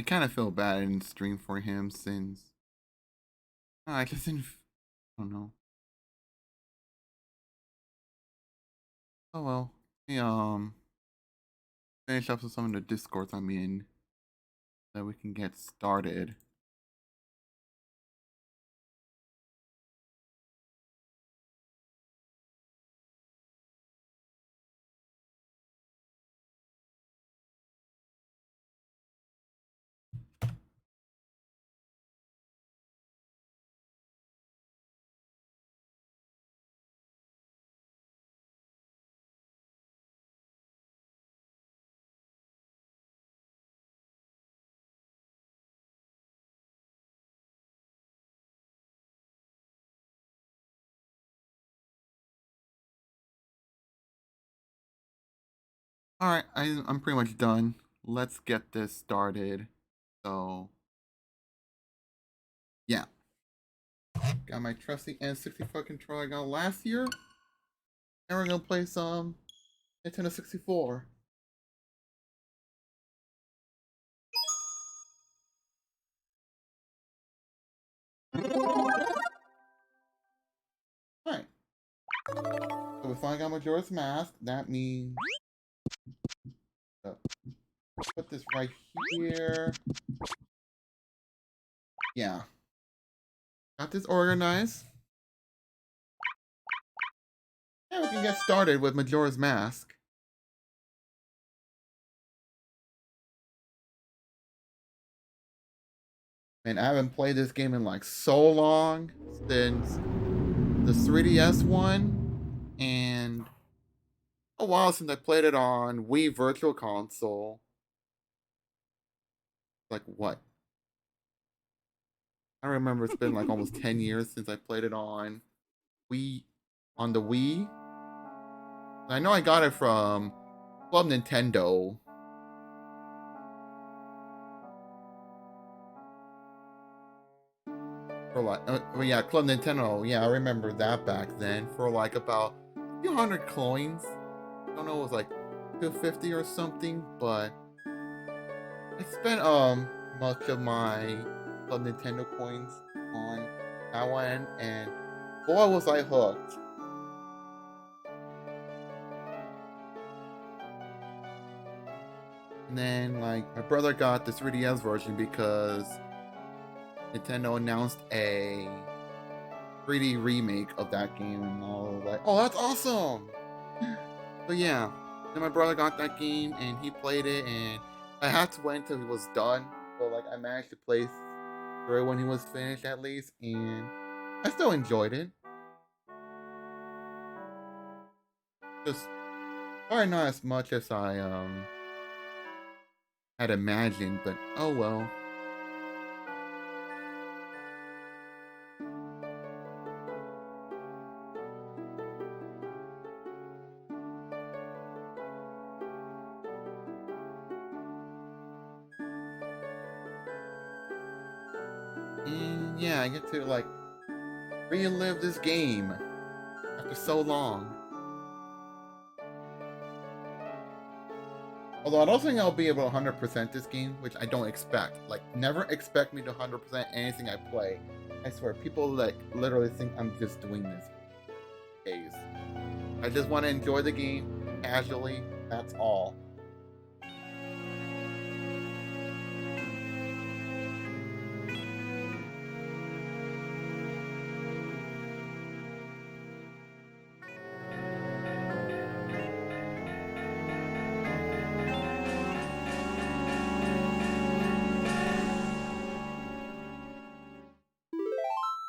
I kind of feel bad I didn't stream for him since I just didn't. I don't know. Oh well. Hey, finish up with some of the discords I'm in, so we can get started. All right, I'm pretty much done. Let's get this started. So yeah, got my trusty N64 controller I got last year, and we're gonna play some Nintendo 64. All right, so we finally got Majora's Mask. That means put this right here. Yeah, got this organized. And we can get started with Majora's Mask. And I haven't played this game in like so long since the 3DS one, and a while since I played it on Wii Virtual Console. Like what? I remember it's been like almost 10 years since I played it Wii on the Wii. I know I got it from Club Nintendo. For like, well, yeah, Club Nintendo. Yeah, I remember that back then. For like about a few hundred coins. I don't know, it was like 250 or something, but I spent much of my Club Nintendo coins on that one, and boy was I hooked. And then like my brother got the 3DS version because Nintendo announced a 3D remake of that game, and I was like, oh, that's awesome! But yeah, then my brother got that game and he played it, and I had to wait until he was done. But like I managed to play through when he was finished at least, and I still enjoyed it. Just probably not as much as I had imagined, but oh well. And yeah, I get to like relive this game after so long. Although I don't think I'll be able to 100% this game, which I don't expect. Like, never expect me to 100% anything I play. I swear, people like literally think I'm just doing this days. I just want to enjoy the game casually. That's all.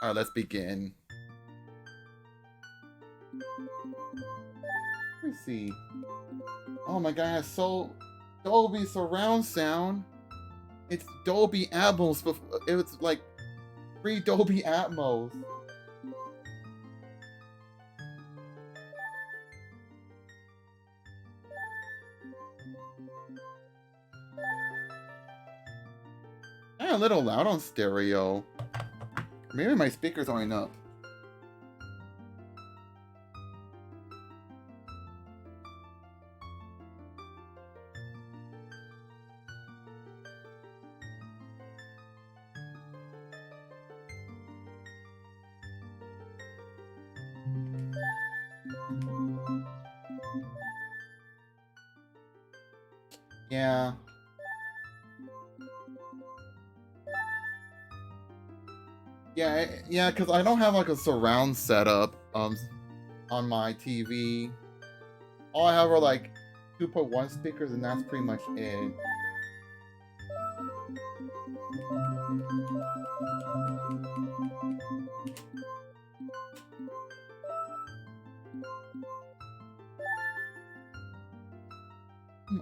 Alright, let's begin. Let me see. Oh my god, so Dolby surround sound. It's Dolby Atmos. It was like pre Dolby Atmos. I'm a little loud on stereo. Maybe my speakers aren't up. Yeah. Yeah, because I don't have like a surround setup on my TV. All I have are like 2.1 speakers, and that's pretty much it.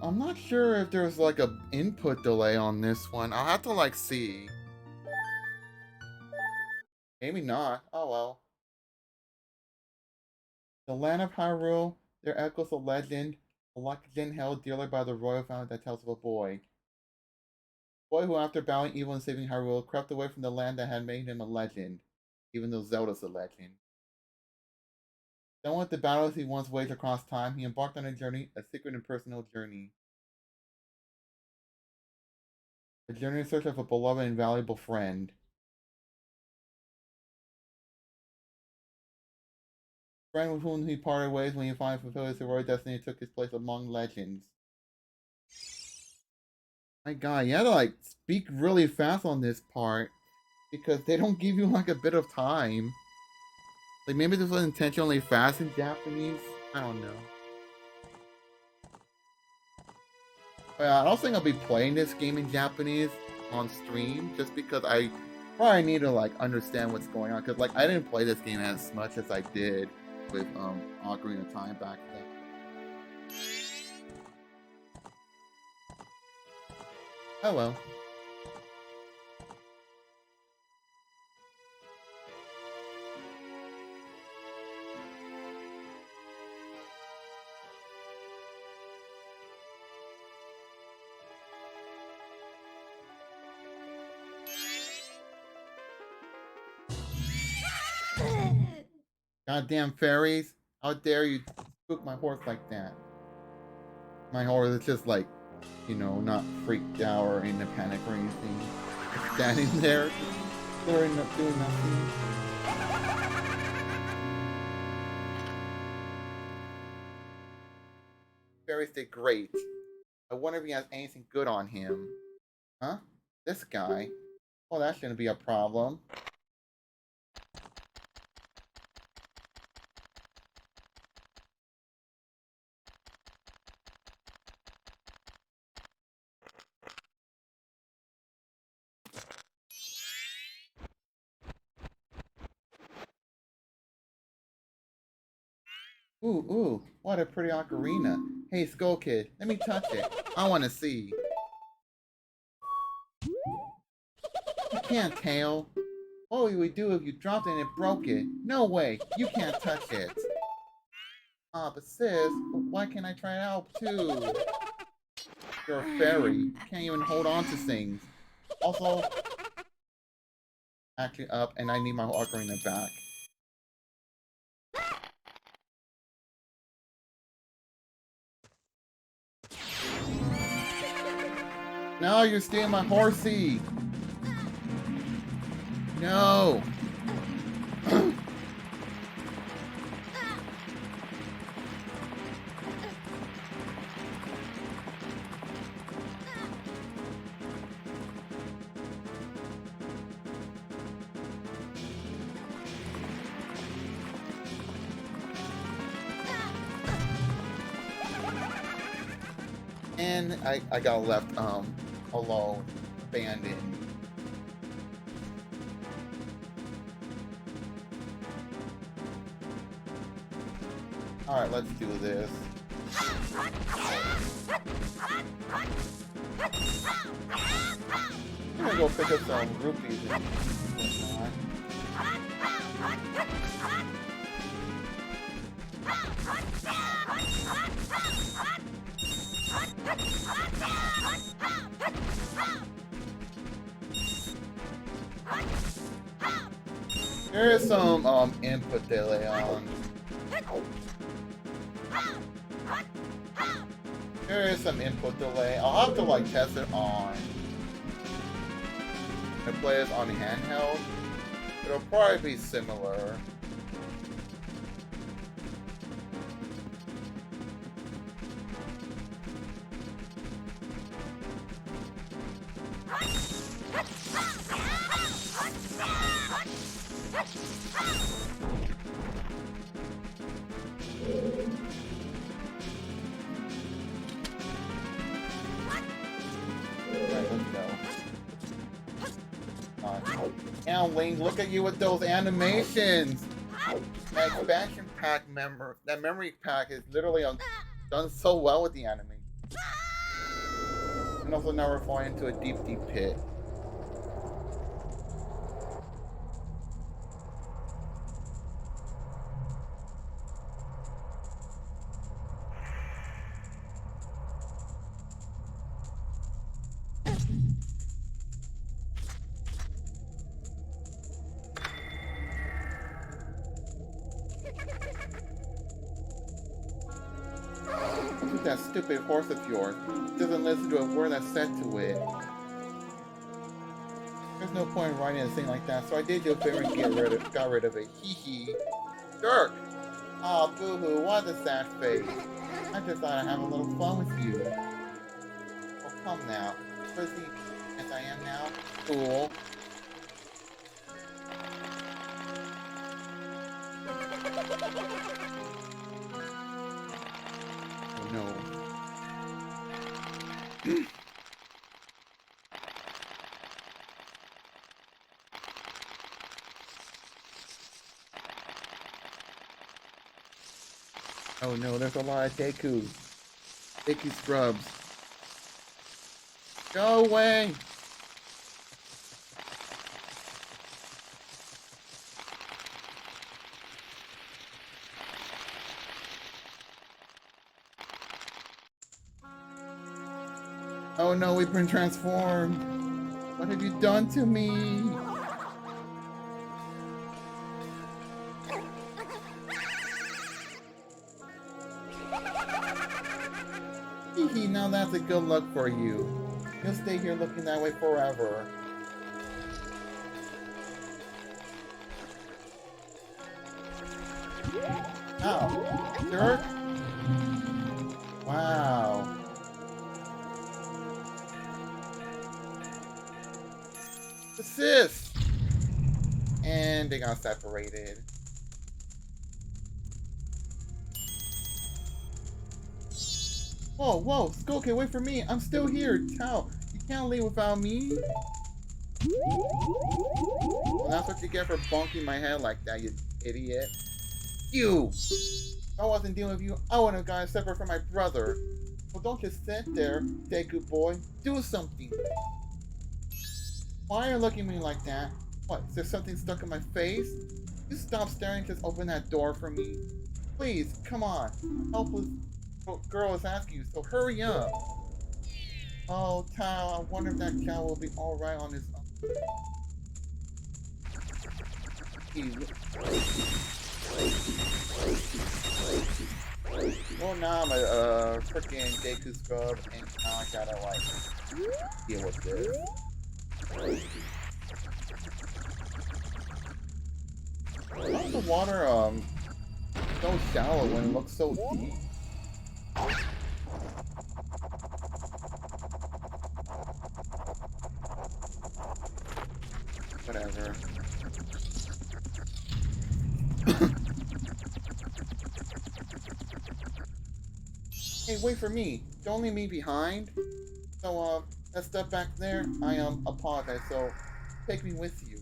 I'm not sure if there's like a input delay on this one. I'll have to like see. Maybe not. Oh well. The land of Hyrule, there echoes a legend held dearly by the royal family that tells of a boy. Boy who, after battling evil and saving Hyrule, crept away from the land that had made him a legend, even though Zelda's a legend. Done with the battles he once waged across time, he embarked on a journey, a secret and personal journey. A journey in search of a beloved and valuable friend. Friend with whom he parted ways when he finally fulfilled his heroic destiny and took his place among legends. My god, you had to like speak really fast on this part because they don't give you like a bit of time. Like maybe this was intentionally fast in Japanese. I don't know. But I don't think I'll be playing this game in Japanese on stream just because I probably need to like understand what's going on because like I didn't play this game as much as I did with Ocarina of Time back then. Oh well. Goddamn fairies! How dare you spook my horse like that? My horse is just like, you know, not freaked out or in a panic or anything. Just standing there, doing nothing. Fairies did great. I wonder if he has anything good on him. Huh? This guy? Well, that shouldn't be a problem. Ooh, what a pretty ocarina. Hey, Skull Kid, let me touch it. I want to see. You can't, Tail. What would we do if you dropped it and it broke it? No way, you can't touch it. But sis, why can't I try it out too? You're a fairy. You can't even hold on to things. Also, actually up, and I need my ocarina back. Now you're stealing my horsey! No! And I got left alone, abandoned. Alright, let's do this. I'm gonna go pick up some rupees and whatnot. There is some input delay on. There is some input delay. I'll have to like test it on. I play this on handheld. It'll probably be similar. Now, Link, look at you with those animations! That expansion pack that memory pack is literally done so well with the animation. And also now we're falling into a deep, deep pit. What's with that stupid horse of yours? It doesn't listen to a word that's said to it. There's no point in writing a thing like that, so I did you a favor and got rid of it. Hee hee. Jerk! Aw, boo-hoo, what a sad face. I just thought I'd have a little fun with you. Oh, come now. Pussy, as I am now. Cool. Oh no. Oh no, there's a lot of Deku. Deku scrubs. Go away! Oh no, we've been transformed. What have you done to me? Hee, now that's a good look for you. You'll stay here looking that way forever. Ow, jerk. Wow. Assist! And they got separated. Whoa, whoa, Skull, wait for me. I'm still here. Tao, you can't leave without me. Well, that's what you get for bonking my head like that, you idiot. You! If I wasn't dealing with you, I wouldn't have gotten separate from my brother. Well, don't just sit there, Deku boy. Do something. Why are you looking at me like that? What, is there something stuck in my face? You stop staring, just open that door for me. Please, come on. Helpless girl is asking you, so hurry up. Oh, Tao, I wonder if that cow will be alright on his own. Well, now I'm a freaking Deku scrub, and now I gotta, like, deal with this. How's the water, so shallow when it looks so deep? Whatever. Hey, wait for me. Don't leave me behind. So, let's step back there. I apologize, so take me with you.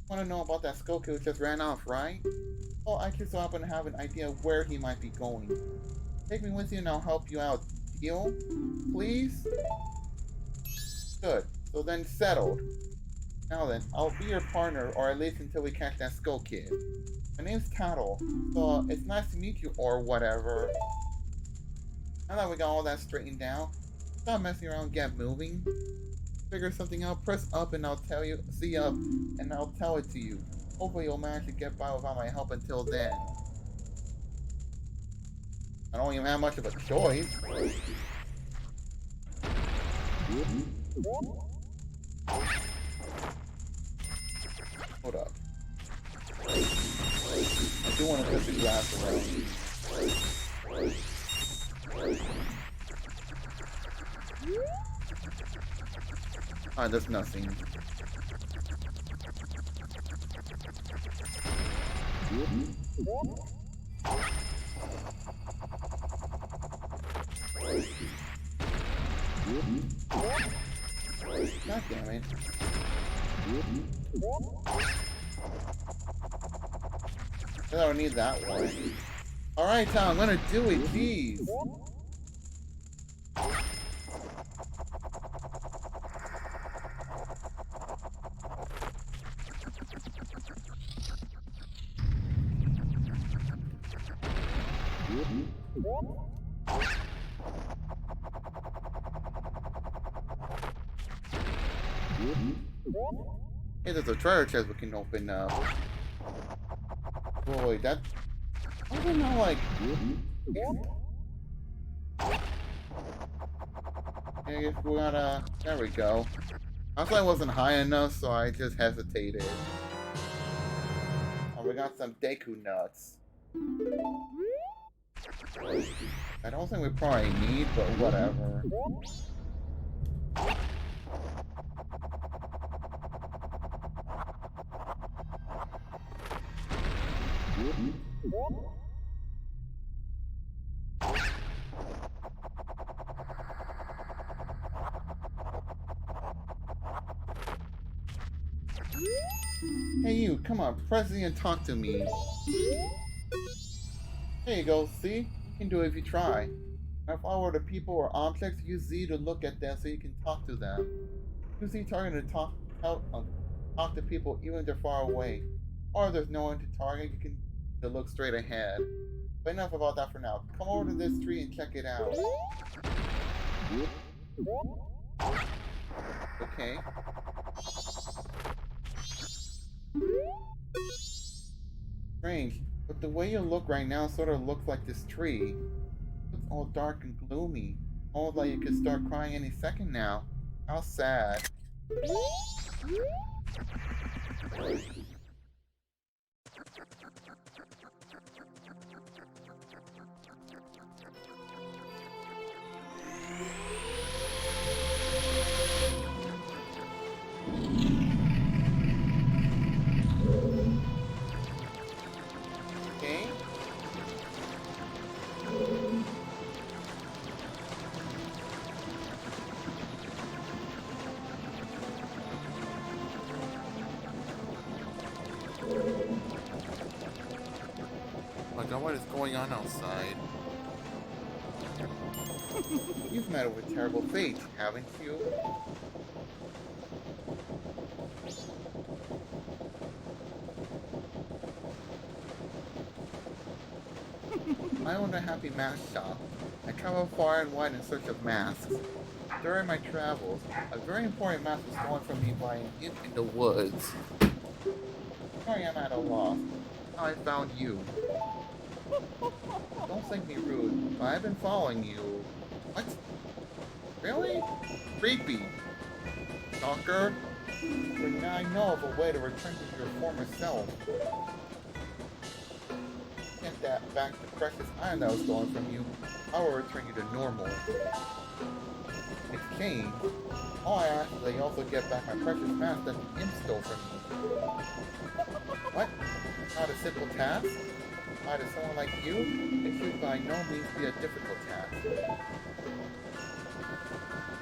Want to know about that Skull who just ran off, right? Well, I just so happen to have an idea of where he might be going. Take me with you and I'll help you out. Deal? Please? Good. So then settled. Now then, I'll be your partner, or at least until we catch that Skull Kid. My name's Tattle, so it's nice to meet you, or whatever. Now that we got all that straightened out, stop messing around and get moving. Figure something out, press up and I'll tell you, see up, and I'll tell it to you. Hopefully you'll manage to get by without my help until then. I don't even have much of a choice. Hold up. I do want to put the glass around. Alright, there's nothing. God damn it. I don't need that one. Alright, Tom, I'm gonna do it, jeez. Hey, there's a treasure chest we can open up. Boy, that... I don't know, like... I guess we gotta... There we go. I thought it wasn't high enough, so I just hesitated. Oh, we got some Deku nuts. I don't think we probably need, but whatever. Hey you, come on, press Z and talk to me. There you go, see? You can do it if you try. Now follow the people or objects, use Z to look at them so you can talk to them. Use Z target to talk to people even if they're far away. Or if there's no one to target, you can to look straight ahead. But enough about that for now. Come over to this tree and check it out. Okay. Strange, but the way you look right now sort of looks like this tree. It looks all dark and gloomy. Almost like you could start crying any second now. How sad. Okay. Oh my god, what is going on outside? You've met with terrible fate, haven't you? I own a happy mask shop. I travel far and wide in search of masks. During my travels, a very important mask was stolen from me by an imp in the woods. Sorry I'm at a loss. How I found you. Don't think me rude, but I've been following you. What? Really? Creepy. Stalker? But now I know of a way to return to your former self. Get that back the precious iron that was stolen from you. I will return you to normal. In exchange, all I ask is that you also get back my precious mask that the imp stole from me. What? Not a simple task? Why to someone like you, it should by no means be a difficult task.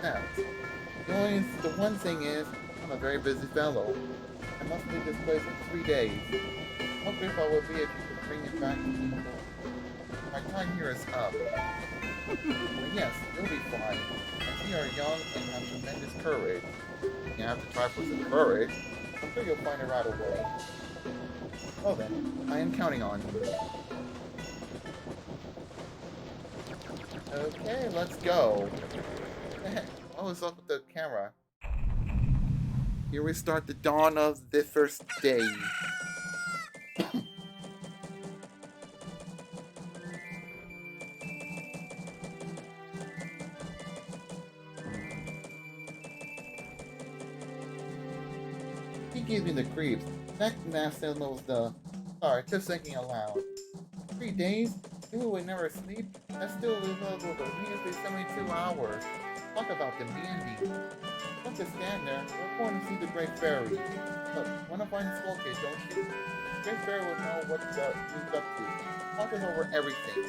Now, the one thing is, I'm a very busy fellow. I must leave this place in 3 days. How grateful I would be if you could bring it back to me. My time here is up. Well, yes, you'll be fine. As you are young and have tremendous courage. You have to try for some courage. I'm sure you'll find it right away. Well then, I am counting on you. Okay, let's go. What the heck? What was up with the camera? Here we start the dawn of the first day. He gives me the creeps. That still knows the... Sorry, just thinking aloud. 3 days? People would never sleep? That still leaves us with a measly 72 hours. Talk about demanding. So have to stand there. We're going to see the Great Fairy. Look, when I find the Skull Kid, don't you? The Great Fairy will know what he's up to. Talk us over everything.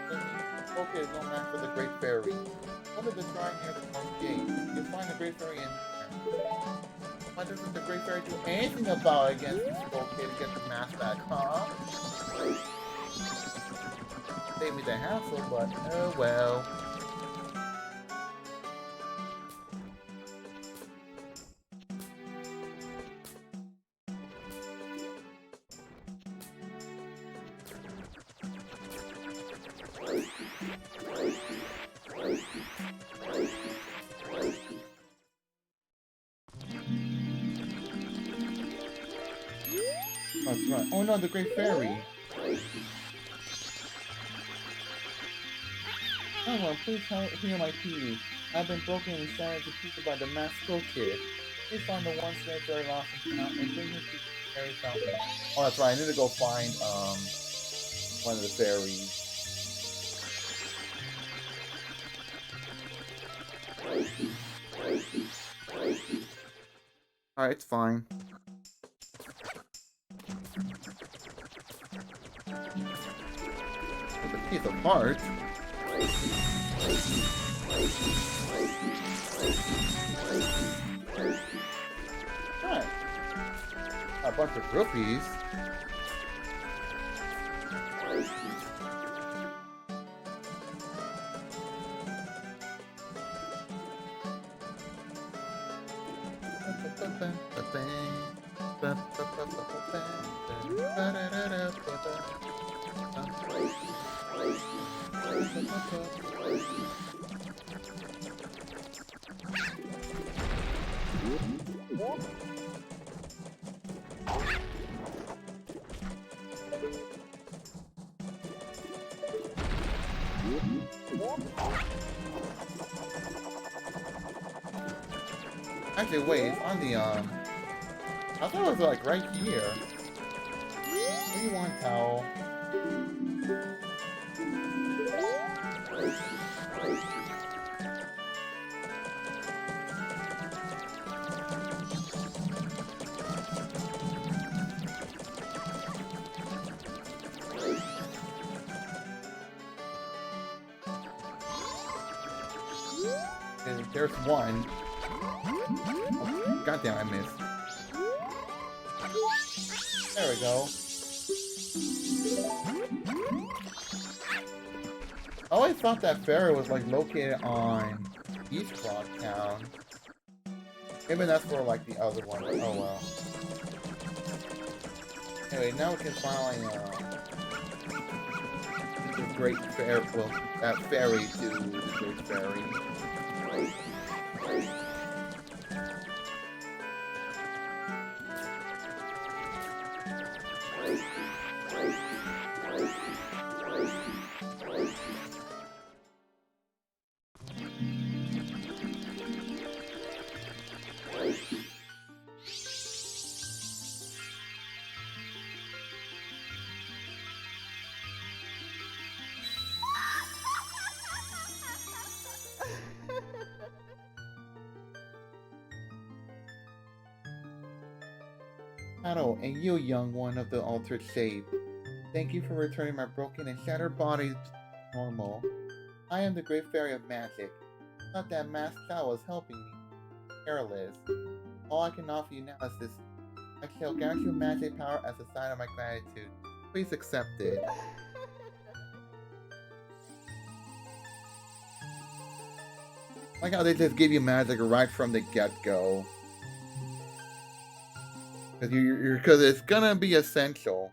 The Skull Kid is no match for the Great Fairy. Go to the shrine near the North Gate. You'll find the Great Fairy in there. Why doesn't the Great Fairy do anything about it against the Skull Kid to get the mask back, huh? Save me the hassle, but oh well. That's right. Oh no, the Great Fairy. Someone, please hear my plea. I've been broken and shattered to pieces by the masked Skull Kid. Please find the one Great Fairy lost in town and bring her to the fairy fountain. Oh, that's right. I need to go find one of the fairies. Alright, it's fine. It's a piece of heart. Right. A bunch of rupees. Actually, wait, it's on the, I thought it was, like, right here. What do you want, Towel? And there's one. Oh, goddamn, I missed. There we go. I always thought that fairy was like located on East Clock Town. Maybe that's for like the other one. Oh well. Anyway, now we can finally the Great Fairy. Well, that fairy to the Great Fairy. Shadow, and you, young one of the altered shape. Thank you for returning my broken and shattered body to normal. I am the Great Fairy of Magic. Not that masked child was helping me. Careless. All I can offer you now is this. I shall grant you magic power as a sign of my gratitude. Please accept it. Like how they just give you magic right from the get-go. Because it's gonna be essential.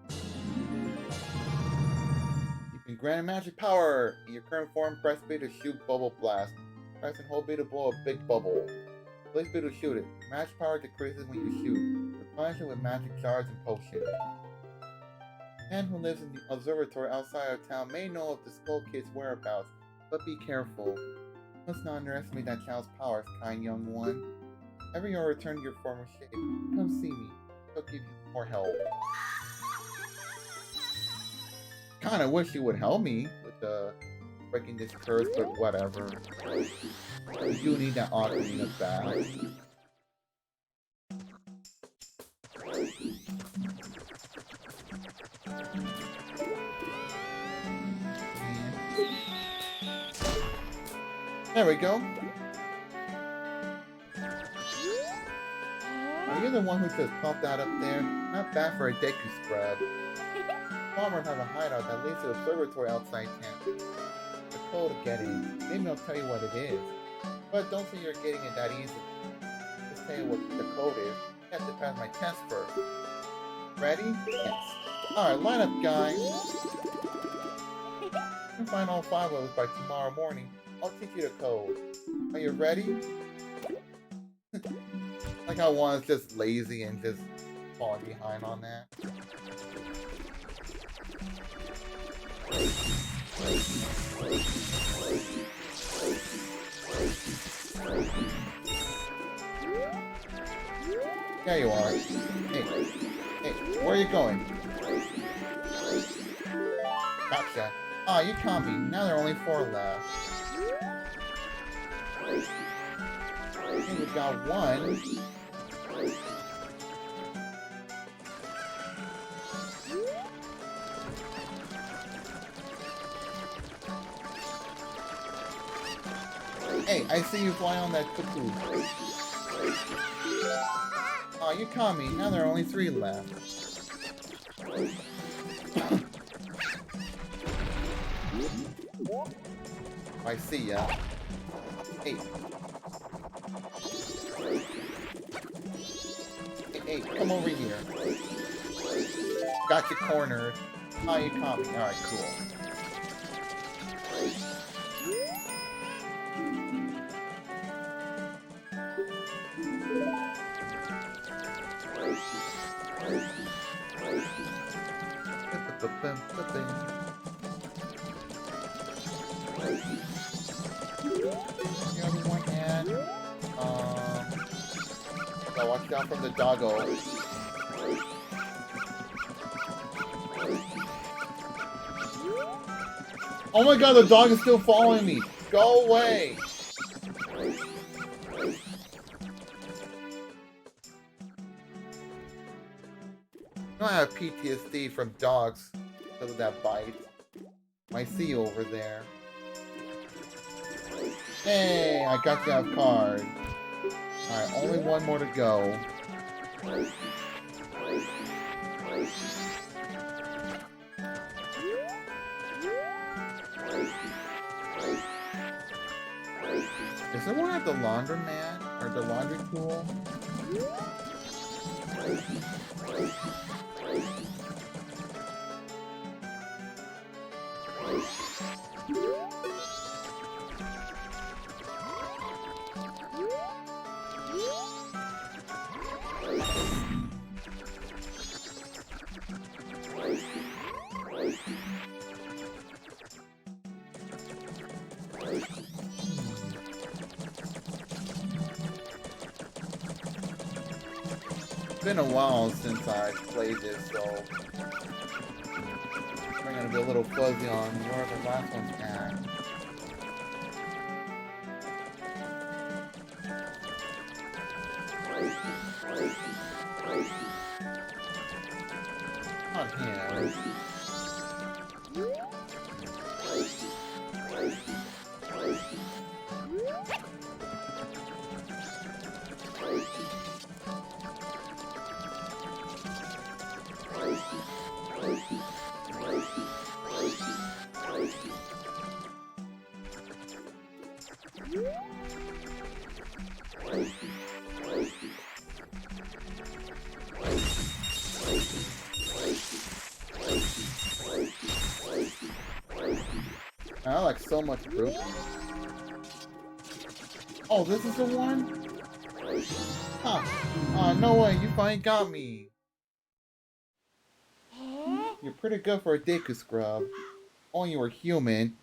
You can grant magic power. In your current form, press B to shoot Bubble Blast. Press and hold B to blow a big bubble. Place B to shoot it. Magic power decreases when you shoot. Replenish it with magic shards and potions. Man who lives in the observatory outside of town may know of the Skull Kid's whereabouts, but be careful. You must not underestimate that child's powers, kind young one. Ever you'll return to your former shape, come see me. I'll give you more help. kinda wish you would help me with breaking this curse, but whatever. We do need that ocarina back. There we go. Are you the one who just popped out up there? Not bad for a Deku scrub. Farmer have a hideout that leads to the observatory outside town. The code to get in. Maybe I'll tell you what it is. But don't say you're getting it that easy. Just tell you what the code is. I have to pass my test first. Ready? Yes. Alright, line up, guys. You can find all 5 of us by tomorrow morning. I'll teach you the code. Are you ready? Like how one is just lazy and just falling behind on that. There you are. Hey, where are you going? Gotcha. Ah, you caught me. Now there are only 4 left. I think we got 1. Hey, I see you fly on that cuckoo. Aw, you caught me. Now there are only 3 left. I see ya. Hey. Hey, come over here. Got you cornered. Aw, you caught me. Alright, cool. Watch out from the doggo. Oh my god, the dog is still following me. Go away. I have PTSD from dogs because of that bite. I see you over there. Hey, I got you out of card. Alright, only 1 more to go. Is there one at the laundromat? Or the laundry pool? It's been a while since I played this, so I'm gonna be a little fuzzy on where the last one's at. Not him. I like so much fruit. Oh, this is the one? Huh. Oh, no way, you finally got me. You're pretty good for a Deku scrub. Only you were human.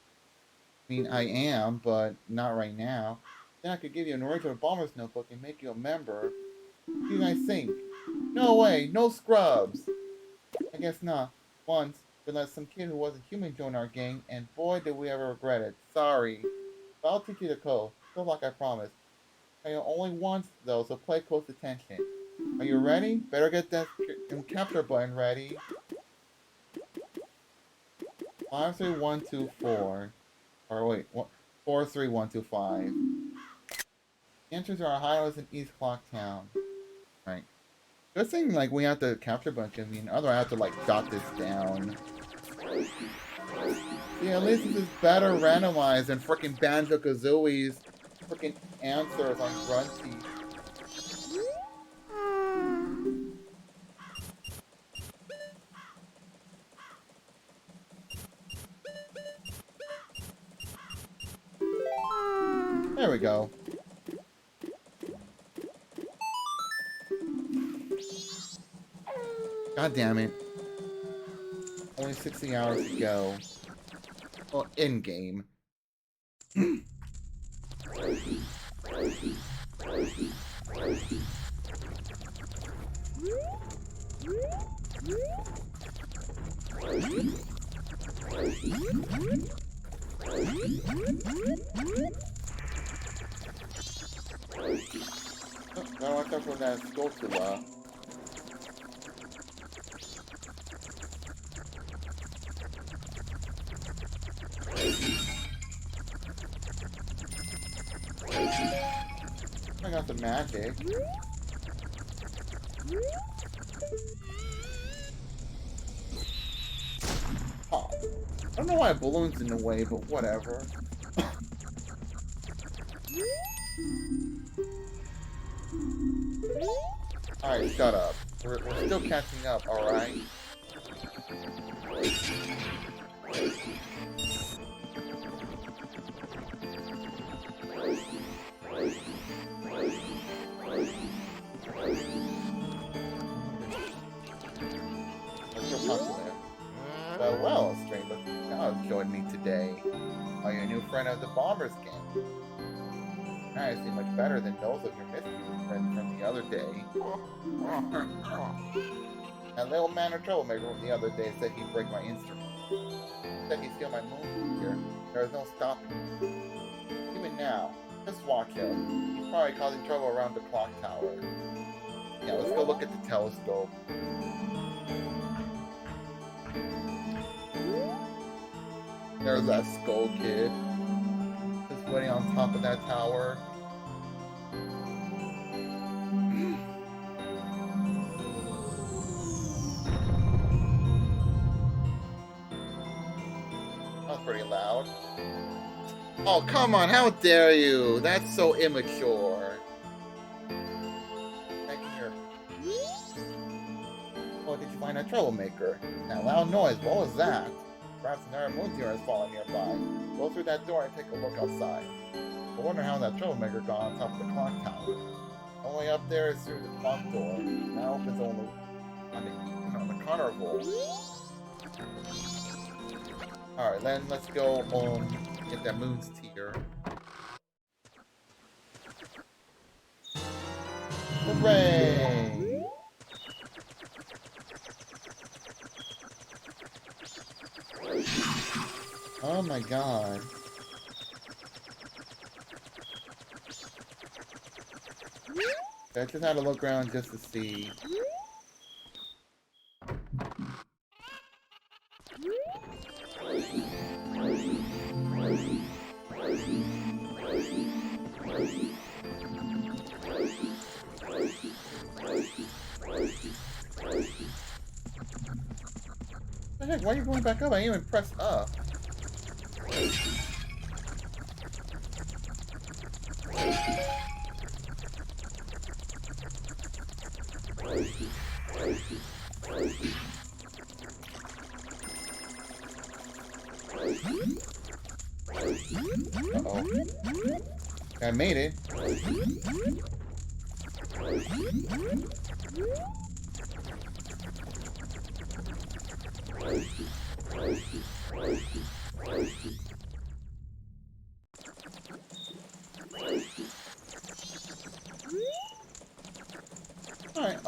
I mean, I am, but not right now. Then I could give you an original bomber's notebook and make you a member. What do you guys think? No way, no scrubs. I guess not. Once. We let some kid who wasn't human join our gang, and boy did we ever regret it. Sorry. But I'll teach you the code, just like I promised. I only once, though, so pay close attention. Are you ready? Better get that capture button ready. 53124. Or wait, 43125. The entrance to our hideouts in East Clocktown. Right. Good thing, like, we have to capture button, because, I mean, otherwise I have to, like, jot this down. Yeah, at least this is better randomized than frickin' Banjo-Kazooie's frickin' answers on Grunty. There we go. God damn it. Only 60 hours to go. Well, in-game. Oh, gotta watch out for that Skulltula. I got the magic. Oh. I don't know why balloon's in the way, but whatever. Alright, shut up. We're still catching up, alright? Well, stranger, now have joined me today. Are you a new friend of the Bombers gang? I see much better than those of your mischievous friends from the other day. That little man or troublemaker from the other day said he'd break my instrument. Said he'd steal my moon here. There is no stopping him. Even now, just watch him. He's probably causing trouble around the clock tower. Yeah, let's go look at the telescope. There's that skull kid. Just waiting on top of that tower. That was pretty loud. Oh, come on, how dare you? That's so immature. Oh, did you find a troublemaker? That loud noise, what was that? Perhaps another moon deer has fallen nearby. Go through that door and take a look outside. I wonder how that troublemaker got on top of the clock tower. Only up there is through the clock door. Now opens only on the carnival. Alright, then let's go get that moon's tear. Hooray! Oh my god. I just had to look around just to see. What the heck? Why are you going back up? I didn't even press up. Uh-oh. I made it. Alright,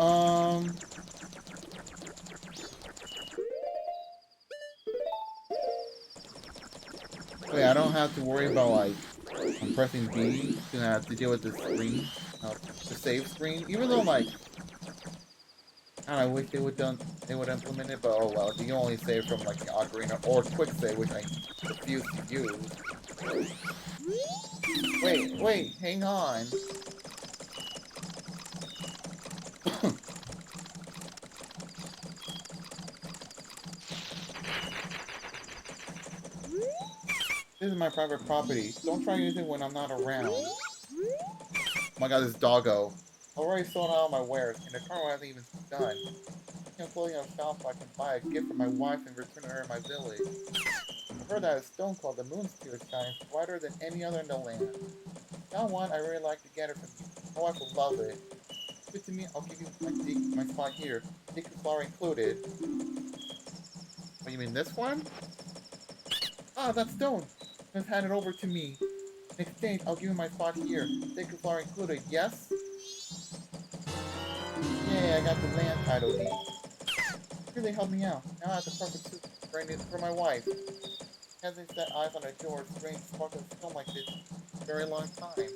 I don't have to worry about like I'm pressing B to have to deal with this screen, the save screen. Even though like I wish they would implement it, but oh well. You can only save from like the ocarina or quick save, which I refuse to use. Wait, hang on. This is my private property. Don't try anything when I'm not around. Oh my god, this doggo. I already sold out my wares, and the car hasn't even done. I'm clothing a shop so I can buy a gift for my wife and return her in my village. I've heard that a stone called the Moon Spear shines brighter than any other in the land. That one I really like to get it from you. My wife will love it. Give it to me, I'll give you my spot here. Deku flower included. Oh, you mean this one? Ah, that stone! Just hand it over to me. In exchange, I'll give you my spot here. Deku flower included, yes? Yay, I got the land title deed. Really helped me out. Now I have the perfect suit for my wife. She hasn't set eyes on a door strange sparkling stone like this for a very long time.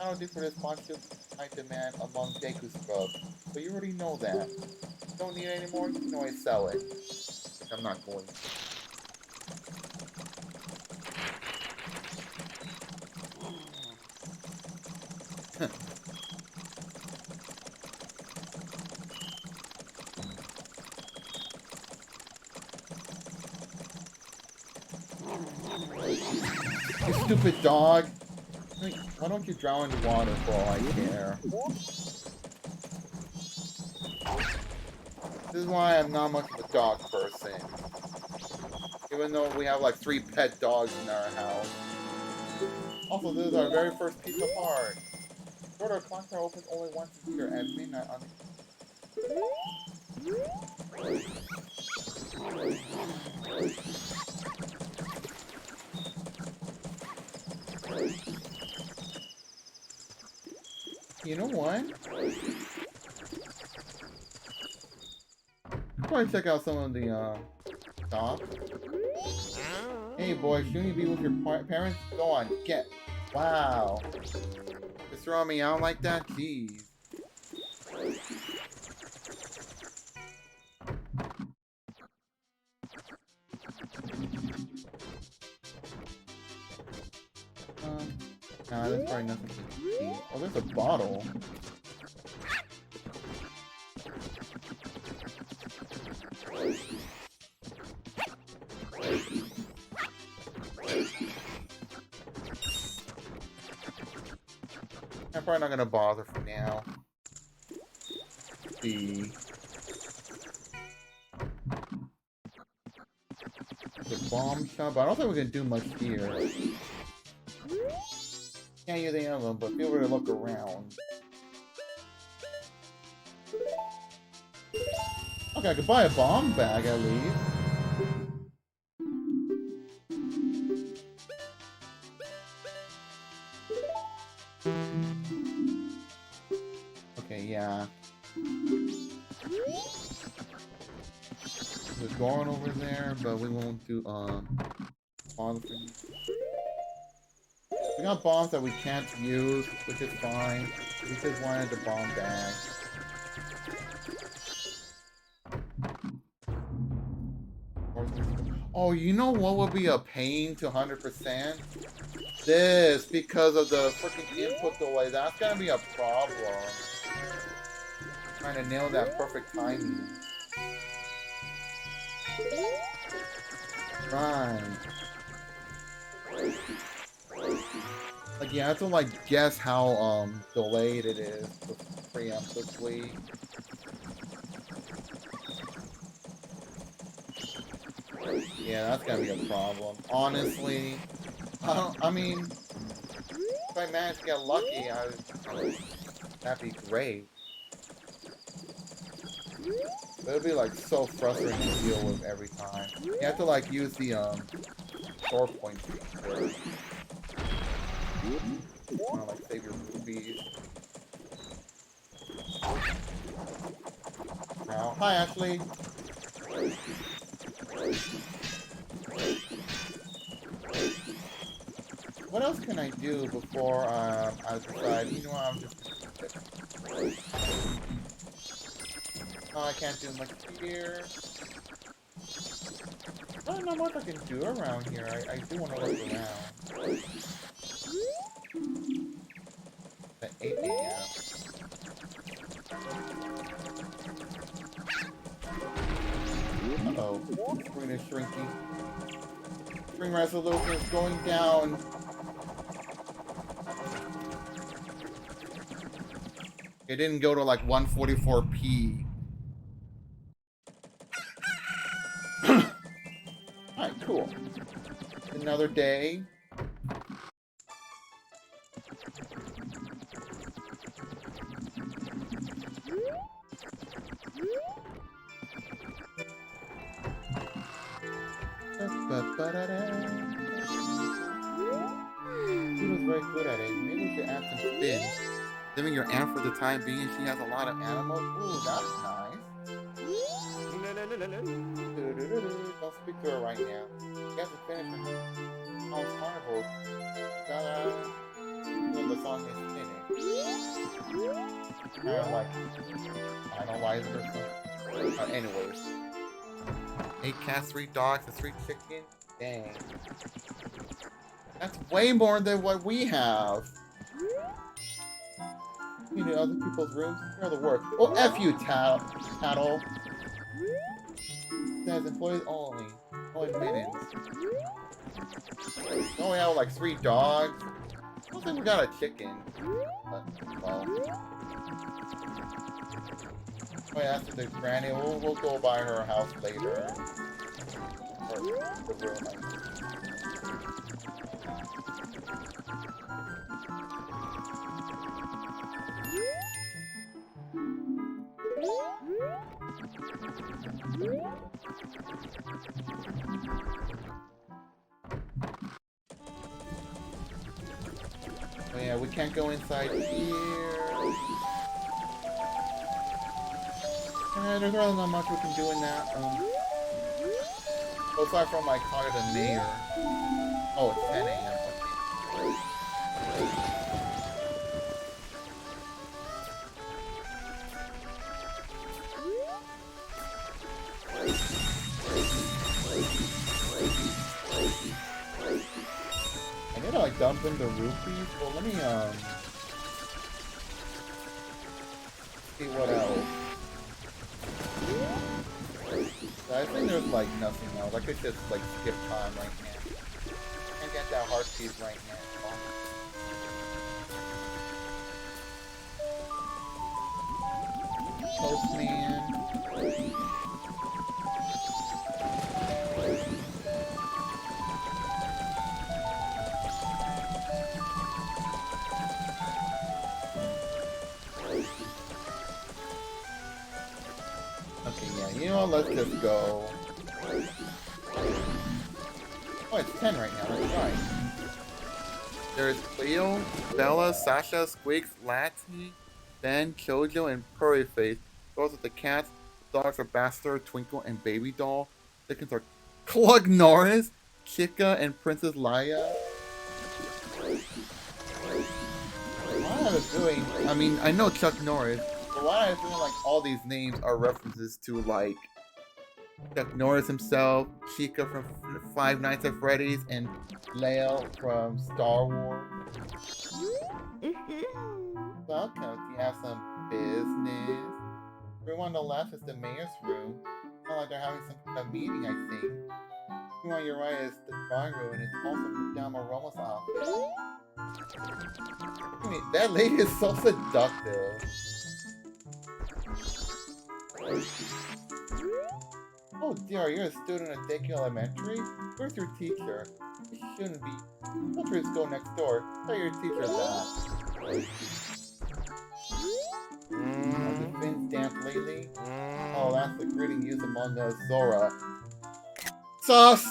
I don't do for this monster I demand among Deku scrub, but you already know that. If you don't need it anymore, you can always sell it. Which I'm not going to. You stupid dog! Why don't you drown in the water for all I care? This is why I'm not much of a dog person. Even though we have like 3 pet dogs in our house. Also, this is our very first piece of art. Our clock tower opens only once a year at midnight on You know what? I'll probably check out some of the shops. Hey boy, shouldn't you be with your parents? Go on, get. Wow. Just throwing me out like that? Jeez. Nah, there's probably nothing to see. Oh, there's a bottle. I'm probably not gonna bother for now. Let's see. The bomb shop. I don't think we can do much here. Can't use any of them, but feel free to look around. Okay, I could buy a bomb bag at least. Okay, yeah. There's Goron over there, but we won't do bombs. We got bombs that we can't use, which is fine. We just wanted the bomb bag. Oh, you know what would be a pain to 100%? This, because of the freaking input delay. That's gonna be a problem. Trying to nail that perfect timing. Right. Like, you have to, like, guess how, delayed it is preemptively. Yeah, that's gonna be a problem. Honestly, I mean, if I manage to get lucky, that'd be great. But it'd be, like, so frustrating to deal with every time. You have to, like, use the, store point feature. Wanna, like, save your rupees. Now, hi, Ashley. What else can I do before I decide, you know what, I'm just... Oh, I can't do much here. I don't know what I can do around here. I do want to look around. At 8 a.m. Uh-oh. Screen is shrinking. Screen resolution is going down. It didn't go to like 144p. Alright, cool. Another day. She was very good at it. Maybe we should add some spin. Living your aunt for the time being, she has a lot of animals. Ooh, that's nice. Don't speak to her right now. You have to finish her song's carnival. When the song is finished. Kind of like finalize it or something. Anyways. 8 cats, 3 dogs, and 3 chickens. Dang. That's way more than what we have. You know, other people's rooms. Here are the work. Oh, F you, tattle. Says employees only. No admittance. Oh, we have like 3 dogs. I don't think we got a chicken. But, well. Oh, yeah, that's the granny. We'll go by her house later. Or the room, I mean. Oh yeah, we can't go inside here. There's really not much we can do in that. Aside from like talking to the mayor. Oh, it's 10 a.m. I need to like dump in the rupees. Well, let me see what else. I think there's like nothing else. I could just like skip time right now. And get that heart piece right now. Postman. Okay, yeah, you know what, let's just go. Oh, it's 10 right now, that's right. There's Cleo, Bella, Sasha, Squeaks, Latty, Ben, Chojo, and Purryface. Those are the cats. The dogs are Bastard, Twinkle, and Baby Doll. Chickens are Clug Norris, Chica, and Princess Leia. What I was doing, I mean, I know Chuck Norris, but why I was doing like all these names are references to like Chuck Norris himself, Chica from Five Nights at Freddy's, and Leia from Star Wars. Welcome, do you have some business? The room on the left is the mayor's room. Not like they're having some kind of meeting, I think. The room on your right is the drawing room, and it's also Madame Aroma's office. I mean, that lady is so seductive. Oh dear, you're a student at Dake Elementary? Where's your teacher? You shouldn't be. Don't just go next door. Tell your teacher that. Has it been stamped lately? Oh, that's the greeting used among us, Zora. Sus!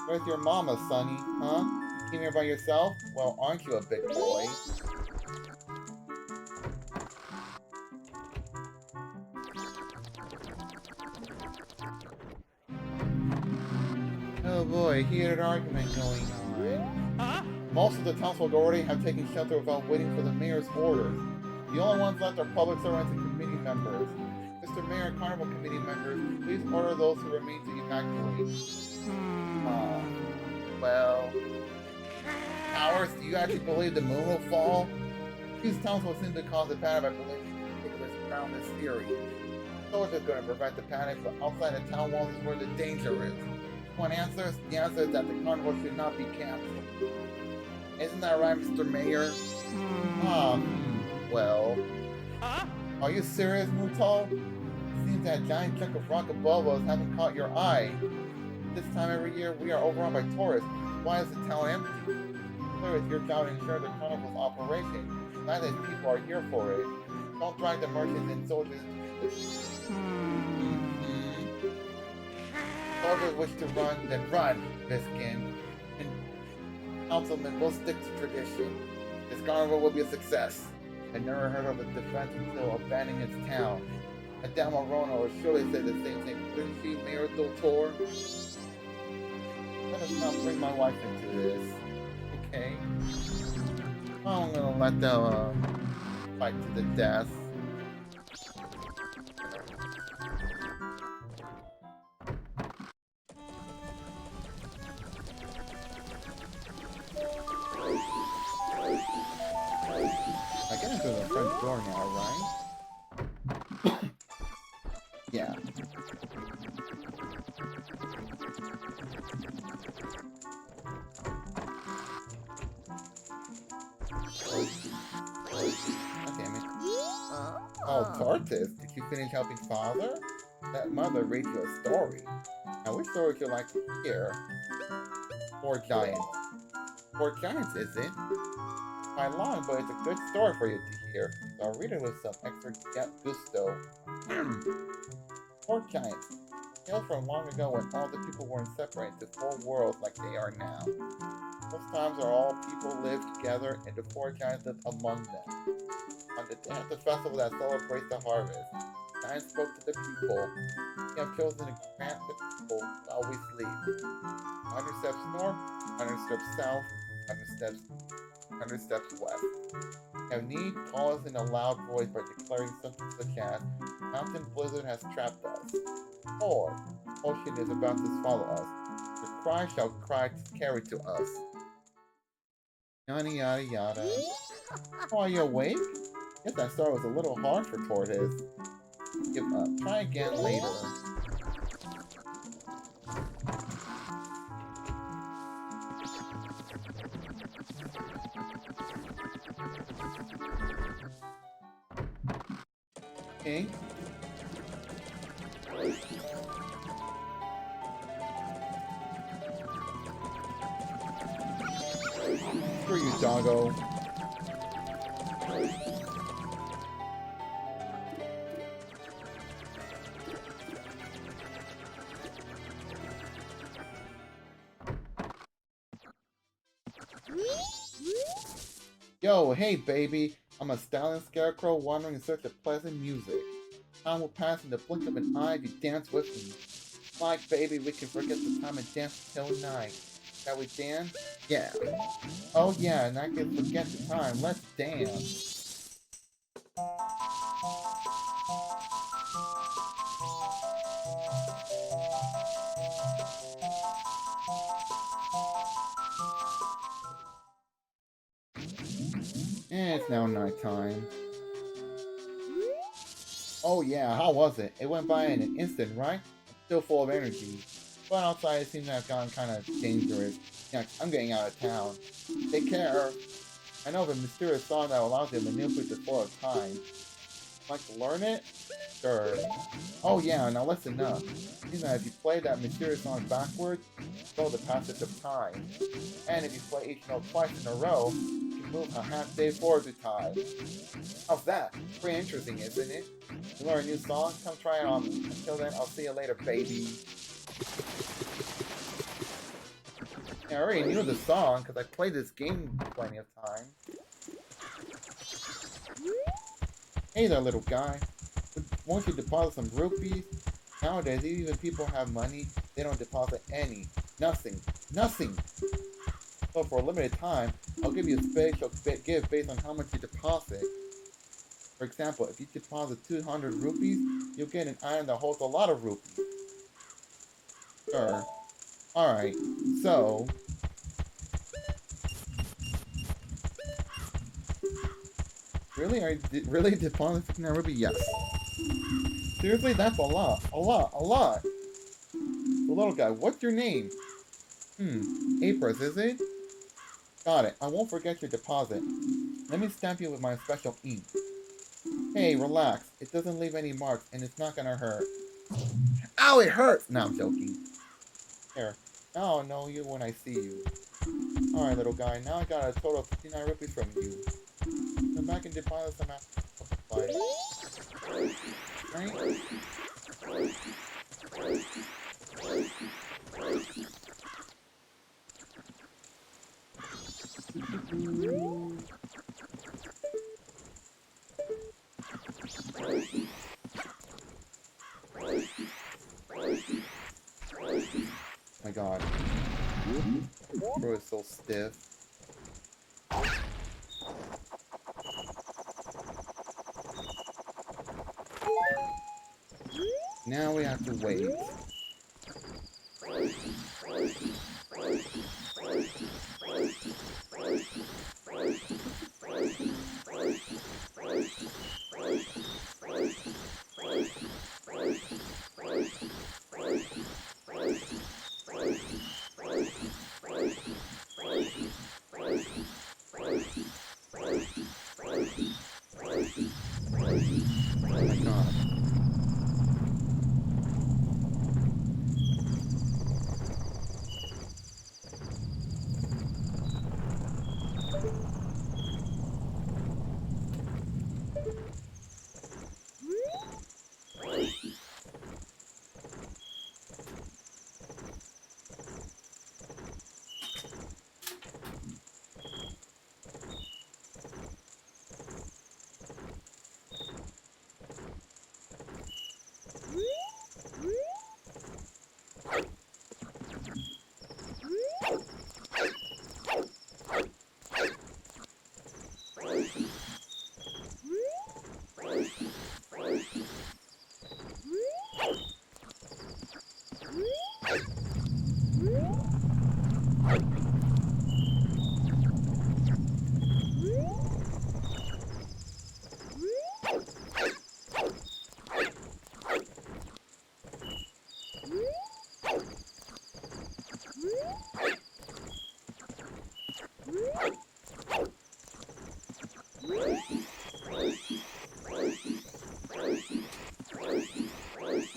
Where's your mama, Sonny? Huh? You came here by yourself? Well, aren't you a big boy? Oh boy, heated argument going on. Most of the townsfolk already have taken shelter without waiting for the mayor's orders. The only ones left are public servants and committee members. Mr. Mayor and Carnival Committee members, please order those who remain to evacuate. Well... Powers, do you actually believe the moon will fall? These townsfolk seem to cause a panic by believing ridiculous groundless theory. Soldiers are going to prevent the panic, but outside the town walls is where the danger is. One answer? The answer is that the carnival should not be canceled. Isn't that right, Mr. Mayor? Well... Are you serious, Mutal? It seems that giant chunk of rock above us hasn't caught your eye. This time every year, we are overrun by tourists. Why is the town empty? Clearly, it's your job to ensure the carnival's operation. Glad that people are here for it. Don't drag the merchants and soldiers into this. Soldiers wish to run, then run, Viskin. And councilmen will stick to tradition. This carnival will be a success. I never heard of a defense until abandoning its town. Adamo Rono will surely say the same thing. Couldn't she, Mayor Dotor? Let us not bring my wife into this. Okay? I'm gonna let them fight to the death. I get into the front door now, right? Yeah. God damn it. Oh, Tortoise, did you finish helping Father? That mother read you a story. Now, which story would you like to hear? Four Giants. Four Giants, is it? Quite long, but it's a good story for you to hear, so I'll read it with some extra gusto. Four Giants. Tales from long ago when all the people weren't separated into four worlds like they are now. Those times are all people lived together and the four giants lived among them. On the day of the festival that celebrates the harvest, giants spoke to the people. You have chosen to grant the people to always sleep. 100 steps north, 100 steps south, 100 steps west. Have need, call us in a loud voice by declaring something such as, Mountain Blizzard has trapped us. Or, Ocean is about to swallow us. The cry shall cry to carry to us. Yada yada yada. Oh, are you awake? Guess that story was a little hard for Tortoise. Give up. Try again later. Okay. Screw you, doggo. Yo, hey baby, I'm a stallion scarecrow wandering in search of pleasant music. Time will pass in the blink of an eye if you dance with me. Like baby, we can forget the time and dance till night. Shall we dance? Yeah. Oh yeah, and I can forget the time. Let's dance. And it's now nighttime. Oh yeah, how was it? It went by in an instant, right? I'm still full of energy. But outside it seems to have gone kind of dangerous. Next, I'm getting out of town. Take care. I know of a mysterious song that allows you to manipulate the flow of time. Like to learn it? Sure. Oh yeah, now listen up. It seems that if you play that mysterious song backwards, you slow the passage of time. And if you play each note twice in a row, you can move a half day forward to time. How's that? Pretty interesting, isn't it? You learn a new song? Come try it on me. Until then, I'll see you later, baby. Yeah, I already knew the song because I played this game plenty of times. Hey there, little guy. Won't you deposit some rupees? Nowadays, even people have money, they don't deposit any. Nothing. Nothing! So for a limited time, I'll give you a special gift based on how much you deposit. For example, if you deposit 200 rupees, you'll get an item that holds a lot of rupees. Sure. Alright, so... Really? Are you really depositing 59 rupees? Yes. Seriously? That's a lot. A lot. A lot. The little guy, what's your name? Apris, is it? Got it. I won't forget your deposit. Let me stamp you with my special ink. Hey, relax. It doesn't leave any marks, and it's not gonna hurt. Ow, it hurts! No, I'm joking. Here. Now I'll know you when I see you. Alright, little guy. Now I got a total of 59 rupees from you. Come back and deposit some supplies. Right? My god. Bro is so stiff. Now we have to wait. Oh my god.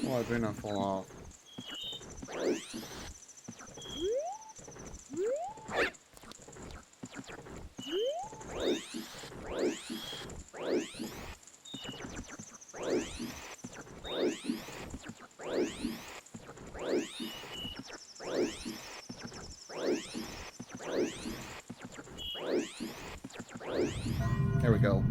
Oh, I better not fall off. There we go.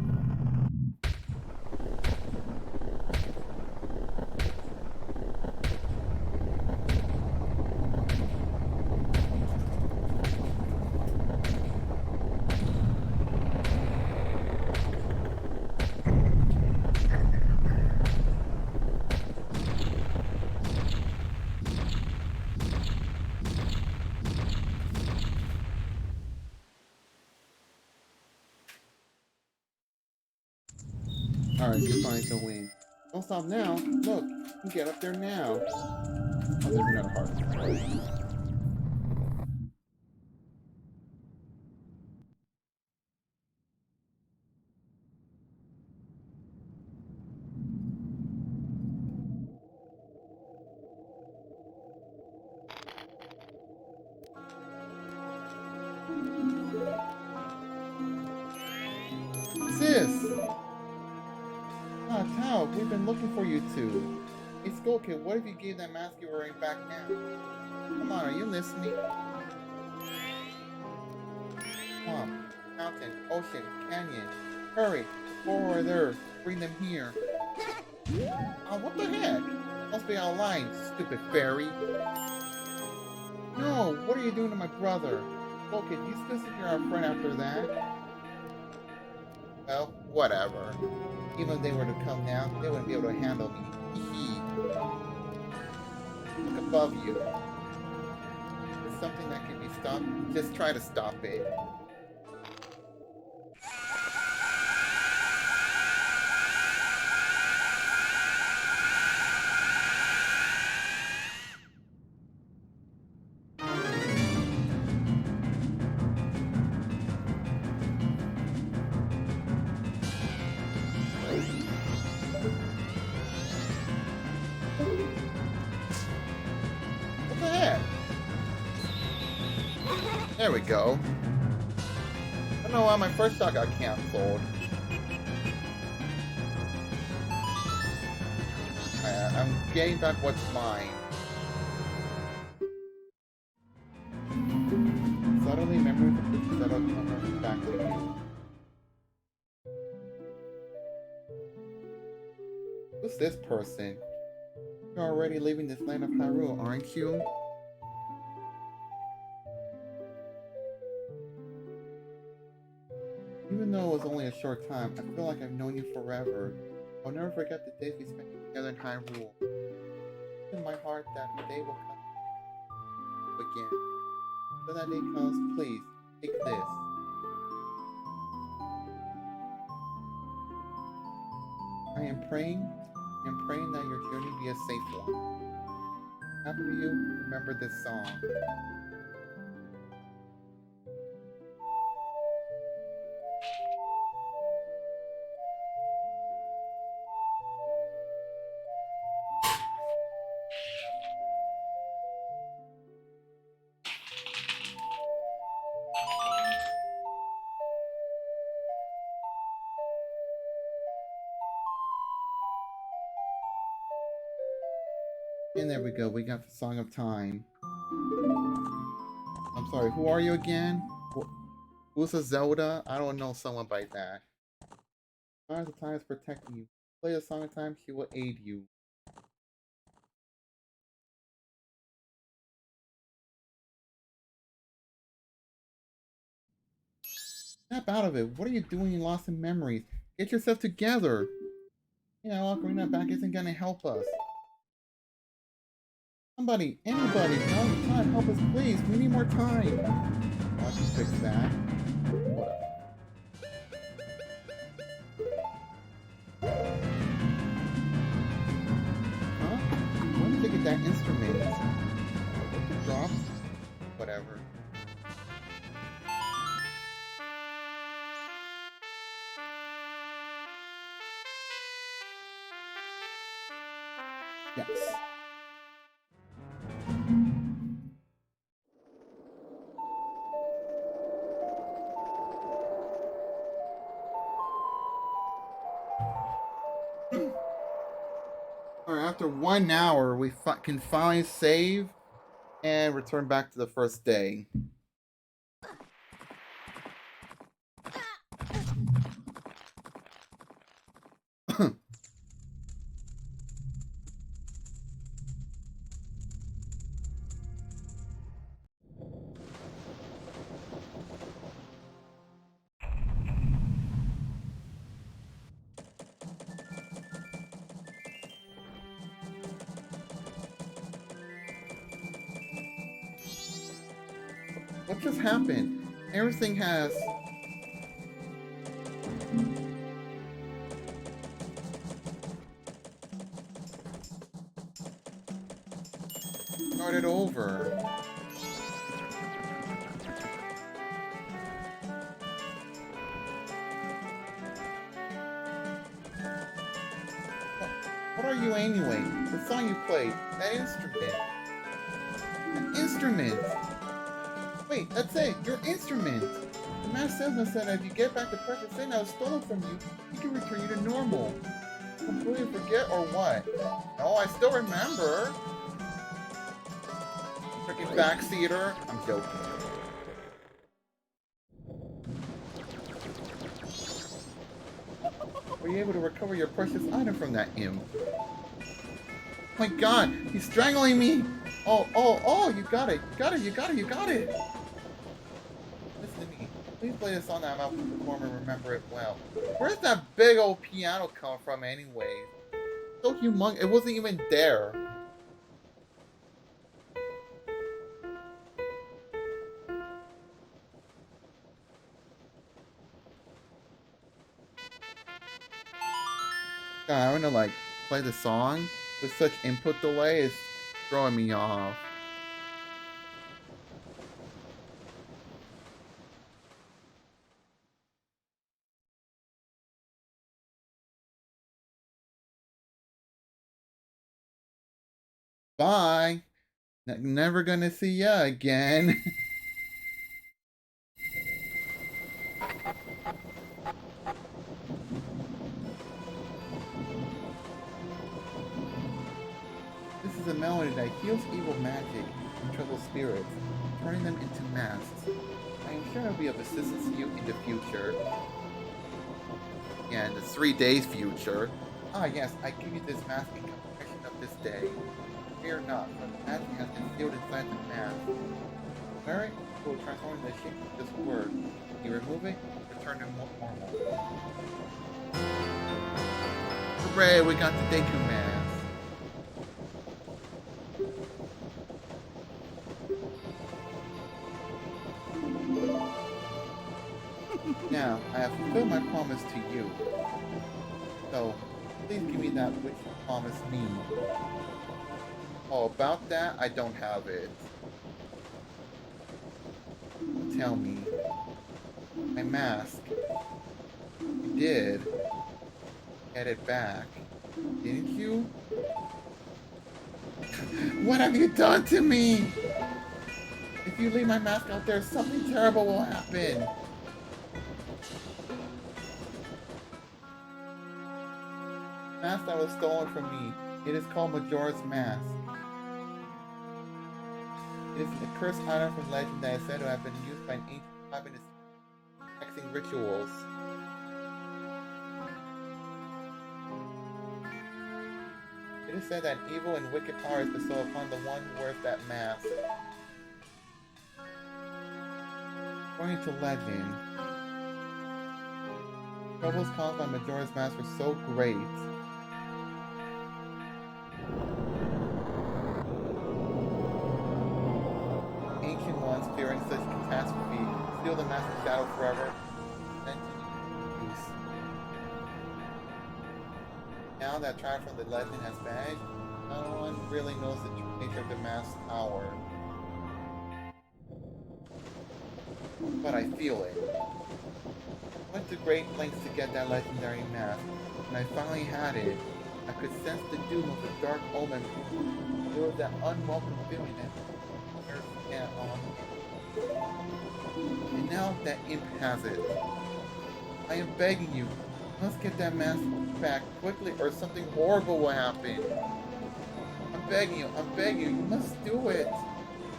Alright, you're fine to win. Don't stop now. Look, you can get up there now. Oh, there's another heart. Sis! Ah, Tao, we've been looking for you two. Hey, Skull Kid, what if you gave that mask you were wearing back now? Come on, are you listening? Swamp, mountain, ocean, canyon. Hurry, before they're bring them here. Oh, what the heck? Must be online, stupid fairy. No, what are you doing to my brother? Okay, you still think you're our friend after that? Well, whatever. Even if they were to come now, they wouldn't be able to handle me. Hee. Look above you. It's something that can be stopped. Just try to stop it. What the heck? There we go. I don't know why my first shot got canceled. I'm getting back what's mine. Suddenly, memories of this setup come back to you. Who's this person? You're already leaving this land of Hyrule, aren't you? Even though it was only a short time, I feel like I've known you forever. I'll never forget the days we spent together in Hyrule. It's in my heart that the day will come again. When that day comes, please, take this. I am praying that your journey be a safe one. After you, remember this song. And there we go, we got the Song of Time. I'm sorry, who are you again? Who's a Zelda? I don't know someone by that. Song of Time is protecting you. Play the Song of Time, she will aid you. Snap out of it. What are you doing in Lost in Memories? Get yourself together. Yeah, Ocarina back isn't gonna help us. Somebody, anybody, now's the time, help us please. We need more time. I can fix that. Whatever. Huh? When did they get that instrument? What the drops? Whatever. Yes. Alright, after 1 hour, we can finally save and return back to the first day. What just happened? Everything has... started over. What are you anyway? The song you played, that instrument. An instrument! Wait, that's it, your instrument! The master salesman said that if you get back the precious thing that was stolen from you, he can return you to normal. Completely forget or what? No, I still remember. Freaking backseater. I'm joking. Were you able to recover your precious item from that imp? Oh my god, he's strangling me! Oh, you got it, you got it. Please play the song that I'm about to perform and remember it well. Where's that big old piano come from anyway? So humongous. It wasn't even there. God, I want to like play the song with such input delay is throwing me off. Bye. Never gonna see ya again. This is a melody that heals evil magic and troubled spirits, turning them into masks. I am sure it'll be of assistance to you in the future. Yeah, in the 3 days future. Ah yes, I give you this mask in commemoration of this day. Fear not, for the magic has been sealed inside the mask. Wear it, it will transform into the shape of this word. You remove it, return to normal. Hooray, we got the Deku mask. Now, I have fulfilled my promise to you. So, please give me that which you promised me. Oh, about that, I don't have it. Tell me. My mask. You did. Get it back. Didn't you? What have you done to me? If you leave my mask out there, something terrible will happen. Mask that was stolen from me. It is called Majora's Mask. It is a cursed item from legend that is said to have been used by an ancient tribe in its hexing rituals. It is said that evil and wicked power is bestowed upon the one who wears that mask. According to legend, troubles caused by Majora's Mask were so great ancient ones, fearing such catastrophe, seal the master's shadow forever, and to use. Now that tribe from the legend has vanished, no one really knows the true nature of the mask's power. But I feel it. I went to great lengths to get that legendary mask. When I finally had it, I could sense the doom of the dark omen. There was that unwelcome feeling that and now that imp has it. I am begging you, let's get that mask back quickly or something horrible will happen. I'm begging you, you must do it.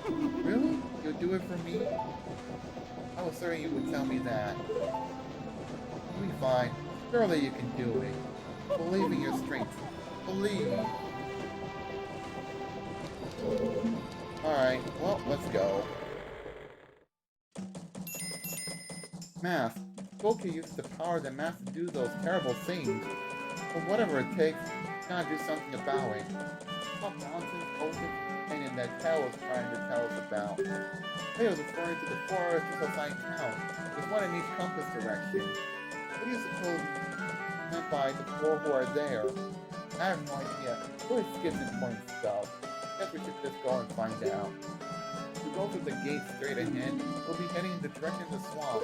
Really? You'll do it for me? I was certain you would tell me that. You'll be fine. Surely you can do it. Believe in your strength. Believe. Alright, well, let's go. Mask. Goku uses the power of the mask to do those terrible things. But whatever it takes, you gotta do something about it. What mountains, oceans, and that Tao was trying to tell us about. They was referring to the forest outside town. There's one in each compass direction. What do you suppose meant by the four who are there? I have no idea. Really skips important stuff. Guess we should just go and find out. If we go through the gate straight ahead, we'll be heading in the direction of the swamp.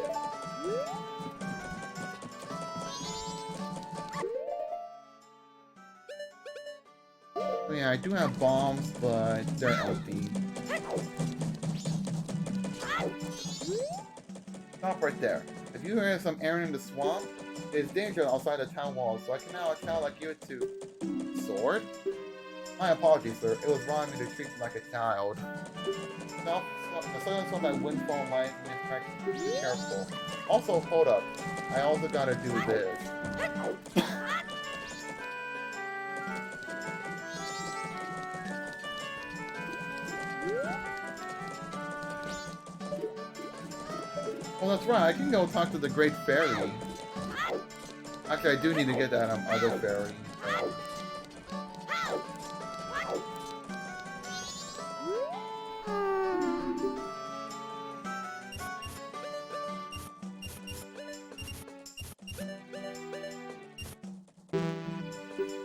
Oh yeah, I do have bombs, but they're empty. Stop right there. If you hear some errand in the swamp, it is dangerous outside the town walls, so I can now tell like give it to sword? My apologies, sir. It was wrong of me to treat you like a child. No, the southern that windfall lies in this track. Be careful. Also, hold up. I also gotta do this. Oh, that's right. I can go talk to the Great Fairy. Actually, I do need to get that other fairy.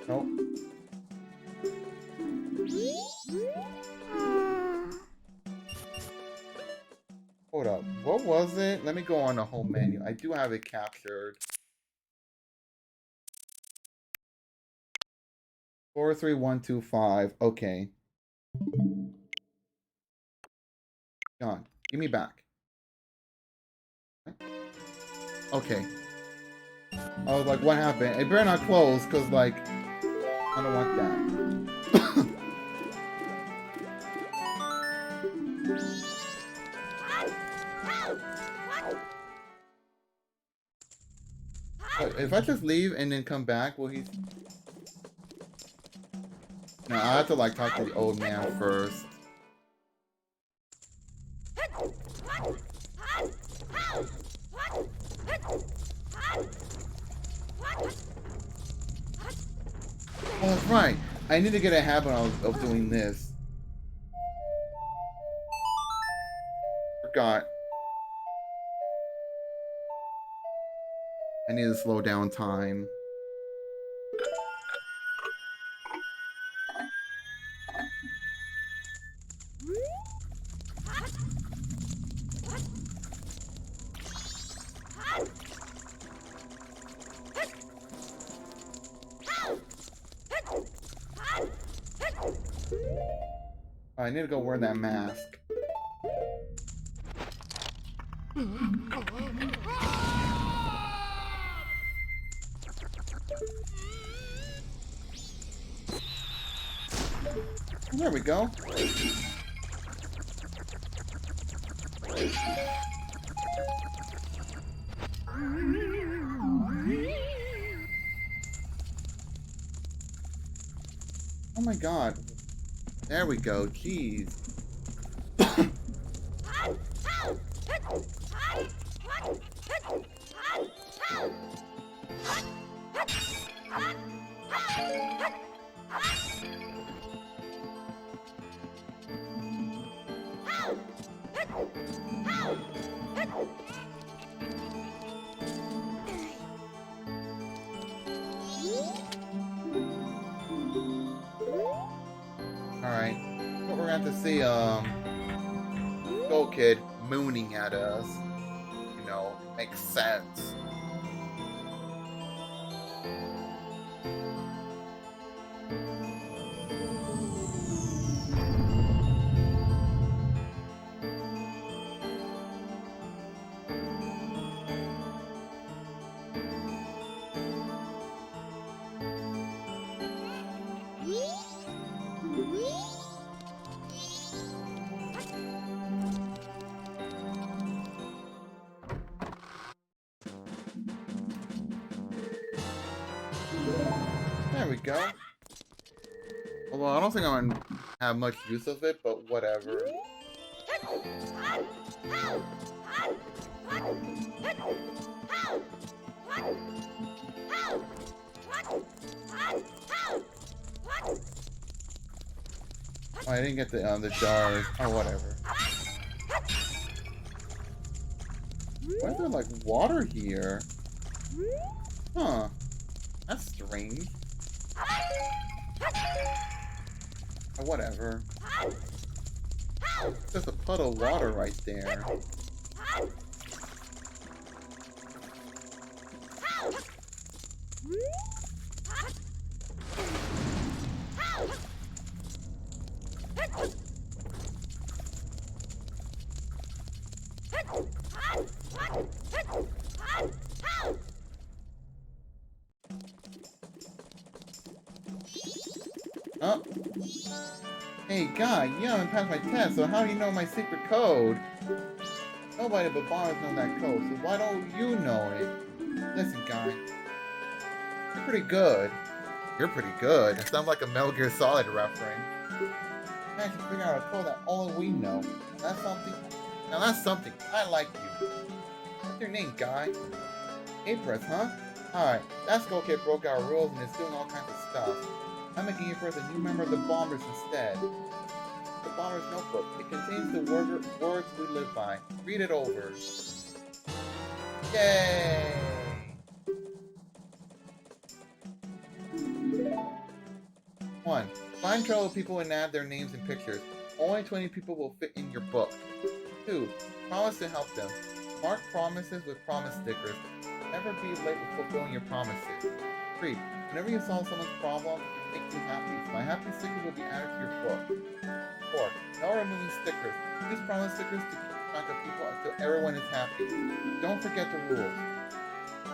Nope. Hold up. What was it? Let me go on the home menu. I do have it captured. 43125. Okay. Gone. Give me back. Okay. I was like, what happened? It better not close, because, like, I don't want that. But if I just leave and then come back, will he... No, I have to, like, talk to the old man first. Oh, that's right. I need to get a habit of doing this. Forgot. I need to slow down time. I need to go wear that mask. There we go. Oh my god. There we go. Jeez. Alright. But we're going to see, Skull Kid mooning at us. You know, makes sense. There we go. Although I don't think I'm gonna have much use of it, but whatever. Oh, I didn't get the jars. Oh, whatever. Why is there like water here? Huh. That's strange. Oh, whatever. There's a puddle of water right there. Oh. Hey, guy, you haven't passed my test, so how do you know my secret code? Nobody but Bars knows that code, so why don't you know it? Listen, guy. You're pretty good. You're pretty good. It sounds like a Metal Gear Solid reference. I should figure out a code that only we know. That's something. Now that's something. I like you. What's your name, guy? Apress, huh? Alright, that skull kid broke our rules and is doing all kinds of stuff. I'm making Apress a new member of the Bombers instead. The Bomber's Notebook. It contains the words we live by. Read it over. Yay! 1. Find trouble people and add their names and pictures. Only 20 people will fit in your book. 2. Promise to help them. Mark promises with promise stickers. Never be late with fulfilling your promises. 3. Whenever you solve someone's problem, it makes you happy. My happy sticker will be added to your book. 4. No removing stickers. Use promise stickers to keep track of people until everyone is happy. Don't forget the rules.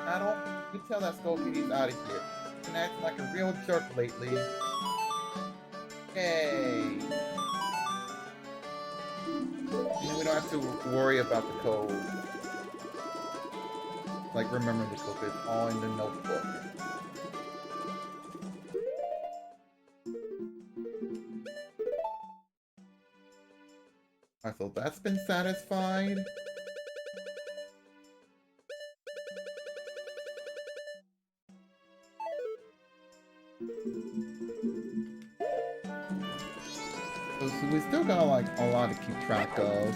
Paddle, you tell that skull kid he's out of here. He's been acting like a real jerk lately. Yay! And we don't have to worry about the code. Like, remember the code, it's all in the notebook. Alright, so that's been satisfied. So we still got like a lot to keep track of.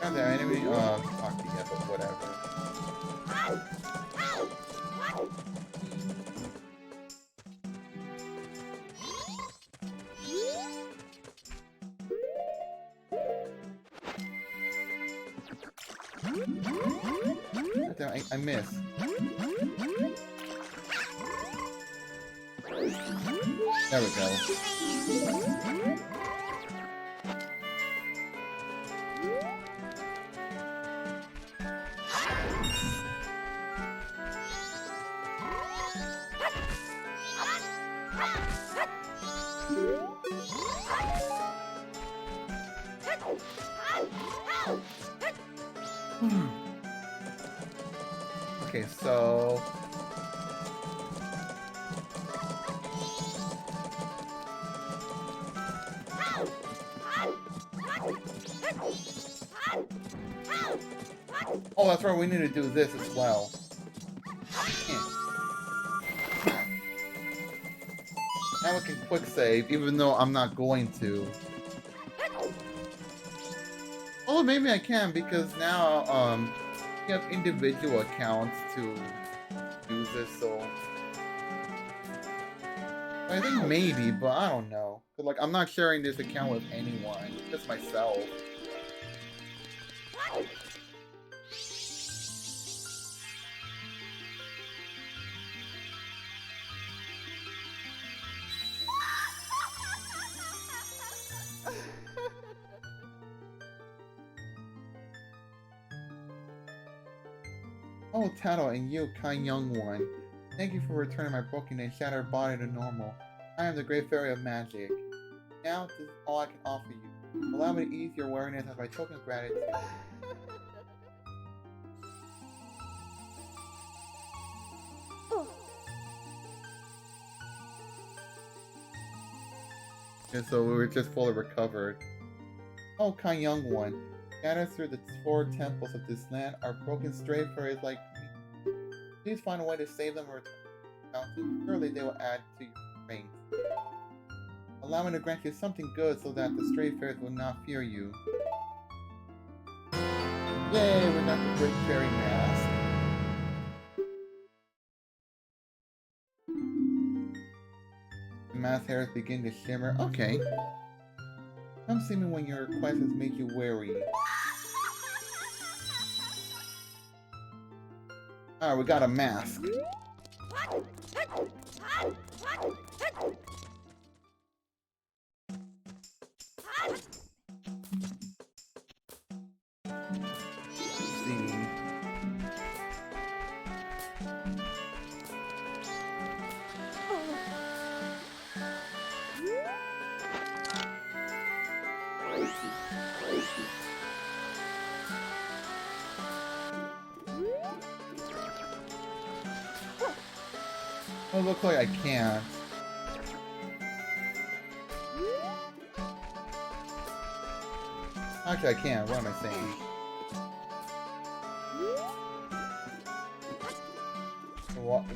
Not that enemy talk to yet, but whatever. I missed. There we go. Okay, so... Oh, that's right, we need to do this as well. Now we can quick save, even though I'm not going to. Oh, maybe I can, because now, you have individual accounts to use this, so... I think maybe, but I don't know. But, like, I'm not sharing this account with anyone, just myself. Oh, Taro, and you, kind young one. Thank you for returning my broken and shattered body to normal. I am the Great Fairy of Magic. Now, this is all I can offer you. Allow me to ease your weariness as my token of gratitude. And so we were just fully recovered. Oh, kind young one. Scattered through the 4 temples of this land are broken stray fairies like me. Please find a way to save them or return to the mountain. Surely they will add to your strength. Allow me to grant you something good so that the stray fairies will not fear you. Yay, we got the Great Fairy Mask. The mask hairs begin to shimmer. Okay. Come see me when your quest has made you weary. Alright, we got a mask. Let's see. Oh, it looks like I can't. Actually, I can. What am I saying?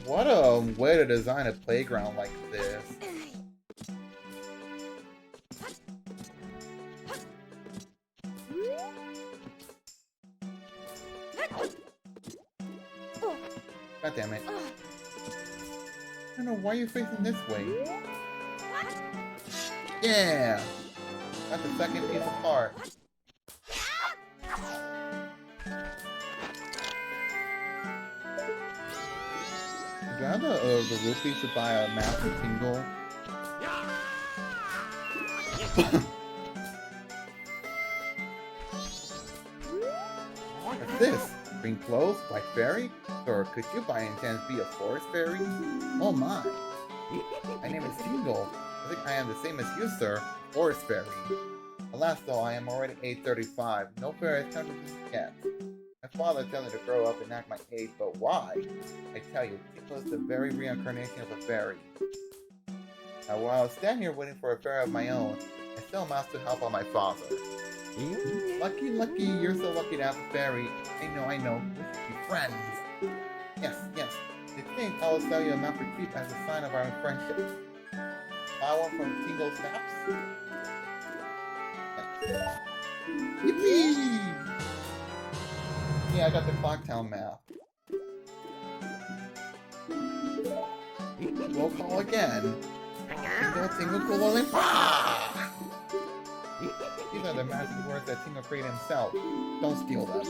What a way to design a playground like this. God damn it. I don't know, why are you facing this way? Yeah! That's the second piece of heart. Do I have the rupees to buy a massive tingle? What's this? Bring clothes? Like fairy? Or could you by any chance be a forest fairy? Oh my! My name is Tingle. I think I am the same as you, sir. Forest fairy. Alas though, I am already age 35. No fairy has come to me yet. My father tells me to grow up and act my age, but why? I tell you, Tingle is the very reincarnation of a fairy. Now while I was standing here waiting for a fairy of my own, I still managed to help out my father. Lucky, lucky, you're so lucky to have a fairy. I know. We should be friends. Yes. I think I will sell you a map for cheap as a sign of our friendship. Buy one from Tingle's Maps? Thanks. Yippee! Yeah, I got the Clocktown map. We'll call again. Tingle Cooling. These are the magic words that Tingle created himself. Don't steal them.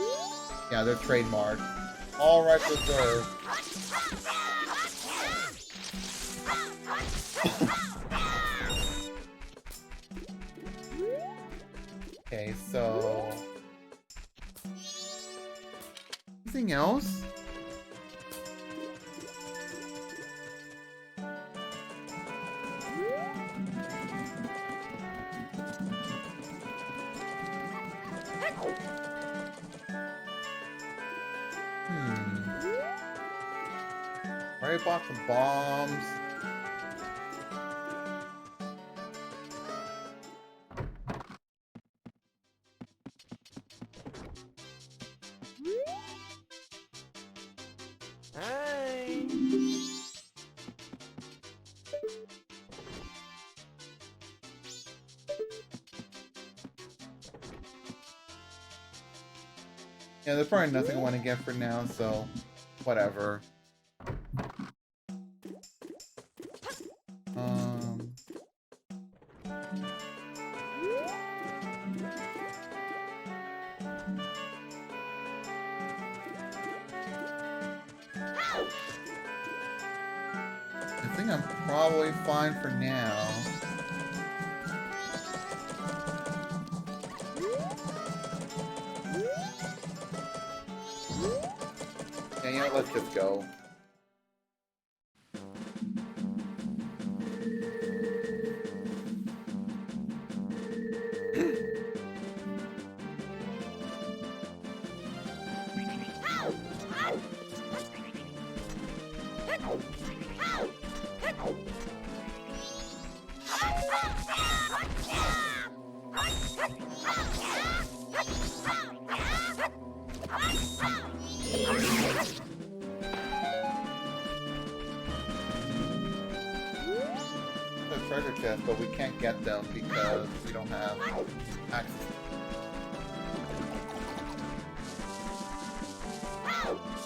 Yeah, they're trademarked. All rights reserved. Okay, so... anything else? Already bought some bombs. Yeah, there's probably nothing I want to get for now, so whatever. I think I'm probably fine for now. Yeah, you know, let's just go. Treasure chest, but we can't get them because we don't have access.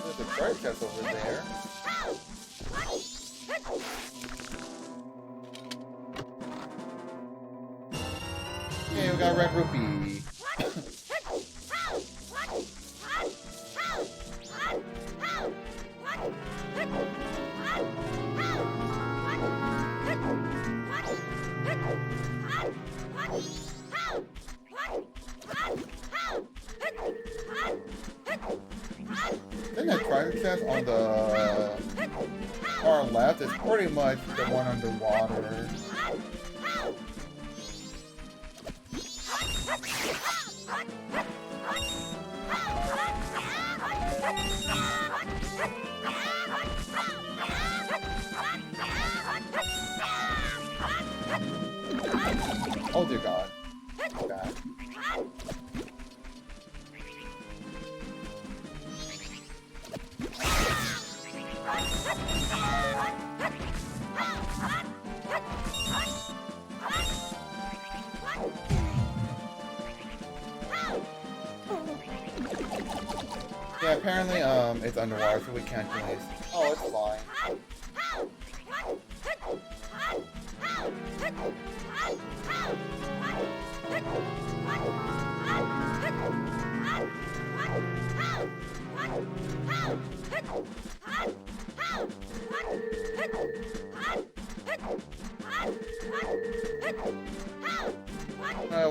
There's a treasure chest over there. Okay, we got a red rupee. I think that treasure chest on the far left is pretty much the one underwater. dear God. Bad. Yeah, apparently, it's underwater, so we can't do this. Oh, it's fine.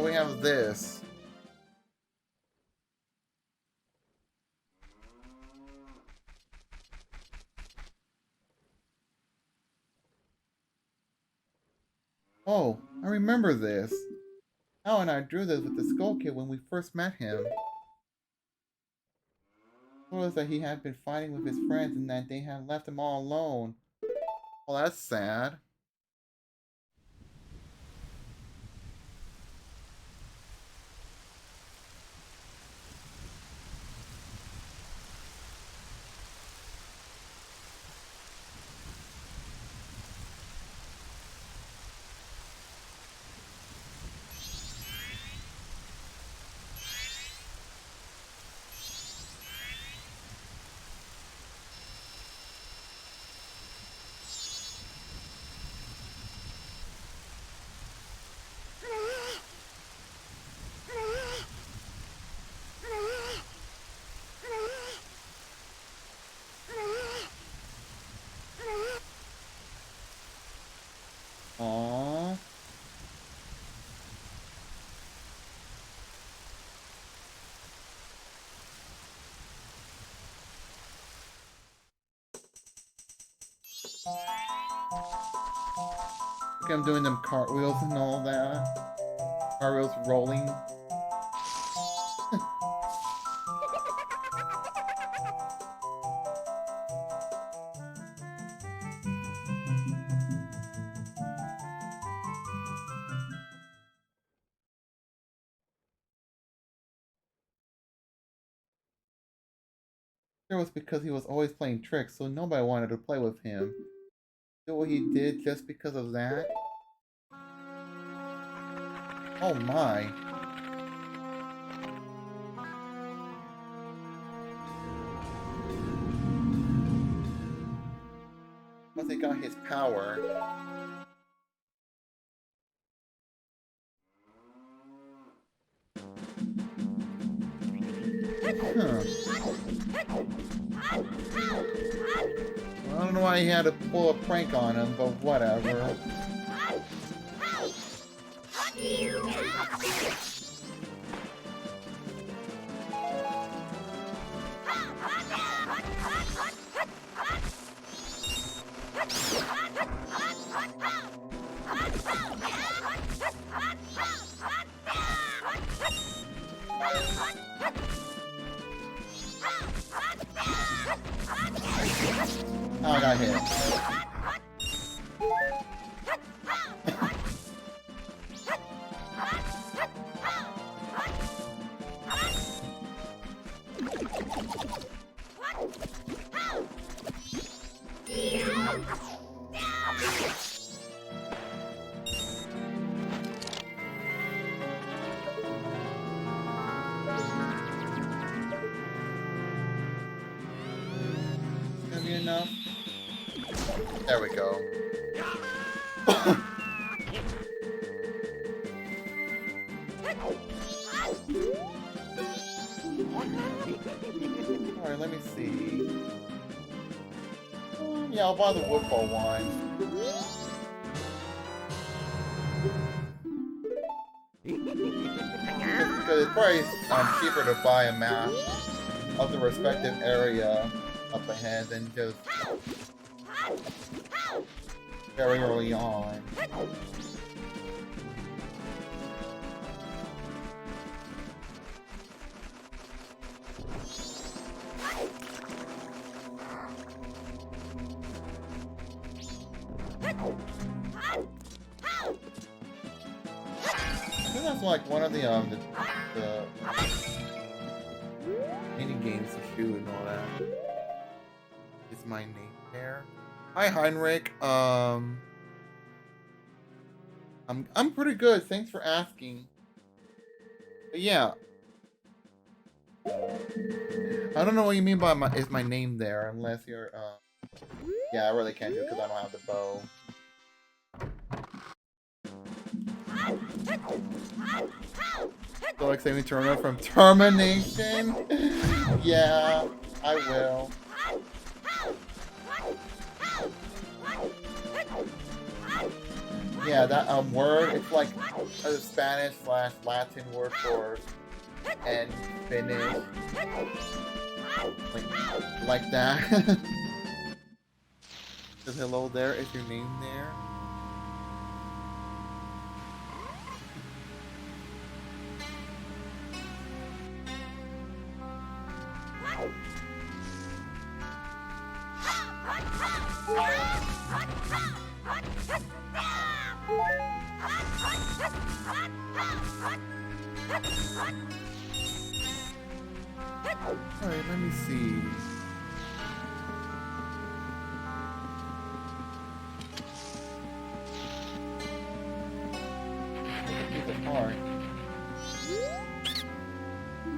We have this. Oh, I remember this. Al and I drew this with the Skull Kid when we first met him. He told us that he had been fighting with his friends and that they had left him all alone. Well, that's sad. Aww. Look, I'm doing them cartwheels and all that. Cartwheels rolling. It was because he was always playing tricks, so nobody wanted to play with him. Do what he did just because of that? Oh my. Once he got his power. Huh. Well, I don't know why he had to pull a prank on him, but whatever. Oh, I got hit. Gonna be enough? There we go. Alright, let me see. Yeah, I'll buy the Woodfall one. Because it's probably cheaper to buy a map of the respective area up ahead than just very early on. that's like one of the mini games to shoot and all that. Is my name there? Hi Heinrich. I'm pretty good. Thanks for asking. But yeah, I don't know what you mean by is my name there, unless you're yeah, I really can't do it because I don't have the bow. So like saving Terminal from termination? Yeah, I will. Yeah, that word, it's like a Spanish / Latin word for and finish. Like that. Says hello there, is your name there? Alright, let me see.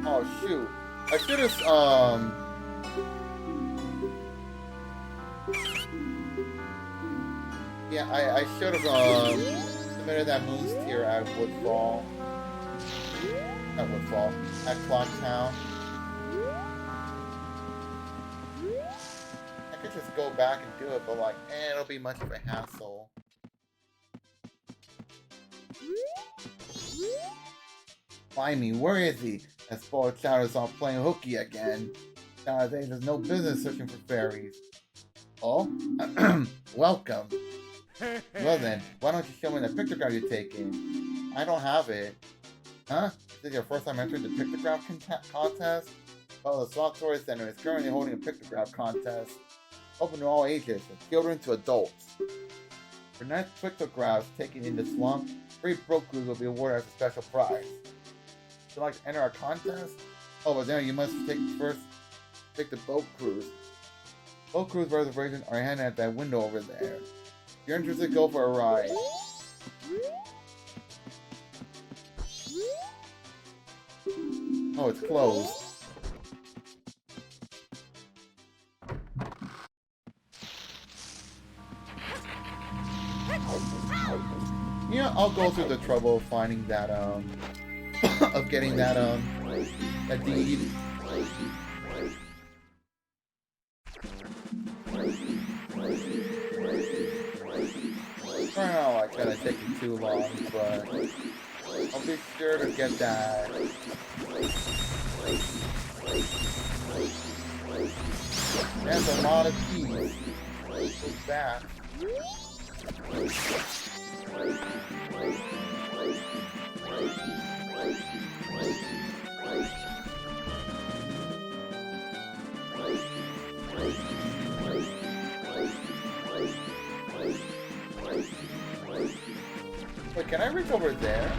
Oh shoot. I should have yeah, I should have submitted that moon's tier at Woodfall. Not Woodfall. At Clocktown. I could just go back and do it, but like, it'll be much of a hassle. Find me, where is he? That spoiled child is off playing hooky again. Nowadays there's no business searching for fairies. Oh? Welcome. Well then, why don't you show me the pictograph you're taking? I don't have it. Huh? Is this your first time entering the pictograph contest? Well, the Swamp Tourist Center is currently holding a pictograph contest. Open to all ages, from children to adults. For next pictographs taken in the swamp, 3 boat crews will be awarded as a special prize. Would you like to enter our contest? Oh, but then you must take the boat cruise. Boat cruise reservations are handed at that window over there. If you're interested, go for a ride. Oh, it's closed. Yeah, I'll go through the trouble of finding that, of getting that deed. I know, like, kinda taking too long, but I'll be sure to get that. That's a lot of keys. What's that? Wait, can I reach over there?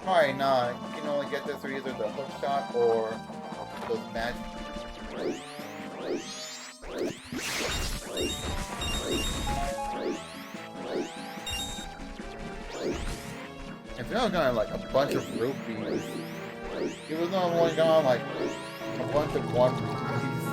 Probably not. You can only get this through either the hook shot or those magic. If you're gonna like a bunch of rupees, he was not only gone like a bunch of 1 rupees.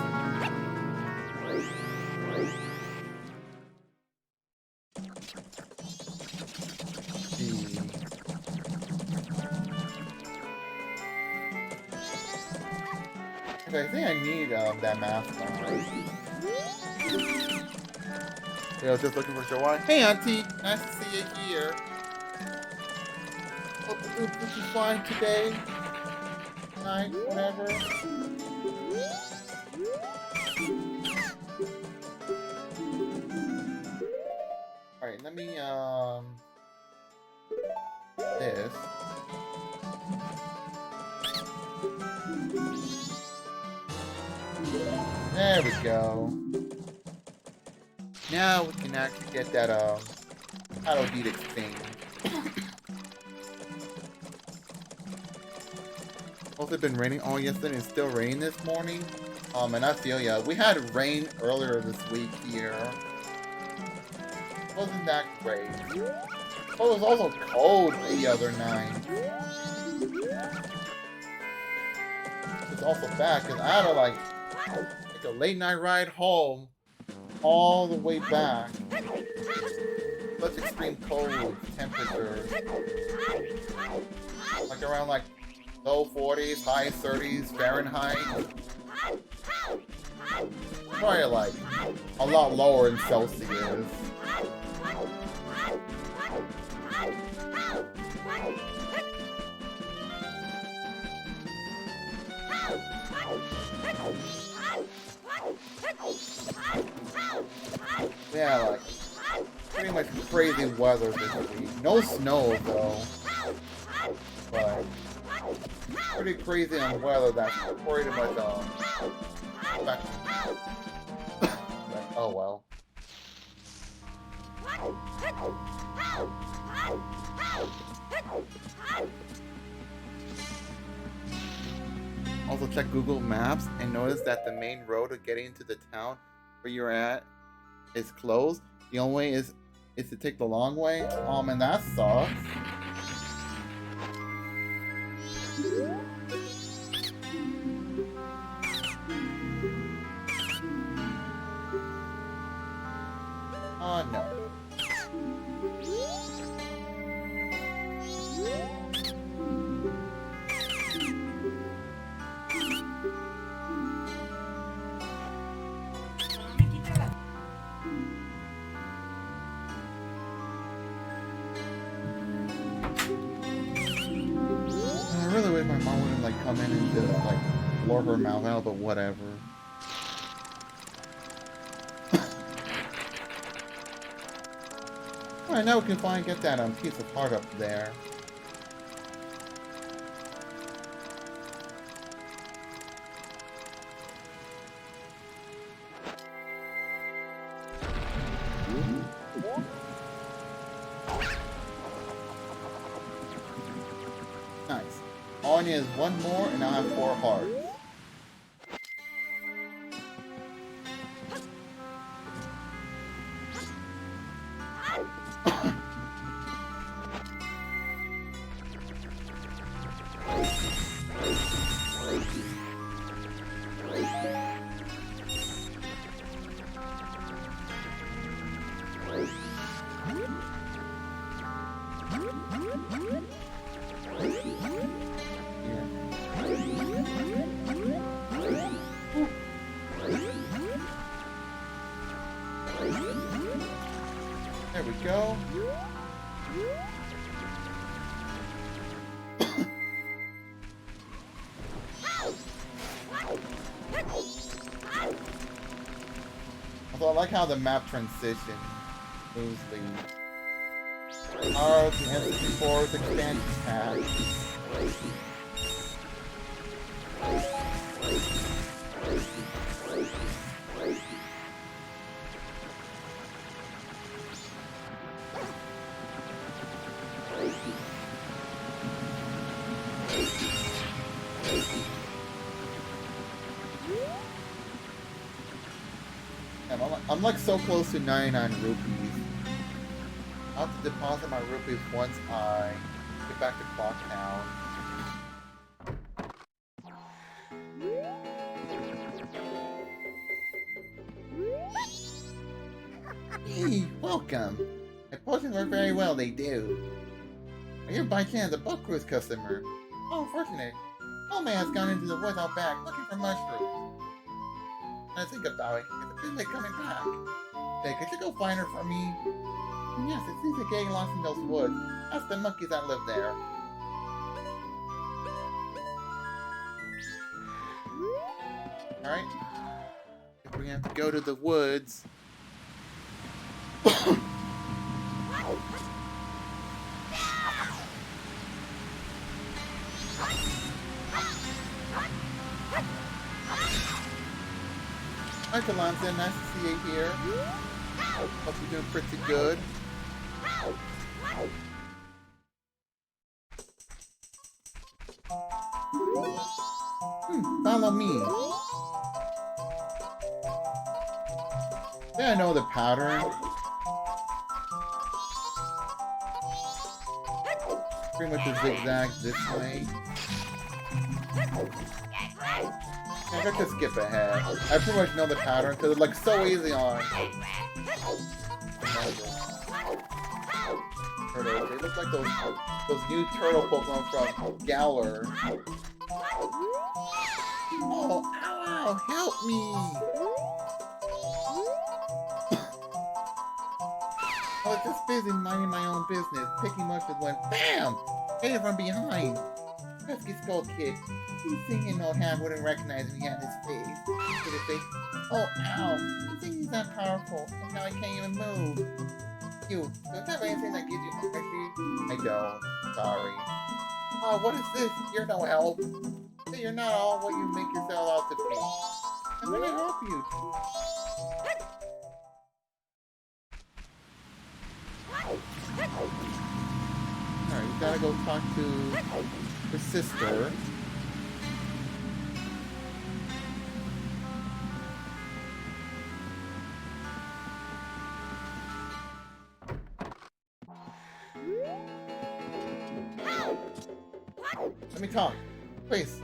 Okay, I think I need that mask on. Yeah, I was just looking for Joanne. Hey, Auntie! Nice to see you here. Hope you're fine today. Night, whatever. Alright, let me, this. There we go. Now we can actually get that, title deed exchange. Also been raining all yesterday and still raining this morning. And I feel ya. We had rain earlier this week here. Wasn't that great. Oh, it was also cold the other night. It's also bad because I had to like a late night ride home all the way back. Such extreme cold temperatures. Like around like low 40s, high 30s Fahrenheit. Probably like a lot lower in Celsius. Yeah, like pretty much crazy weather this week. No snow though, but pretty crazy on weather. That's pretty much back. Oh well. Also check Google Maps and notice that the main road to getting to the town where you're at is closed. The only way is to take the long way. And that sucks. Oh no. I really wish my mom wouldn't like come in and just like blow her mouth out, but whatever. Alright, now we can finally get that piece of heart up there. Nice. All I need is one more and I'll have 4 hearts. There we go. Although I like how the map transition smoothly. Oh, the N64's expansion pack. I'm like so close to 99 rupees. I'll have to deposit my rupees once I get back to Clock Town. Hey, welcome. My potions work very well, they do. Are you by chance a Buck Cruise customer? Oh, fortunate. Old man has gone into the woods out back looking for mushrooms. I think about it. It's a bit like coming back. Hey, could you go find her for me? Yes, it seems like getting lost in those woods. Ask the monkeys that live there. Alright. If we have to go to the woods. Hi, Kalanta. Nice to see you here. Hope you're doing pretty good. follow me. Yeah, I know the pattern. Pretty much a zigzag this way. I got to skip ahead. I pretty much know the pattern because it's like so easy on. Turtles. They look like those new turtle Pokemon from Galar. Oh, ow, help me! I was just busy minding my own business, picking mushrooms when BAM! Hey from behind! Pesky Skull Kid. He's singing no hand wouldn't recognize me on his face. Oh, ow! You think he's not powerful, and now I can't even move. You, don't have anything that gives you energy? I don't. Sorry. Oh, what is this? You're no help. Hey, you're not all what you make yourself out to be. I'm gonna help you. Alright, we gotta go talk to her sister. Let me talk. Please.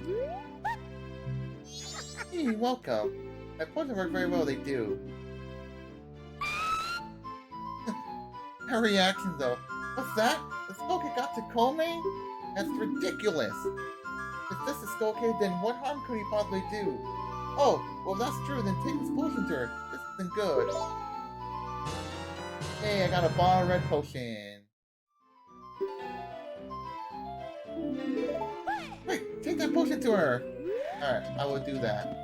Hey, welcome. My potions work very well, they do. Her reaction, though. What's that? The Skull Kid got to Kome? That's ridiculous. If this is Skull Kid, then what harm could he possibly do? Oh, well that's true, then take this potion to her. This isn't good. Hey, I got a bottle of red potion. Wait, take that potion to her! Alright, I will do that.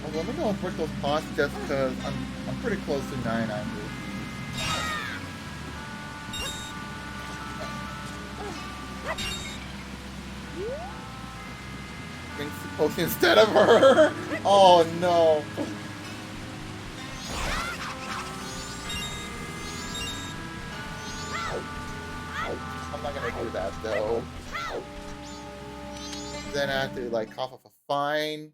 Well, let me go and break those pots just because I'm pretty close to 900. Drinks the potion instead of her! Oh no! I'm not gonna do that though. Then I have to like cough up a fine.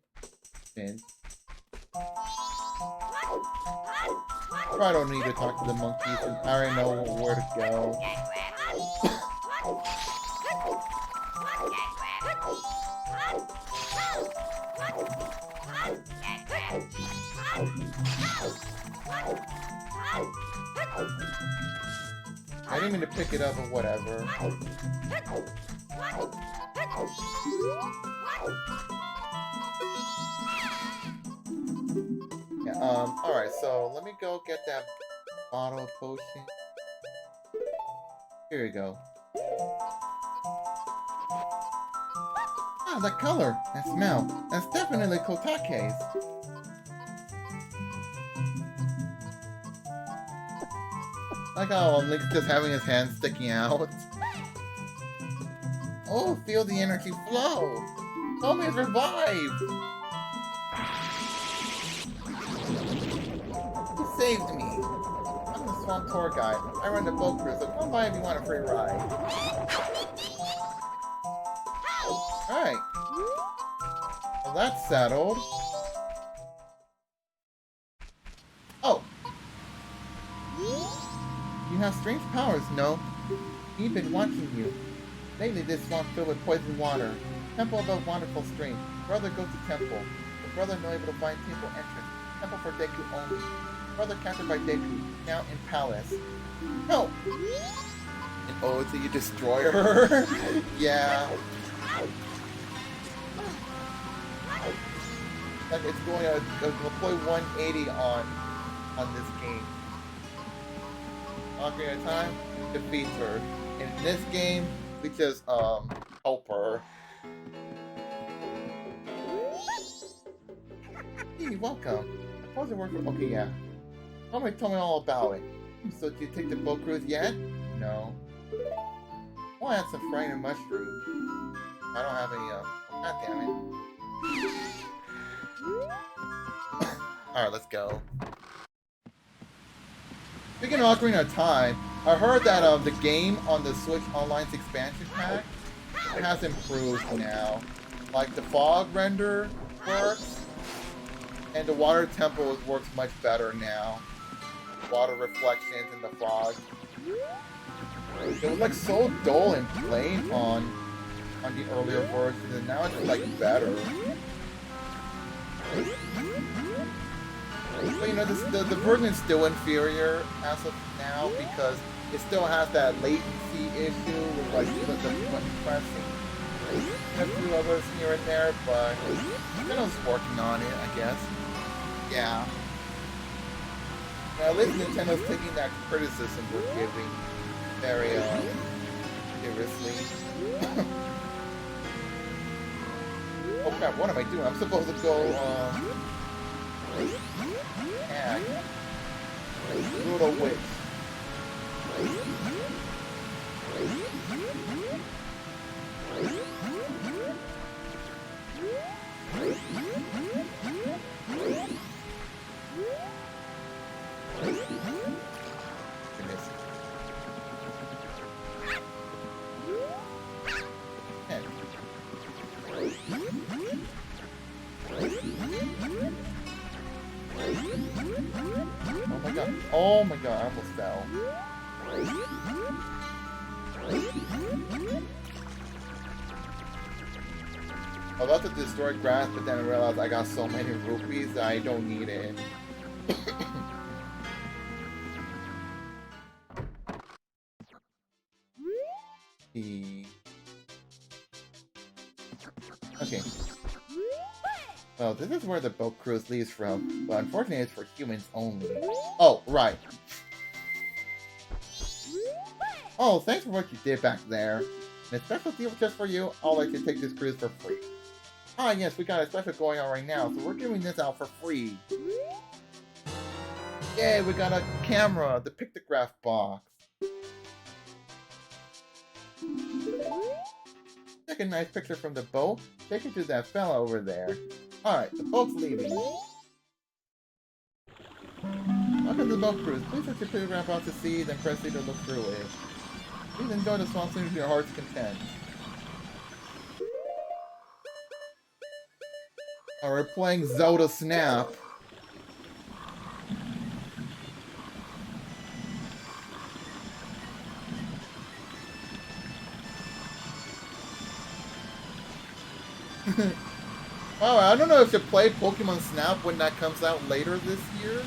I don't need to talk to the monkeys since I already know where to go. I didn't mean to pick it up or whatever. Yeah, alright, so let me go get that bottle of potion. Here we go. Ah, that color and smell. That's definitely Kotake's. Like how Link's just having his hand sticking out. Oh, feel the energy flow! Kome is revived! Who saved me? I'm the Swamp Tour Guide. I run the boat crew, so come by if you want a free ride. Alright. Well, that's settled. Oh! You have strange powers, no? He's been watching you. Lately, this swamp filled with poison water. Temple of wonderful strength. Brother goes to temple. The brother no able to find temple entrance. Temple for Deku only. Brother captured by Deku. Now in palace. Help! And oh, so you destroy her? Yeah. Like it's going to deploy 180 on this game. Conquering a time defeats her. In this game, we just help her. Hey, welcome. The potion worked for okay, yeah. Tell me all about it. So did you take the boat cruise yet? No. Well, I had some fried mushrooms. I don't have any god damn it. Alright, let's go. Speaking of Ocarina of Time, I heard that the game on the Switch Online's expansion pack has improved now. Like the fog render works, and the water temple works much better now. Water reflections in the fog. It was like so dull and plain on the earlier versions, and now it's like better. But you know, the version is still inferior as of now because it still has that latency issue with like the button pressing. A few others here and there, but Nintendo's working on it, I guess. Yeah. Now, at least Nintendo's taking that criticism we're giving very seriously. Oh crap! What am I doing? I'm supposed to go hack Brutal Witch. Oh my god, I almost fell. I was about to destroy grass, but then I realized I got so many rupees that I don't need it. Okay. Well, this is where the boat cruise leaves from, but unfortunately it's for humans only. Oh, right. Oh, thanks for what you did back there. And a special deal just for you, I'll let you take this cruise for free. Ah, yes, we got a special going on right now, so we're giving this out for free. Yay, we got a camera, the pictograph box. Take a nice picture from the boat, take it to that fella over there. Alright, the boat's leaving. Welcome to the boat cruise. Please let your pictograph out to sea, then press C to look through it. Please enjoy the small scenery to your heart's content. Alright, we're playing Zelda Snap. Oh, I don't know if you play Pokemon Snap when that comes out later this year.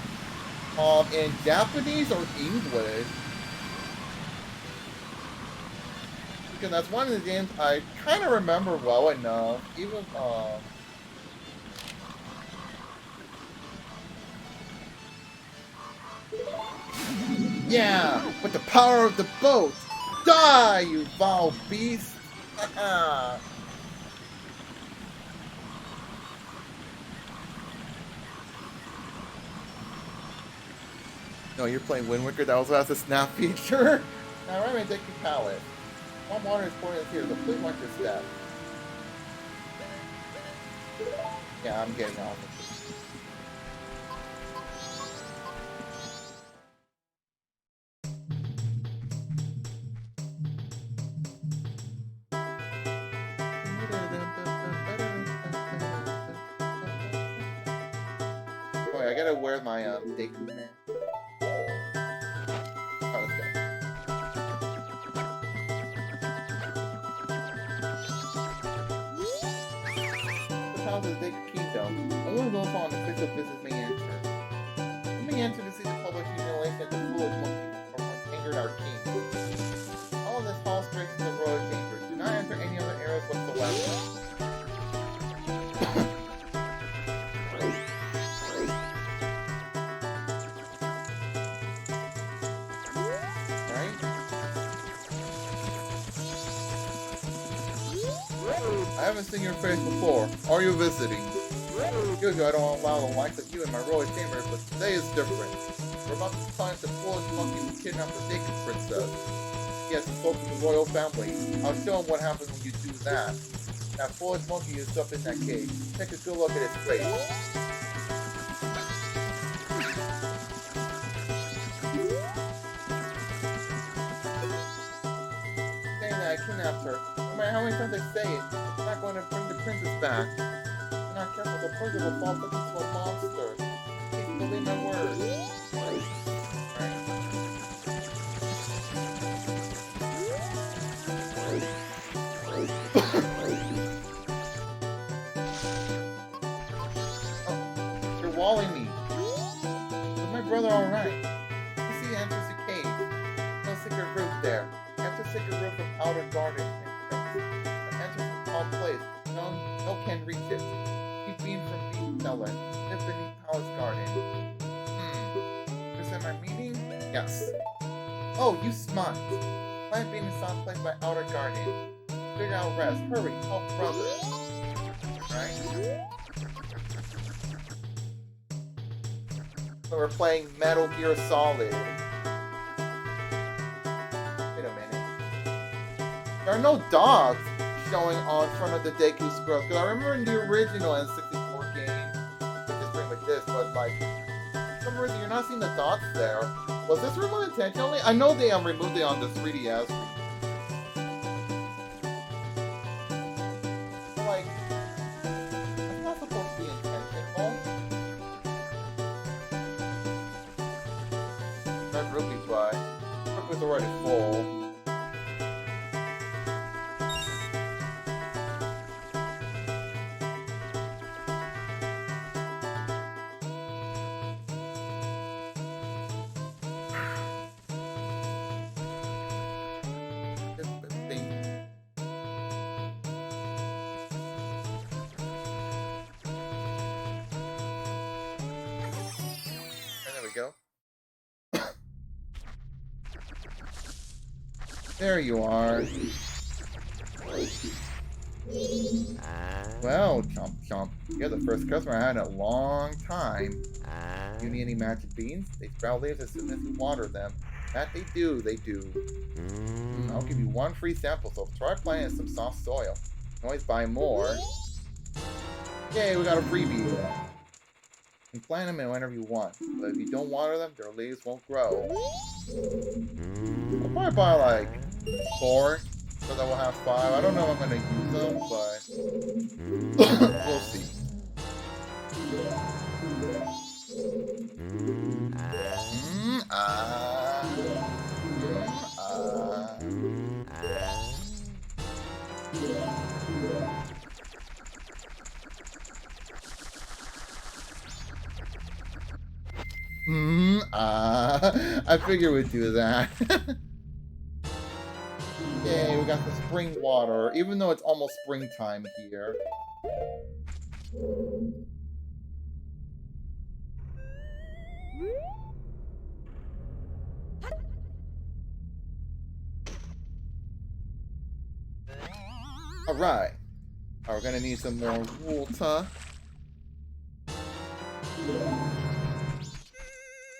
In Japanese or English. Because that's one of the games I kind of remember well enough. Even, yeah! With the power of the boat! Die, you vile beast! Haha! No, you're playing Wind Waker, that also has a snap feature. Now, right, take your palette. One water is pouring here, so please watch your step. Yeah, I'm getting off of this. Wait, I gotta wear my Deku man. To the Deku Kingdom. A little goes on official business may enter. You may enter to see the public humiliation of the foolish monkey from angered our king. All of this falls straight to the royal chambers. Do not enter any other areas whatsoever. I haven't seen your face before. Are you visiting? Usually I don't allow the likes of you in my royal chamber, but today is different. We're about to find the foolish monkey who kidnapped the Deku princess. He has insulted the royal family. I'll show him what happens when you do that. That foolish monkey is up in that cage. Take a good look at his face. how many times I say it? I'm not going to bring the princess back. If you're not careful, the princess will fall victim to a monster. Please believe my word. Oh, you're walling me. Is my brother alright? You see, enters the cave. No secret route there. Enter secret route from outer garden. Enter from tall place. No can reach it. Keep beam from beam cellar. Live beneath palace garden. Is that my meeting? Yes. Oh, you smart. Plant beam is soft place by outer garden. Figure out rest. Hurry, help brother. Right? So we're playing Metal Gear Solid. Wait a minute. There are no dogs showing on front of the Deku Scrolls. Because I remember in the original N64 game, which is pretty much this, but like, for some reason you're not seeing the dots there. Was this removed intentionally? I know they removed it on the 3DS. Like, it's not supposed to be intentional. Red Ruby, but Ruby's already full. Go. There you are. Well, Chomp Chomp, you're the first customer I had in a long time. You need any magic beans? They sprout leaves as soon as you water them. That they do, they do. I'll give you one free sample, so try planting some soft soil. You can always buy more. Yay, we got a freebie. You can plant them in whenever you want, but if you don't water them, their leaves won't grow. I'll probably buy like 4, so that we'll have 5. I don't know if I'm gonna use them, but we'll see. I figured we'd do that. Yay, we got the spring water, even though it's almost springtime here. Alright. We're gonna need some more water.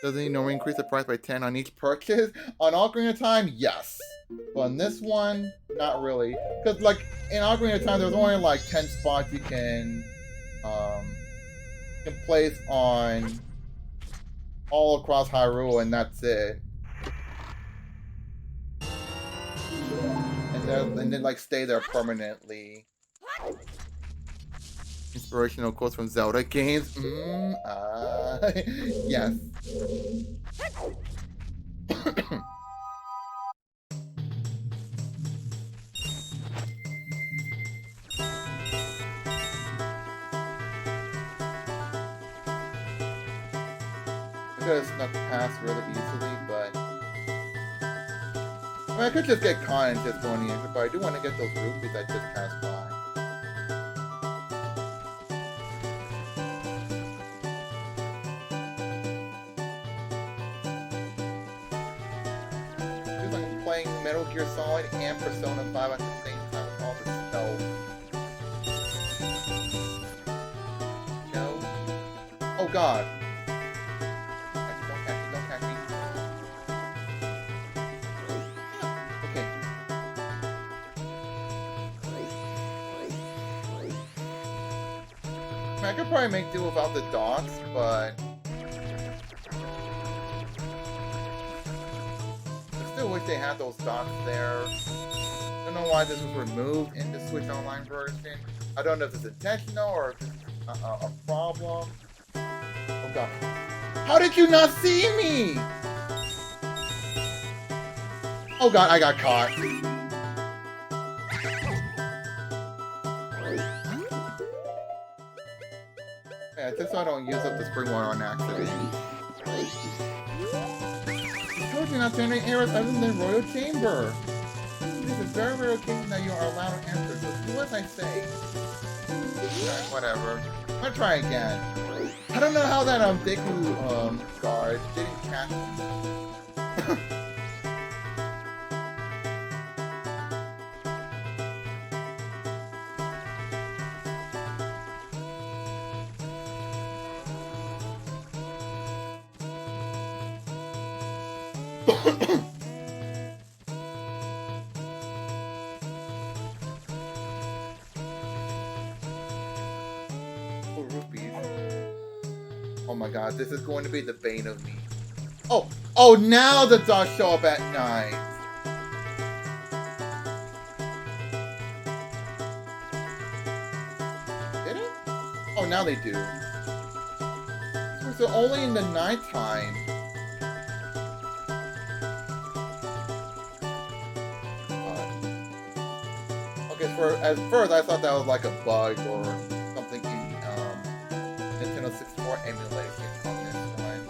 Does it normally increase the price by 10 on each purchase? On Ocarina of Time, yes. But on this one, not really. Because, like, in Ocarina of Time, there's only, like, 10 spots you can place on all across Hyrule, and that's it. And then, like, stay there permanently. Inspirational quotes from Zelda games. Yes. I could have snuck past really easily, but I mean, I could just get caught and just go in the exit, but I do want to get those rupees that just passed by. Metal Gear Solid and Persona 5 at the same time with all the stealth. No. Oh god. Don't catch me, don't catch me. Okay. I mean, I could probably make do without the dots, but I wish they had those dots there. don't know why this was removed in the Switch Online version. I don't know if it's intentional or if it's a problem. Oh god. How did you not see me? Oh god, I got caught. Yeah, just so I don't use up the spring water on accident. I told you not to enter areas other than Royal Chamber. This is a very rare occasion that you are allowed to enter, so do as I say. Alright, whatever. I'm gonna try again. I don't know how that Deku guard didn't catch me. Oh, rupees. Oh my god, this is going to be the bane of me. Oh, now the dogs show up at night. Did it? Oh, now they do. So only in the nighttime. Okay, at first I thought that was like a bug or something in Nintendo 64 emulation on this one.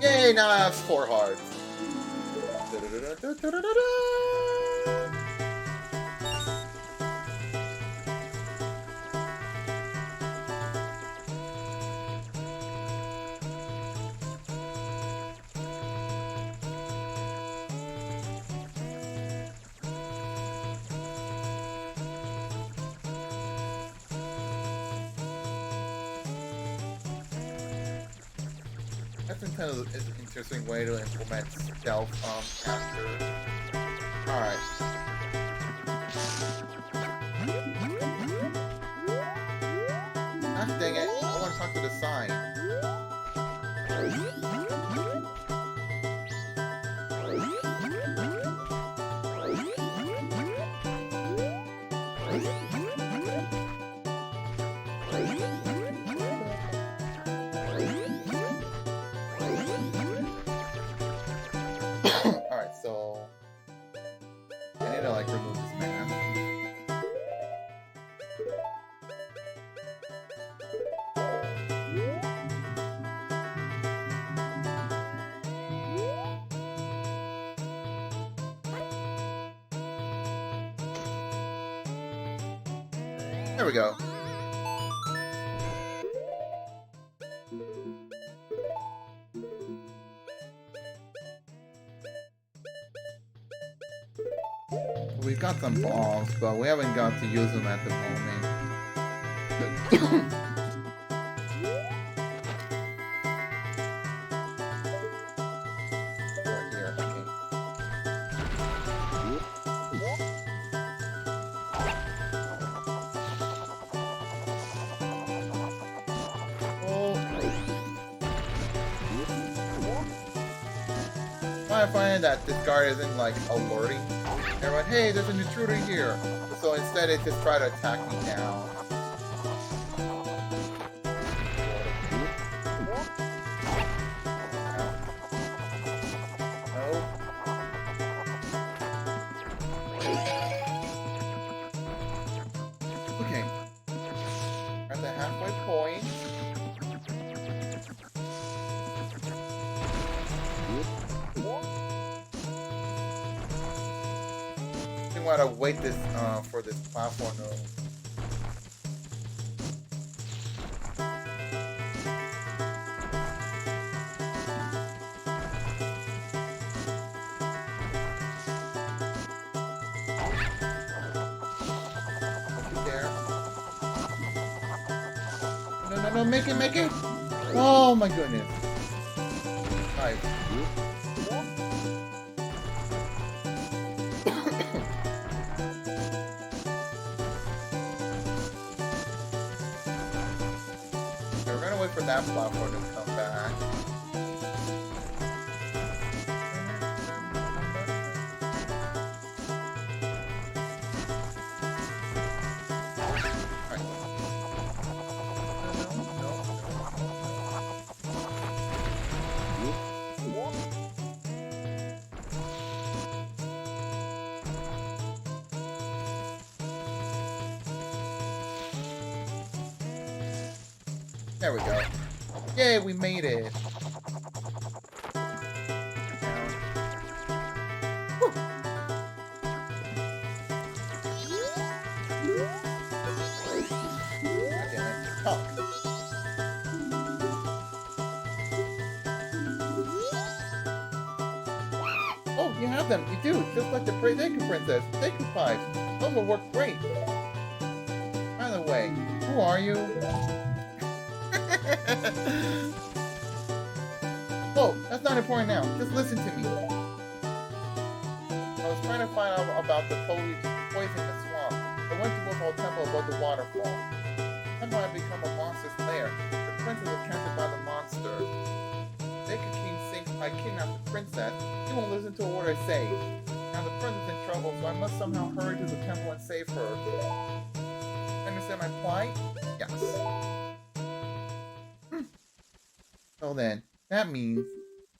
Yay, now I have 4 hearts. That's Nintendo is an interesting way to implement stealth capture. Alright. Gosh dang it, I want to talk to the sign. Alright, so I need to like remove this mask. There we go. We got some balls, but we haven't got to use them at the moment. Right here, okay. I find that this guard isn't like alerting everyone, hey, there's an intruder here. So instead it just try to attack me now. Okay. At the halfway point. I want to wait this for this platform though. No, make it! Oh my goodness. Alright. We're gonna wait for that platform to come back. There we go. Yay, we made it. Whew. God damn it. Talk. Oh, you have them. You do. Just like the Deku Princess. Deku Pipes. Those will work great. By the way, who are you? Oh, that's not important now. Just listen to me. I was trying to find out about the poison in the swamp. I went to Wolfhall Temple above the waterfall. Somehow I become a monster's lair. The princess was captured by the monster. Deku King thinks I kidnapped the princess. He won't listen to a word I say. Now the princess is in trouble, so I must somehow hurry to the temple and save her. Understand my plight? Yes. So then, that means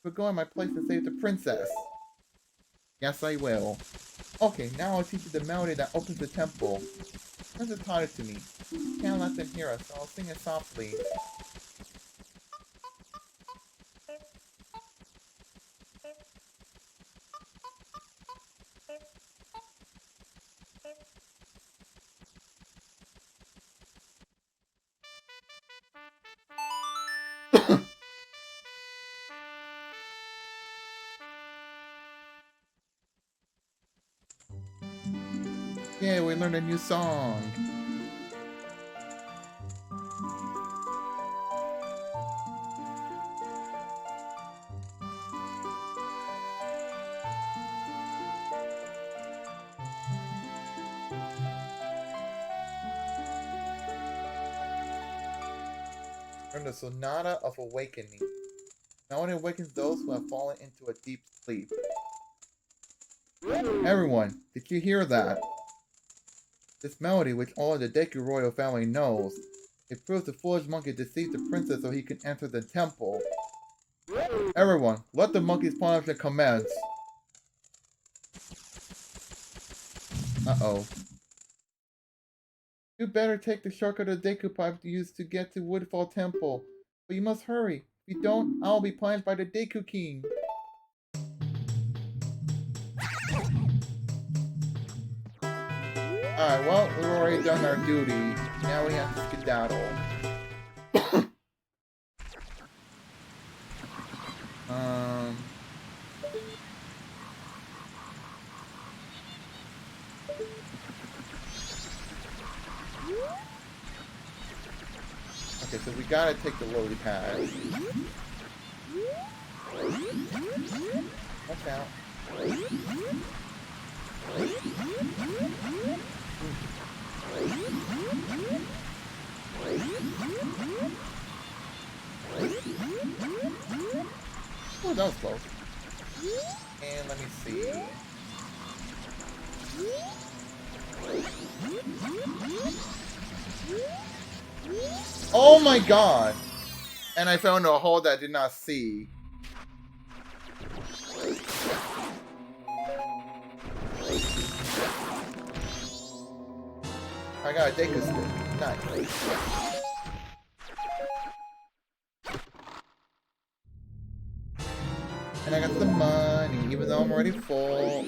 you'll go in my place to save the princess. Yes, I will. Okay, now I'll teach you the melody that opens the temple. Princess taught it to me. Can't let them hear us, so I'll sing it softly. Yeah, we learned a new song. Learn the Sonata of Awakening. Now it awakens those who have fallen into a deep sleep. Everyone, did you hear that? This melody, which all of the Deku royal family knows, it proves the foolish monkey deceived the princess so he can enter the temple. Everyone, let the monkey's punishment commence. Uh-oh. You better take the shortcut of the Deku Pipe used to get to Woodfall Temple. But you must hurry. If you don't, I'll be punished by the Deku King. Alright, well, we've already done our duty. Now we have to skedaddle. Okay, so we gotta take the lily pad. Watch out. Oh, that was close. And let me see. Oh my god! And I found a hole that I did not see. I got a Deku stick. Nice. And I got the money, even though I'm already full.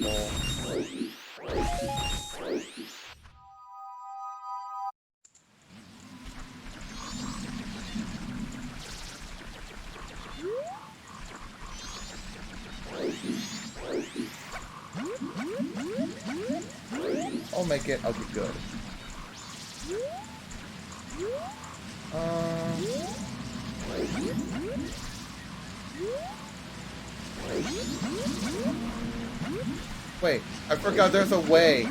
I'll make it. I'll be good. Wait, I forgot there's a way.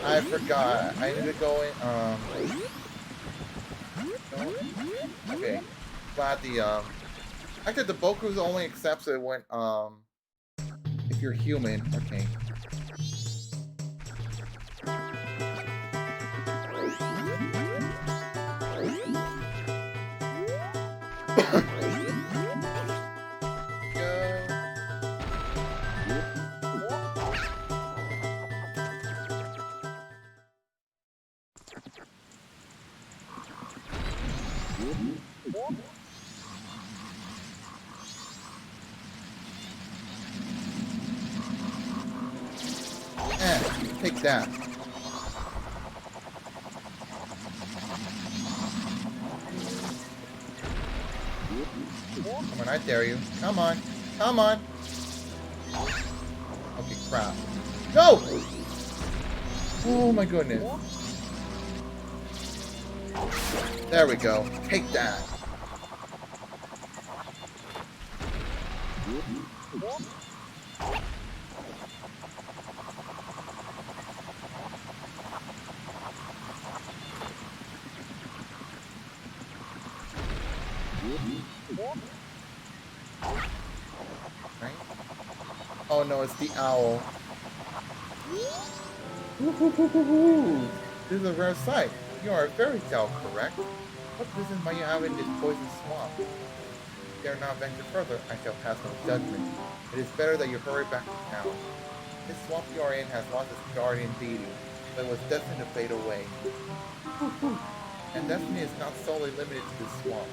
I forgot. I need to go in, okay. Glad the, actually the Boku's only accepts it when, if you're human. Okay. Take that. Come on, I dare you. Come on. Come on. Okay, crap. No! Oh my goodness. There we go. Take that. Right? Oh no, it's the owl. This is a rare sight. You are a fairy tale, correct? What business might you have in this poison swamp? Dare not venture further, I shall pass no judgment. It is better that you hurry back to town. This swamp you are in has lost its guardian deity, but it was destined to fade away. And destiny is not solely limited to this swamp.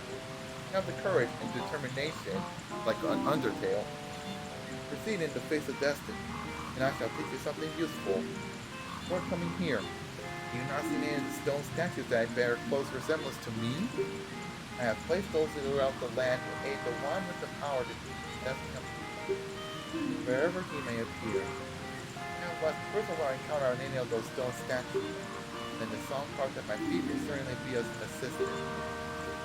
You have the courage and determination, like an Undertale. Proceed in the face of destiny, and I shall teach you something useful. Before coming here, do you not see any of the stone statues that bear close resemblance to me? I have placed those throughout the land to aid the one with the power to teach the destiny of wherever he may appear. Now, but first of all, I encounter any of those stone statues, then the song part at my feet will certainly be as an assistant.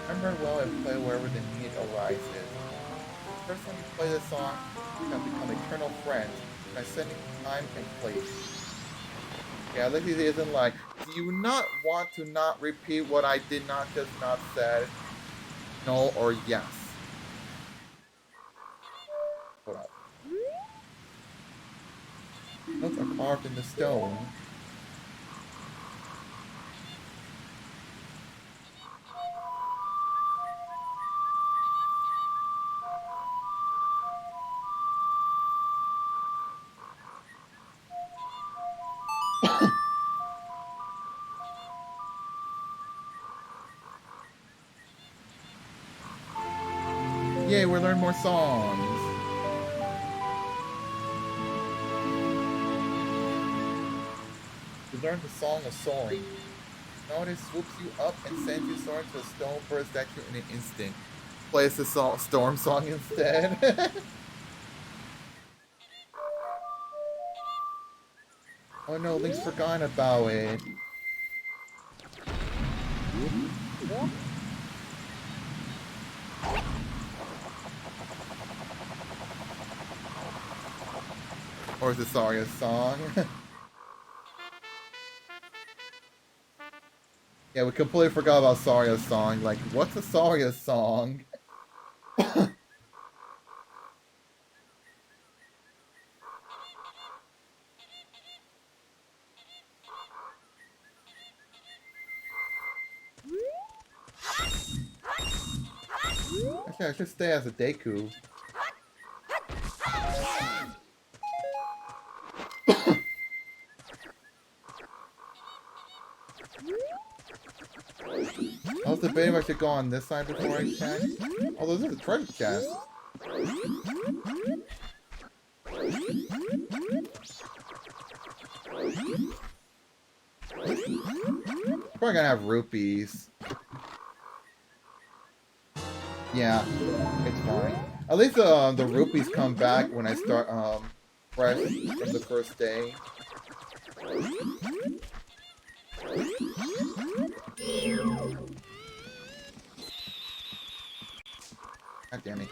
Remember well and play wherever the need arises. The person who plays this song can become eternal friends by setting time and place. Yeah, this isn't like, do you not want to not repeat what I did not just not said? No or yes. Hold up. Notes are carved in the stone. Yay, we learned more songs. We learned the Song of Soaring. Now it swoops you up and sends you soaring to a stone for a statue in an instant. Plays the storm song instead. Oh no, Link's forgotten about it. Or is it Saria's song? Yeah, we completely forgot about Saria's song. Like, what's a Saria's song? Actually, I should stay as a Deku. I was debating if I should go on this side before I check. Although this is a treasure chest. Probably gonna have rupees. Yeah, it's fine. At least the rupees come back when I start fresh from the first day. God damn it.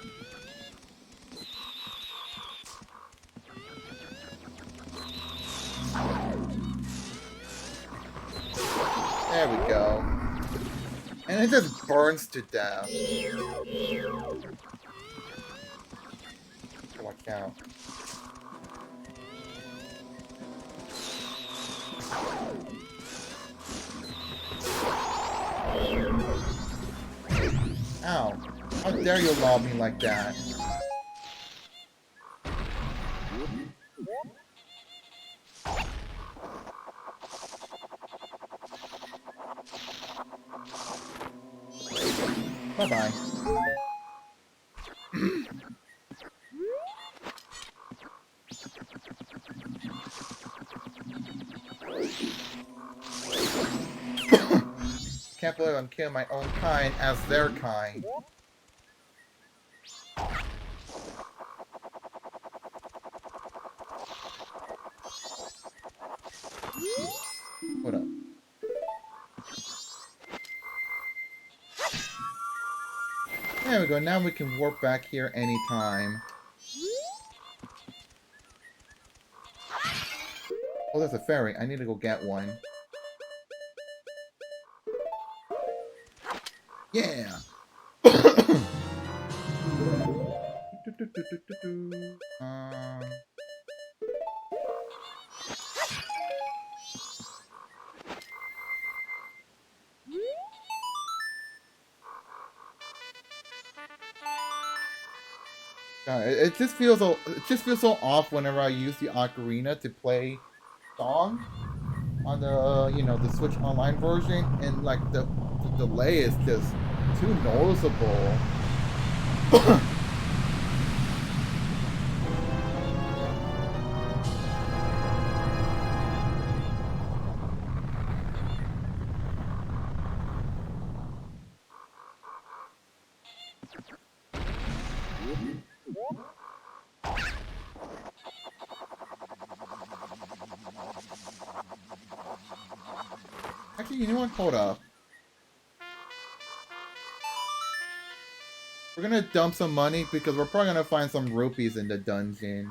There we go. And it just burns to death. Watch out. Ow. How dare you lob me like that? Bye-bye. can't believe I'm killing my own kind as their kind. Hold up. There we go. Now we can warp back here anytime. Oh, there's a fairy. I need to go get one. Yeah! God, it just feels so off whenever I use the ocarina to play song on the the Switch Online version, and like the delay is just too noticeable. Actually, you know what? Hold up. We're gonna dump some money because we're probably gonna find some rupees in the dungeon.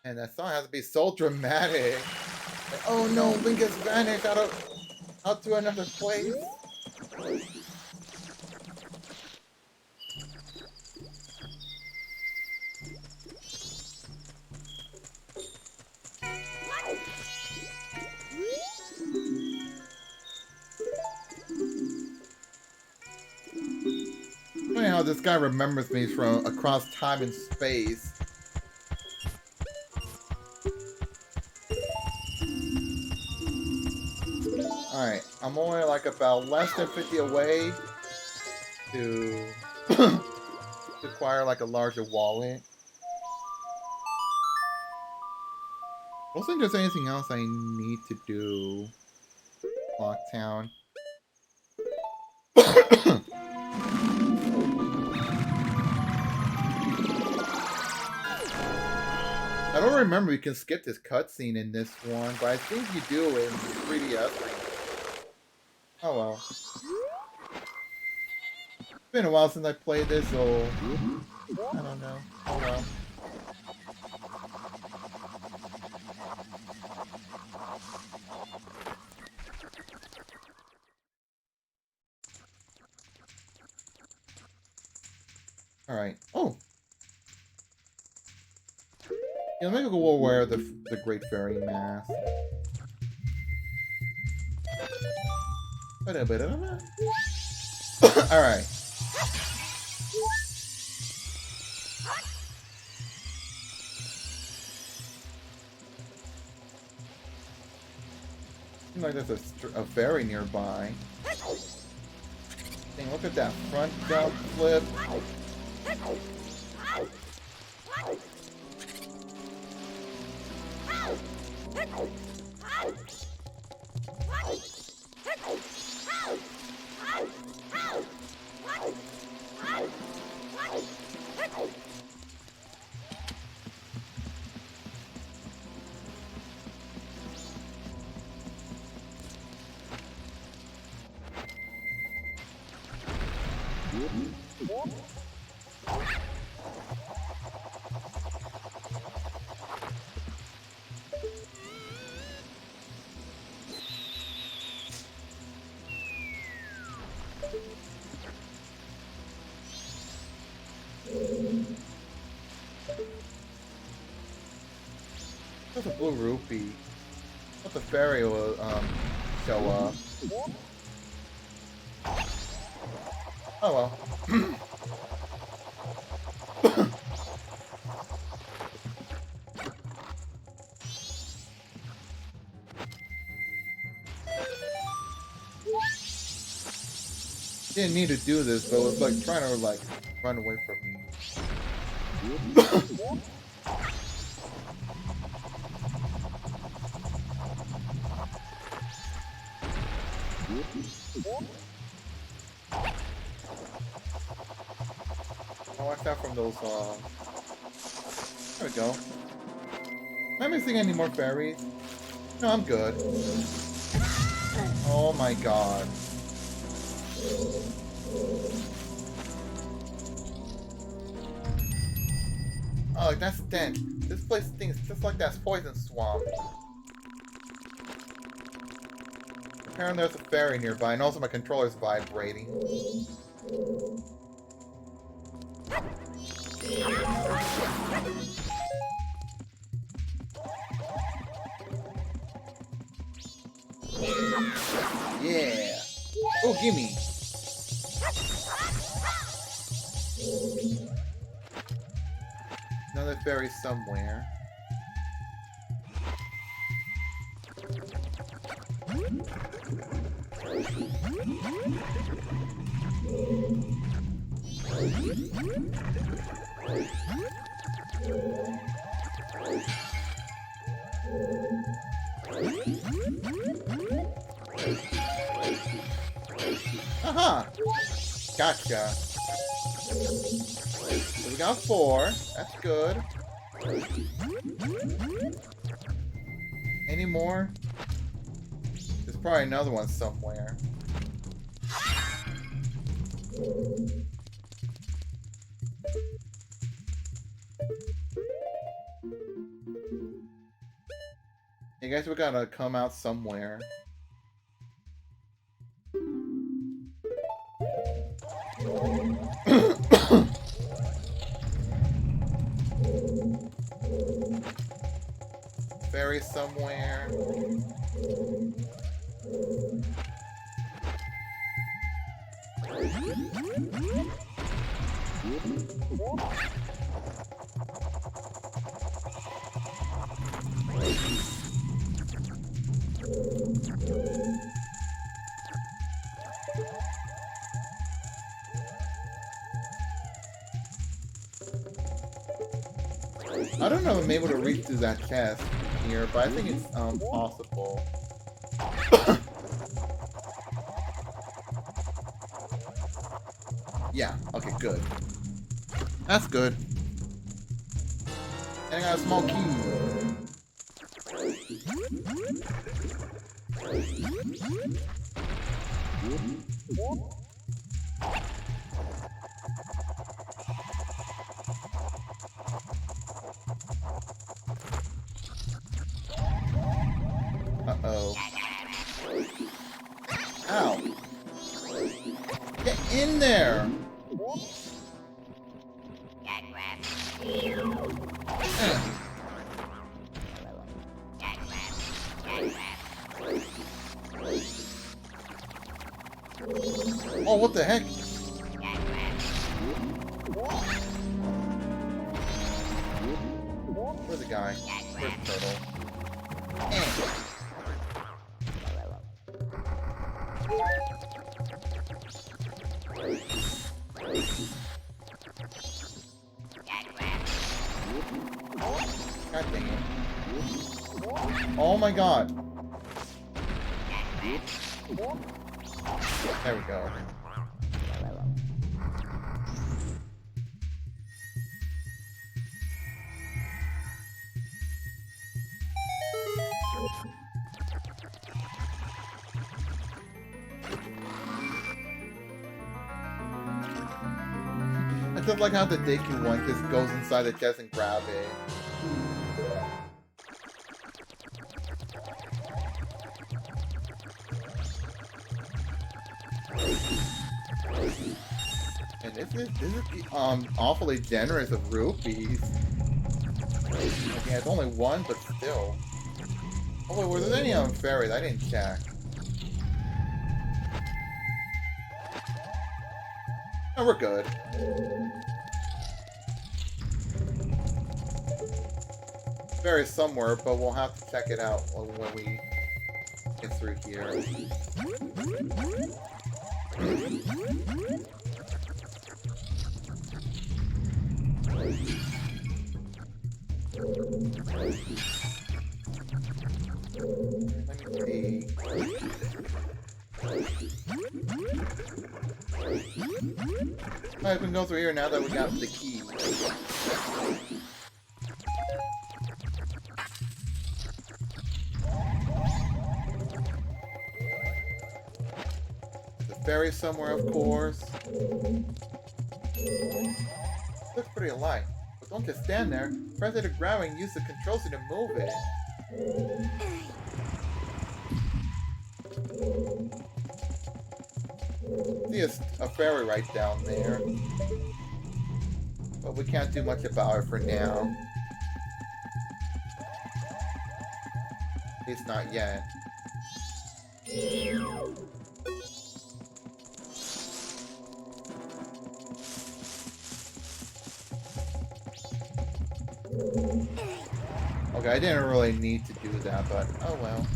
And that song has to be so dramatic. Like, oh no, Link has vanished out to another place. Funny how this guy remembers me from across time and space. Alright, I'm only like about less than 50 away to acquire like a larger wallet. I don't think there's anything else I need to do. Locktown. I don't remember you can skip this cutscene in this one, but I think you do in 3DS. Oh well. It's been a while since I played this, so I don't know. Oh well. Alright. Oh! Yeah, let me go wear the Great Fairy Mask. Alright. Seems like there's a fairy nearby. Dang, look at that front jump flip. There's a blue rupee. What the fairy will show up. Oh well. Didn't need to do this, but it was like trying to like run away from me. I watched out from those, there we go. Am I missing any more fairies? No, I'm good. Oh my god. Oh, that's stench. This place stinks just like that poison swamp. Apparently there's a fairy nearby, and also my controller's vibrating. Yeah! Oh, gimme! Another fairy somewhere. Aha! Gotcha. So we got 4. That's good. Any more? There's probably another one somewhere. Hey guys, we gotta come out somewhere. Fairy somewhere. I don't know if I'm able to reach through that chest here, but I think it's possible. Yeah, okay, good. That's good. And I got a small key. Uh-oh. Ow. Get in there! Oh, what the heck? Where's the guy? Where's the turtle? God dang it. Oh my god. There we go. I just like how the Deku one just goes inside the chest and grab it. And this is awfully generous of rupees. Okay, it's only 1, but still. Oh wait, were there any fairies? I didn't check. Oh, we're good. Fairies somewhere, but we'll have to check it out when we get through here. see. I can go through here now that we got the key. The ferry somewhere, of course. Looks pretty alive. But don't just stand there. Press it to grab and use the controls to move it. See a ferry right down there. But we can't do much about it for now. At least not yet. Okay, I didn't really need to do that, but oh well.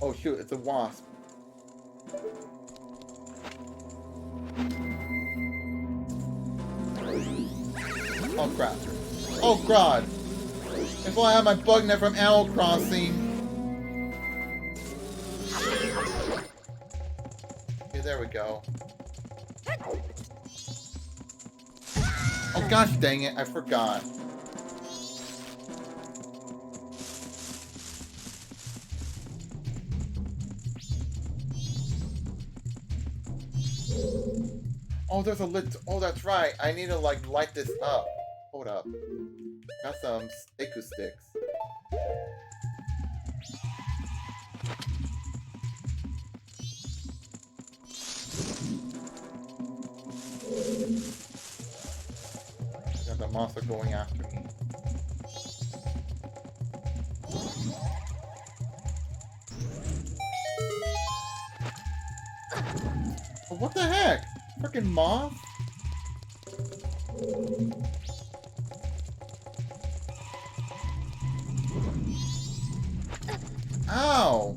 Oh shoot, it's a wasp. Oh crap. Oh god! If I had my bug net from Animal Crossing. Okay, there we go. Oh gosh dang it, I forgot. Oh, there's a lit. Oh, that's right. I need to like light this up. Hold up. Got some Iku sticks. I got the monster going after me. Oh, what the heck? Freaking moth? Ow!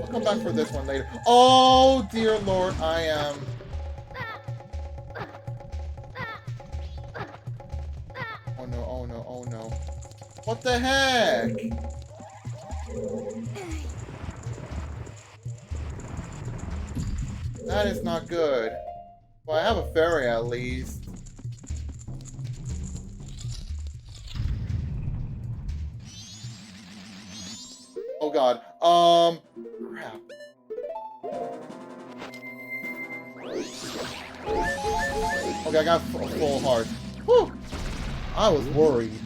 I'll come back for this one later. Oh, dear Lord, I am... Oh no, oh no, oh no. What the heck? That is not good. Well, I have a ferry at least. Oh god. Crap. Okay, I got a full heart. Whew! I was worried.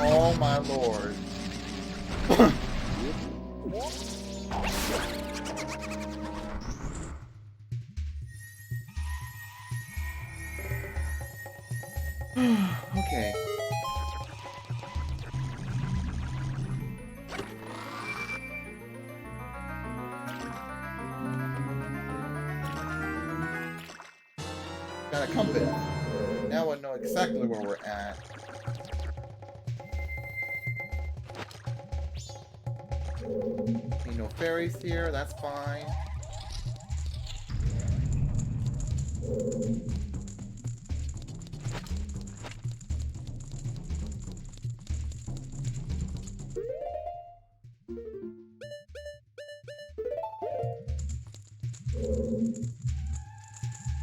Oh my lord. Okay. Got a compass. Now I know exactly where we're at. See no fairies here, that's fine.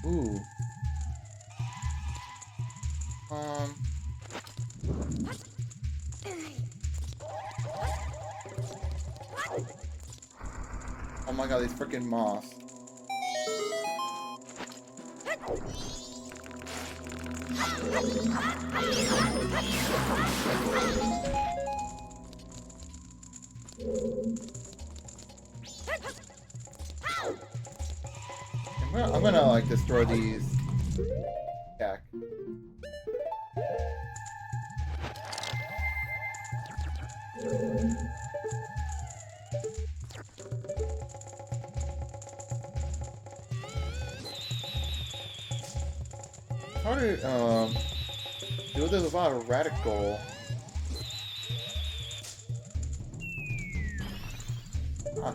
Ooh. my god, these freaking moths. I'm gonna like destroy these. Jack. How to do this without a radical? Ah.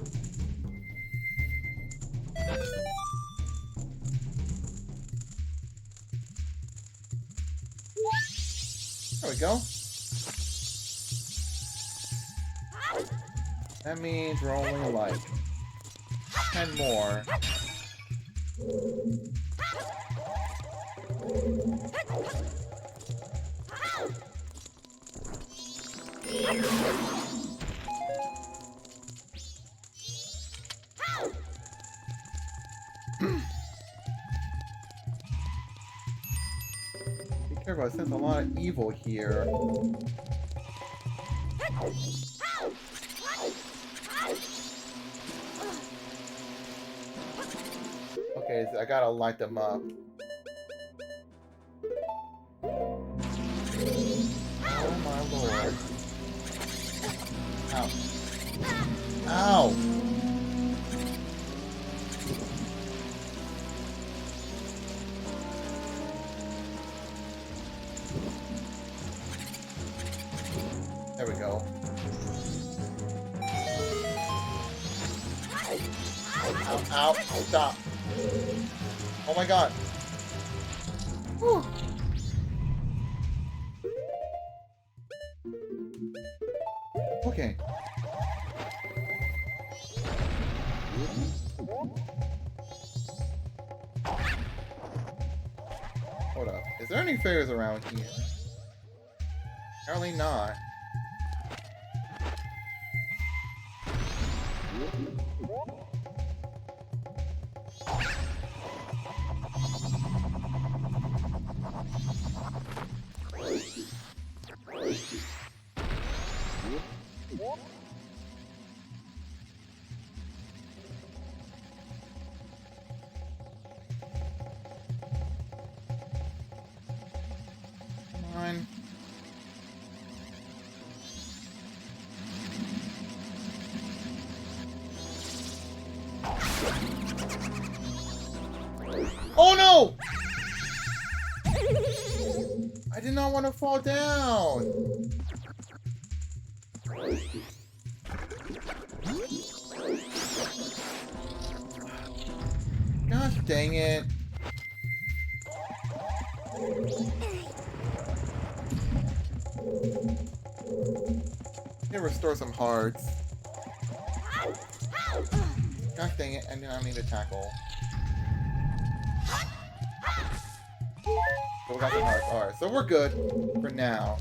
There we go. That means we're only like 10 more. Be careful, I sense a lot of evil here. Okay, so I gotta light them up. Oh my lord. Ow. Ow! There we go. Ow, ow, stop. Oh my god. Whew. Okay. Hold up. Is there any fairies around here? Apparently not. Come on. Oh no! I did not want to fall down. Gosh dang it. Here, restore some hearts. Gosh dang it, I knew I made a tackle. So we got the hearts. Alright, so we're good for now.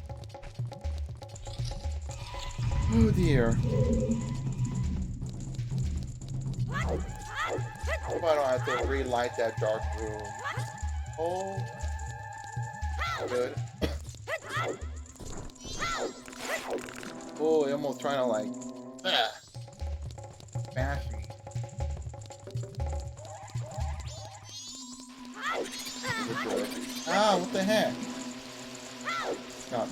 Oh dear. Hope I don't have to relight that dark room. Oh. Good. Oh, he almost trying to like smash me. Ah, what the heck? Stop.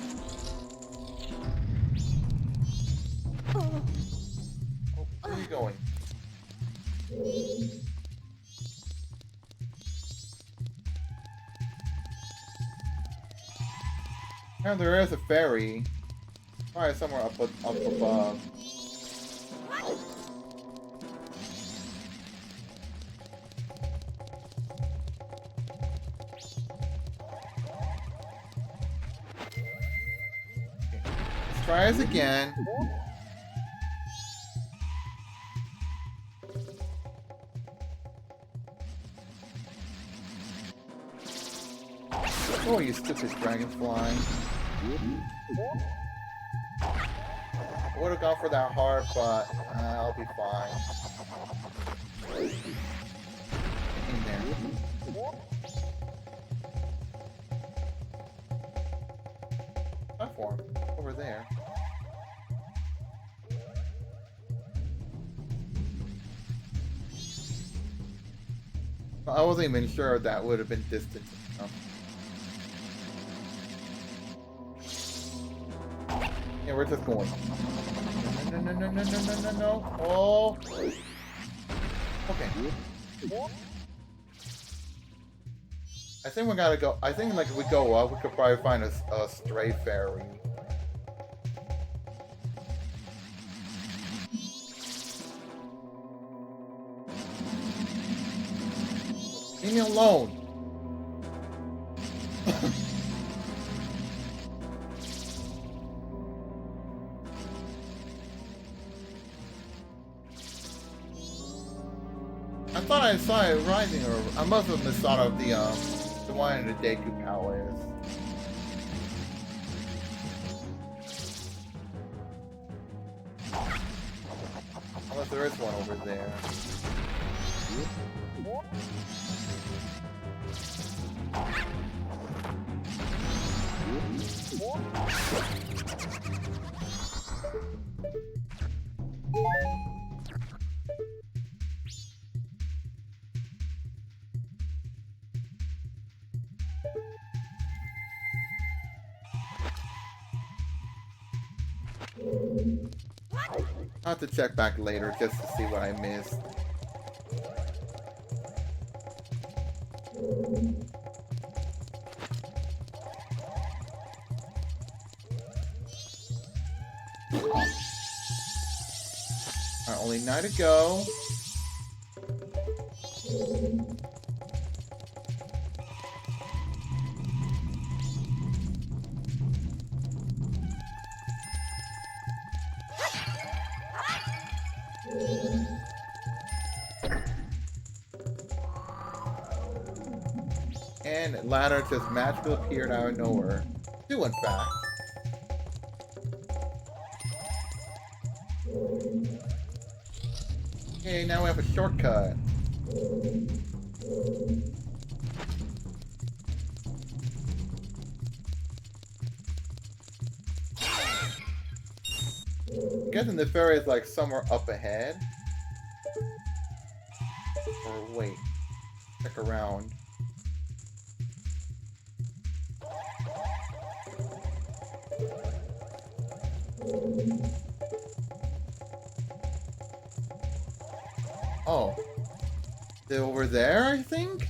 Oh, where are you going? Now there is a ferry. Probably somewhere up above. Let's try this again. Oh, you stupid dragonfly. I would have gone for that heart, but I'll be fine. In there. Platform over there. I wasn't even sure that would have been distant enough. Yeah, we're just going. No. Oh. Okay. I think we gotta go. I think, like, if we go up, we could probably find a stray fairy. Leave me alone. I thought I saw it rising, or I must have missed out of the one in the Deku Palace. Unless there is one over there. I'll have to check back later just to see what I missed. Alright, only 9 to go. And ladder just magically appeared out of nowhere. Do, in fact. Okay, now we have a shortcut. I'm guessing the ferry is like somewhere up ahead. Or wait, check around. Oh. They're over there, I think?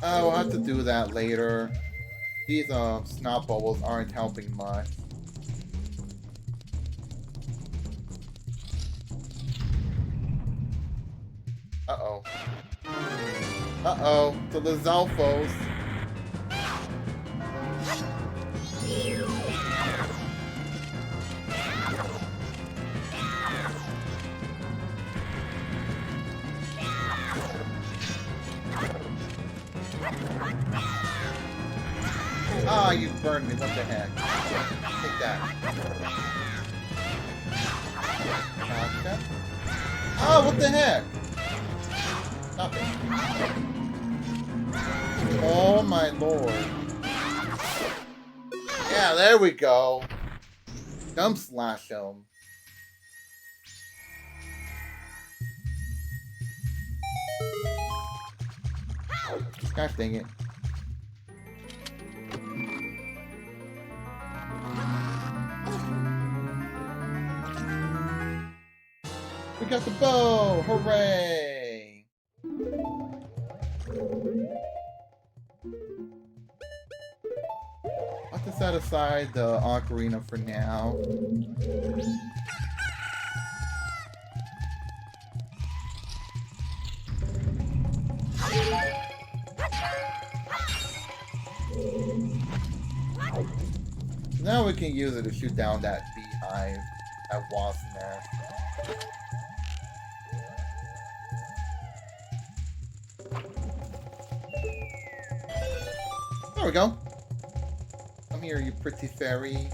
Oh, we'll have to do that later. These snot bubbles aren't helping much. Uh-oh. Uh-oh. To the Zalfos. Ah, you burned me. What the heck? Take that. Gotcha. Oh, what the heck? Stop it. Oh, my lord. Yeah, there we go. Jump slash him. Gosh dang it. We got the bow! Hooray! I'll have to set aside the ocarina for now. Now we can use it to shoot down that beehive, that wasp nest. There we go. Come here, you pretty fairy.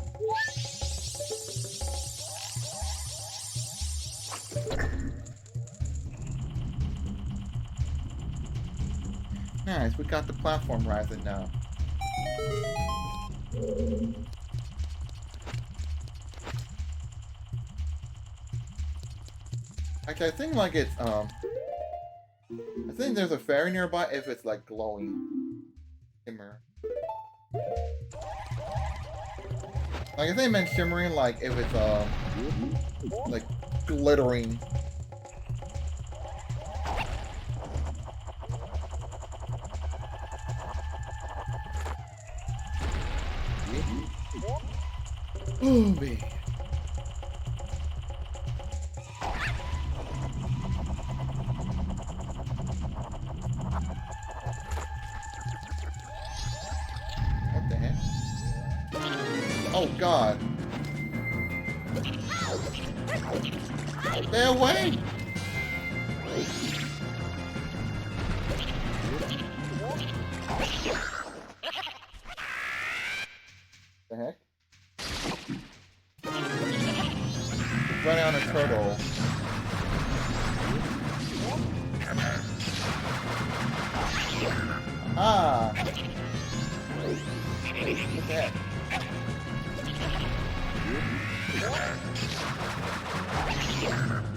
Nice, we got the platform rising now. Actually, I think like it's I think there's a fairy nearby if it's like glowing. Shimmer. Like I think I meant shimmering like if it's like glittering. Ooh, man. What the heck? Oh god. Stay away! The heck? Run out a turtle. Ah! What the heck?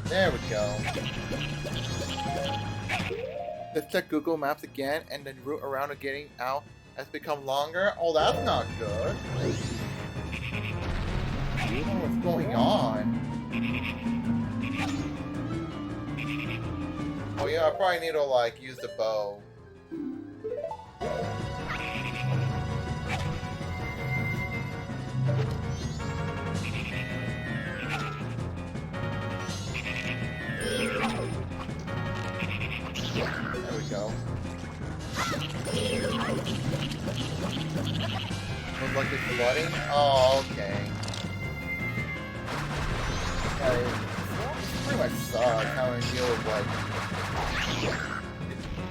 There we go. Let's check Google Maps again, and then route around to getting out has become longer. Oh, that's not good. I don't know what's going on. Oh yeah, I probably need to like use the bow. There we go. Looks like it's flooding? Oh, okay. Yeah, it pretty much sucks how to deal with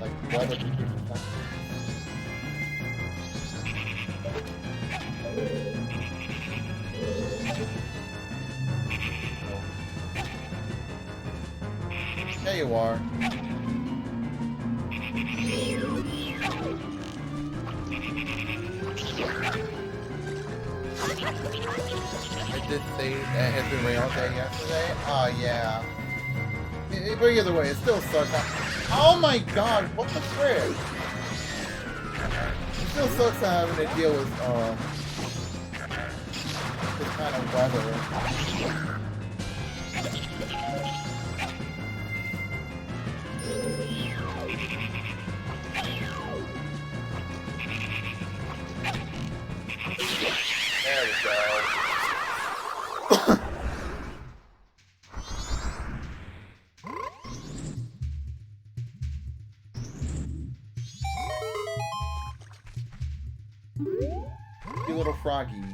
like weather conditions. There you are. I did say it had been raining all day yesterday. Oh yeah. But either way, it still sucks. Oh my god, what the frick? It still sucks having to deal with this kind of weather. There we go. You little froggy.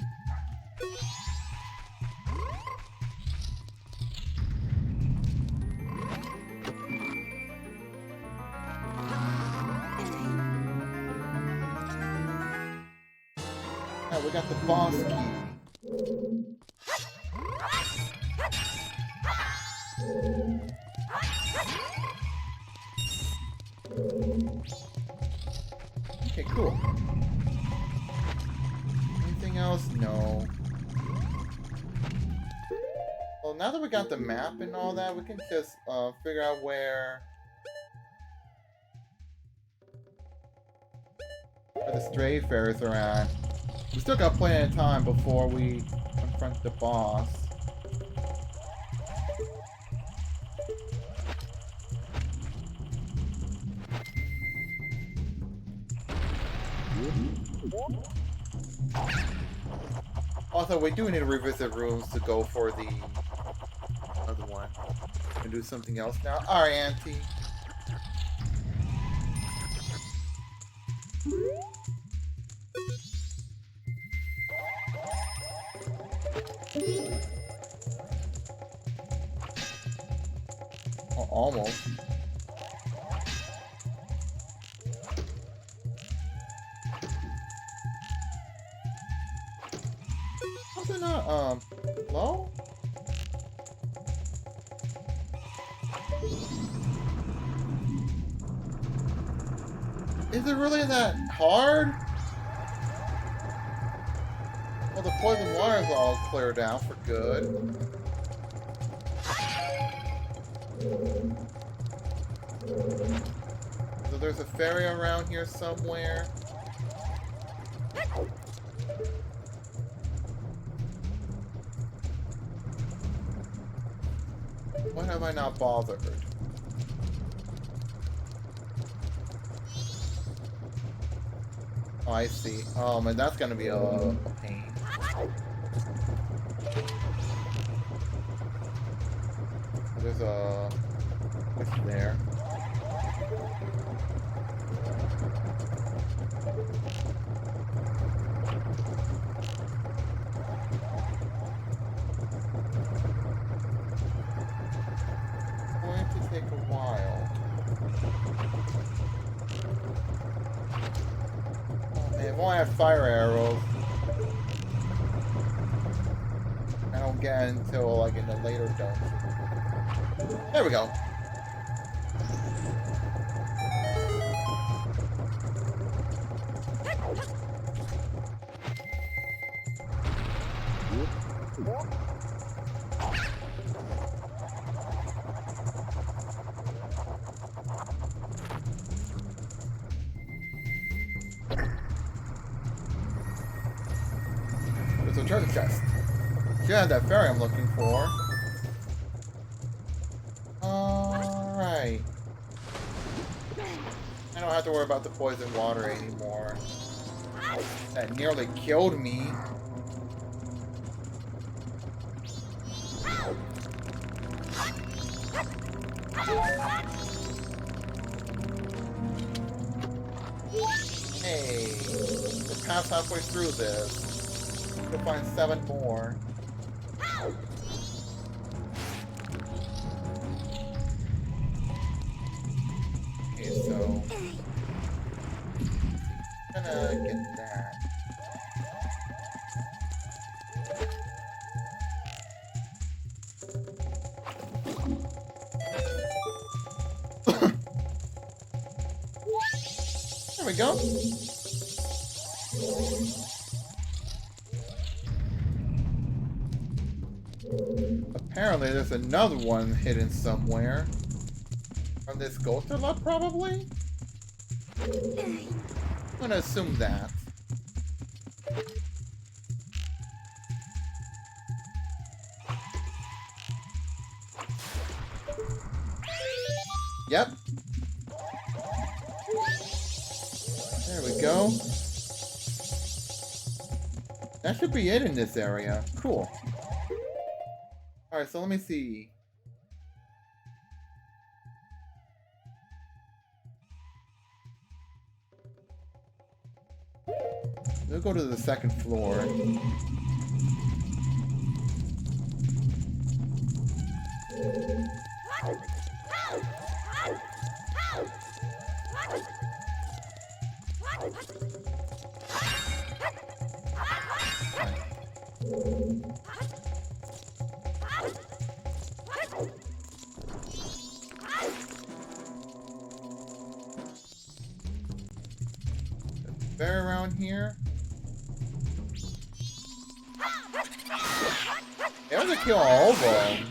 Oh, we got the boss key. Okay, cool. Anything else? No. Well, now that we got the map and all that, we can just figure out where the stray fairies are at. We still got plenty of time before we confront the boss. Also, we do need to revisit rooms to go for the other one. And do something else now. Alright, Auntie. Oh, almost. How's it not, low? Is it really that hard? Well, the poison water's all cleared out for good. So there's a ferry around here somewhere. Why have I not bothered? Oh, I see. Oh, man, that's gonna be a pain. There's a... What's there? Going to take a while. Oh man, if I have fire arrows, I don't get until like in the later dungeon. There we go. There's a treasure chest. Yeah, that ferry I'm looking for. Alright. I don't have to worry about the poison water anymore. That nearly killed me. Hey, we're past halfway through this. We'll find 7 more. Okay, so I'm gonna get that. There we go. Apparently there's another one hidden somewhere. From this ghost lot, probably? I'm gonna assume that. Yep. There we go. That should be it in this area. Cool. Alright, so let me see. We'll go to the second floor. They're around here. They have to kill all of them.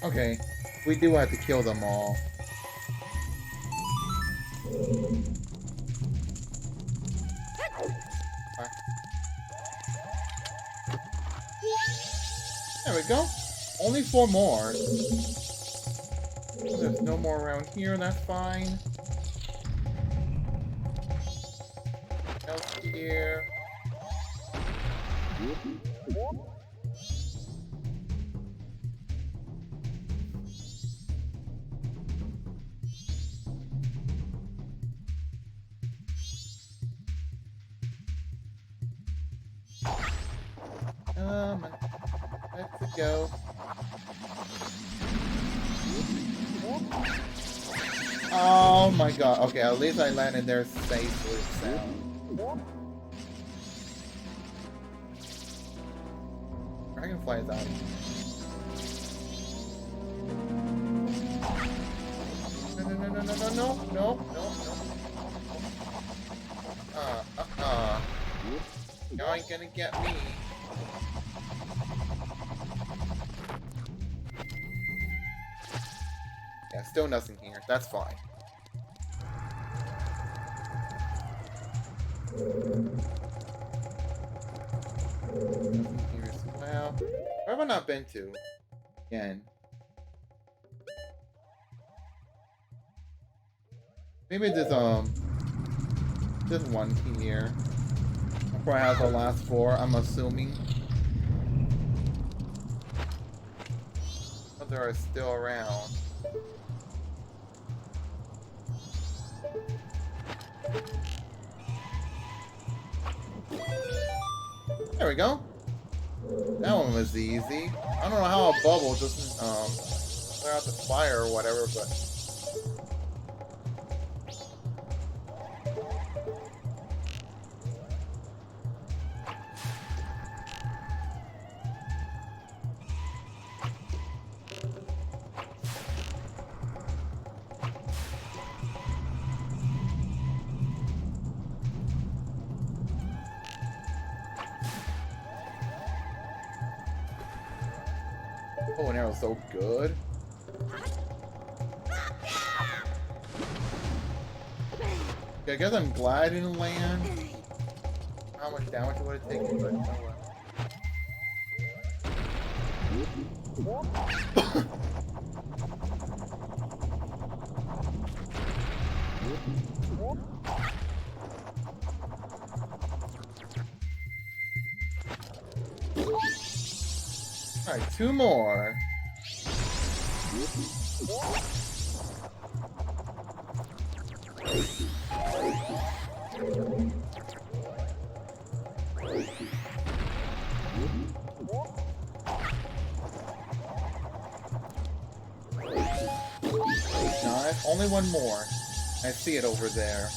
Okay, we do have to kill them all. There we go. Only 4 more. There's no more around here, that's fine. Else here. Let's go. Oh my god. Okay, at least I landed there safely. Dragonfly is out. No. You ain't gonna get me. Yeah, still nothing here. That's fine. Nothing here as well. Where have I not been to? Again. Maybe there's one here. I'll probably have the last 4, I'm assuming. But they are still around. There we go. That one was easy. I don't know how a bubble doesn't clear out the fire or whatever, but oh, and arrow's so good. Okay, I guess I'm glad I didn't land. How much damage would it take me, but oh well. Alright, 2 more. Nice. Only 1 more. I see it over there.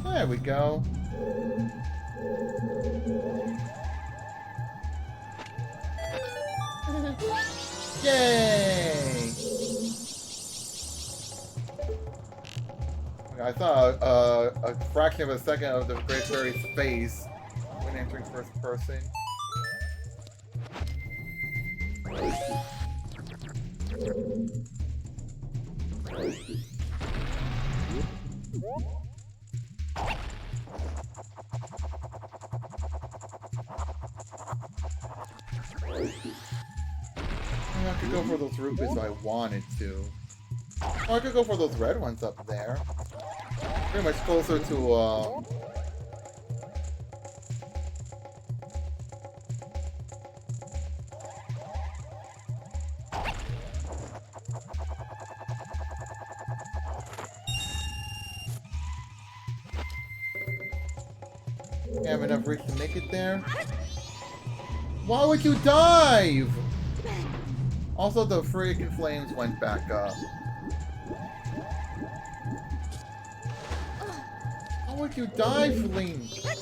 There we go. Yay! I saw a fraction of a second of the Great Fairy's face when entering first person. I could go for those rupees if I wanted to. Or I could go for those red ones up there. Pretty much closer to, You have enough reach to make it there? Why would you dive? Also, the freaking flames went back up. How would you dive, Link? You're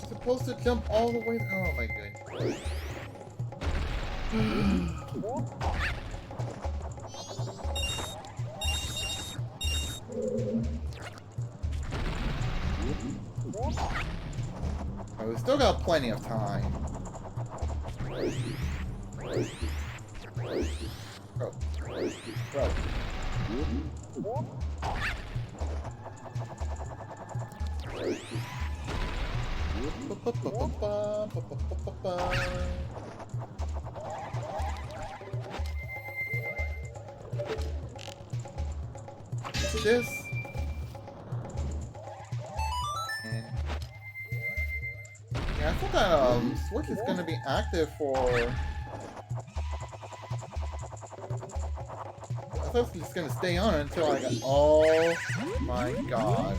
supposed to jump all the way. Oh my goodness. Oh, we still got plenty of time. Bro. This. And yeah, I thought that Switch is gonna be active for. I thought it was just gonna stay on until I got. Oh my god.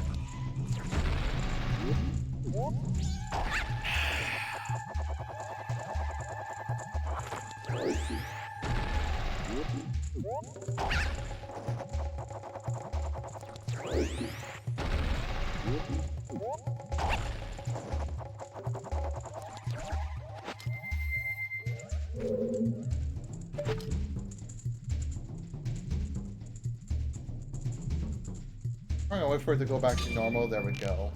I'm gonna wait for it to go back to normal. There we go.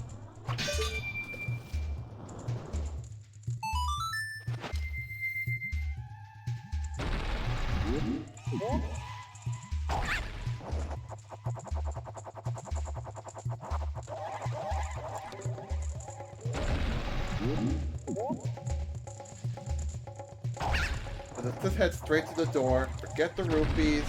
Let's just head straight to the door. Forget the rupees.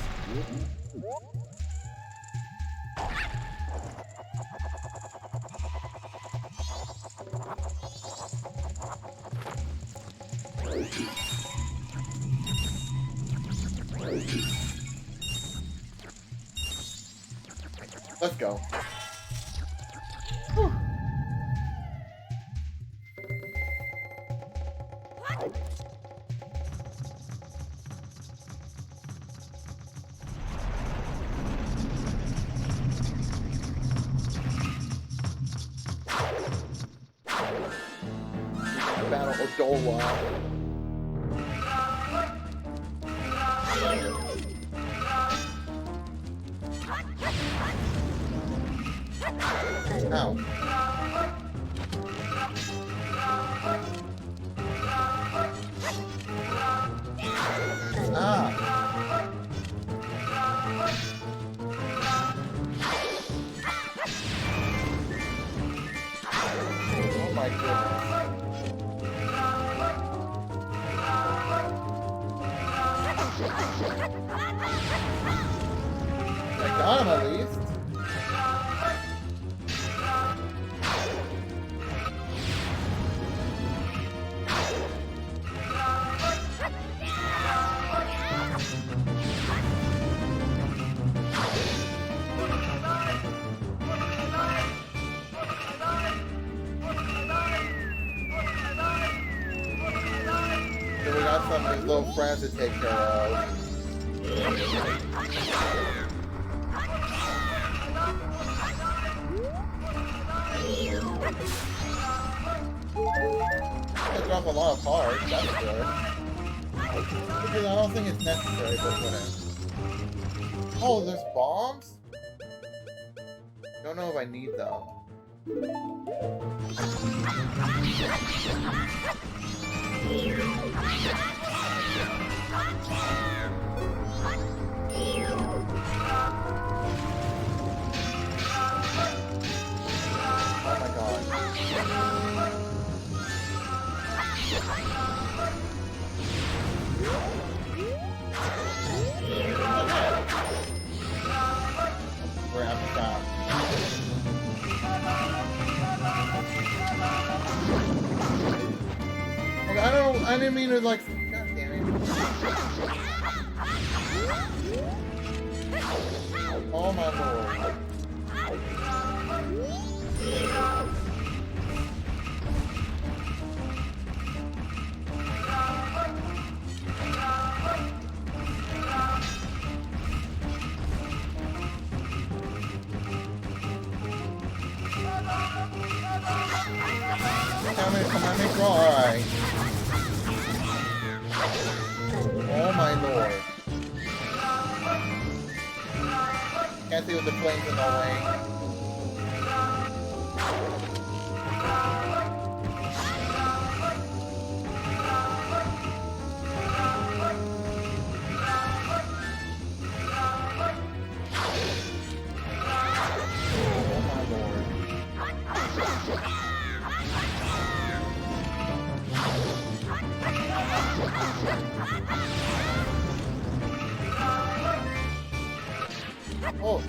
Let's go. Whew. Battle Odola. Ow. Ah. Oh my goodness. I got him at least. So we got some of his little friends to take care of. I drop a lot of hearts, that's good. Because I don't think it's necessary, but whatever. Oh, there's bombs? Don't know if I need them. Oh my god. We're having fun. Okay, I didn't mean to like, god damn it. Oh my lord. Come on, make roll. Alright. Oh my lord. Can't see with the flames in the way. Oh my lord. Oh!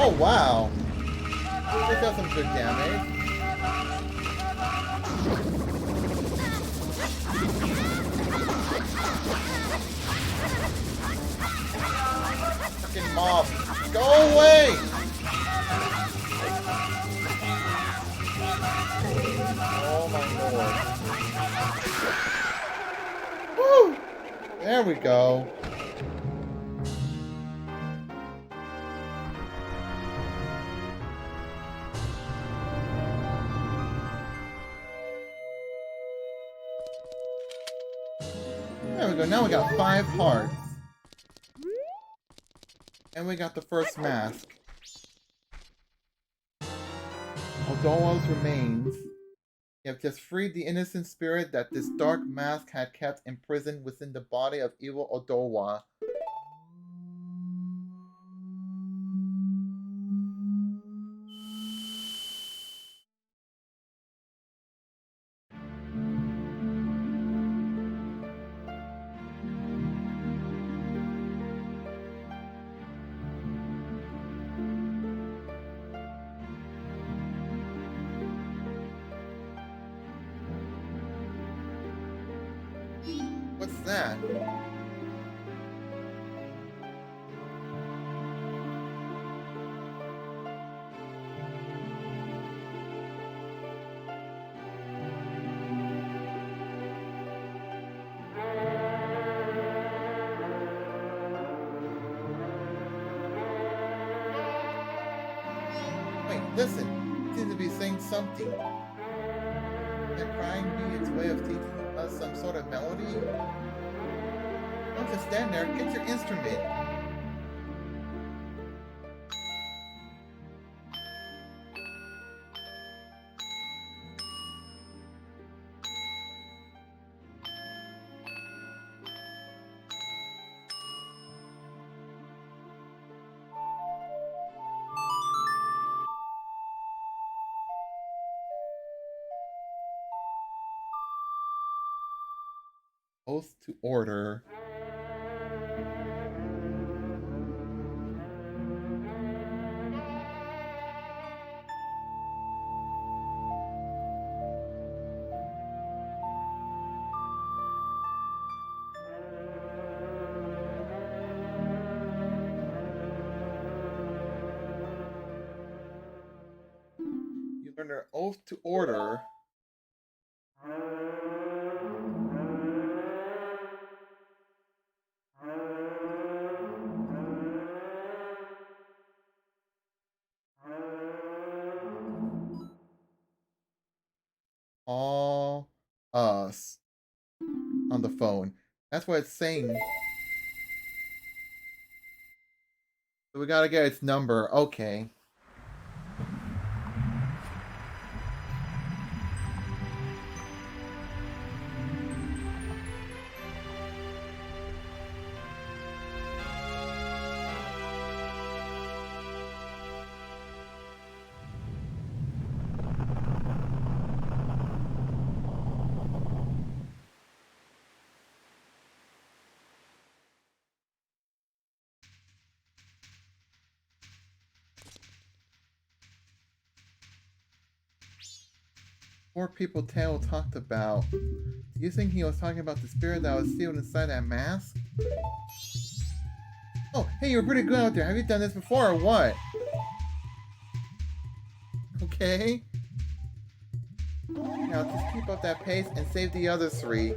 Oh, wow! This does some good damage. Fucking mob. Go away! Oh my lord. Woo! There we go. There we go. Now we got 5 hearts. And we got the first mask. Odoa's remains. You have just freed the innocent spirit that this dark mask had kept imprisoned within the body of evil Odoa. What's that? Wait, listen. It seems to be saying something. Can crying be its way of teaching us some sort of melody? Don't just stand there, get your instrument. Oath to order. You learn an oath to order. All us on the phone. That's what it's saying. So we gotta get its number. Okay. Four people Tao talked about. Do you think he was talking about the spirit that was sealed inside that mask? Oh, hey, you're pretty good out there. Have you done this before or what? Okay. Now just keep up that pace and save the other 3.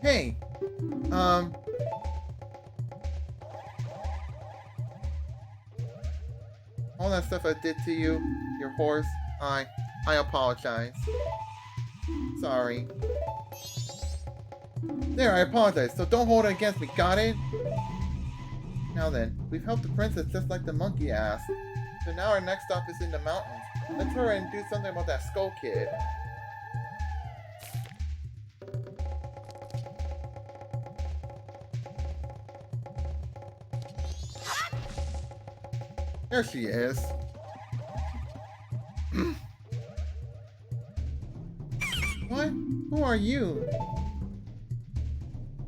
Hey, all that stuff I did to you, your horse, I apologize. Sorry. There, I apologize, so don't hold it against me, got it? Now then, we've helped the princess just like the monkey asked. So now our next stop is in the mountains. Let's hurry and do something about that skull kid. There she is. What? Who are you?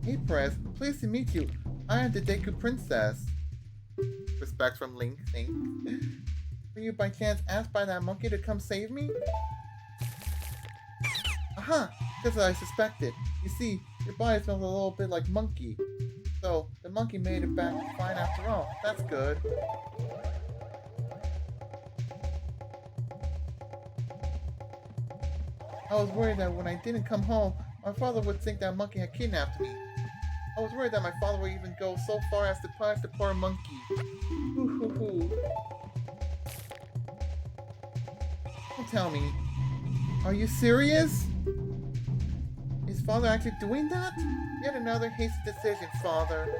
April, pleased to meet you. I am the Deku Princess. Respect from Link, thanks. Were you by chance asked by that monkey to come save me? Aha! Just as I suspected. You see, your body smells a little bit like monkey. So, the monkey made it back fine after all. That's good. I was worried that when I didn't come home, my father would think that monkey had kidnapped me. I was worried that my father would even go so far as to punish the poor monkey. Hoo hoo hoo. Don't tell me. Are you serious? Is father actually doing that? Yet another hasty decision, father.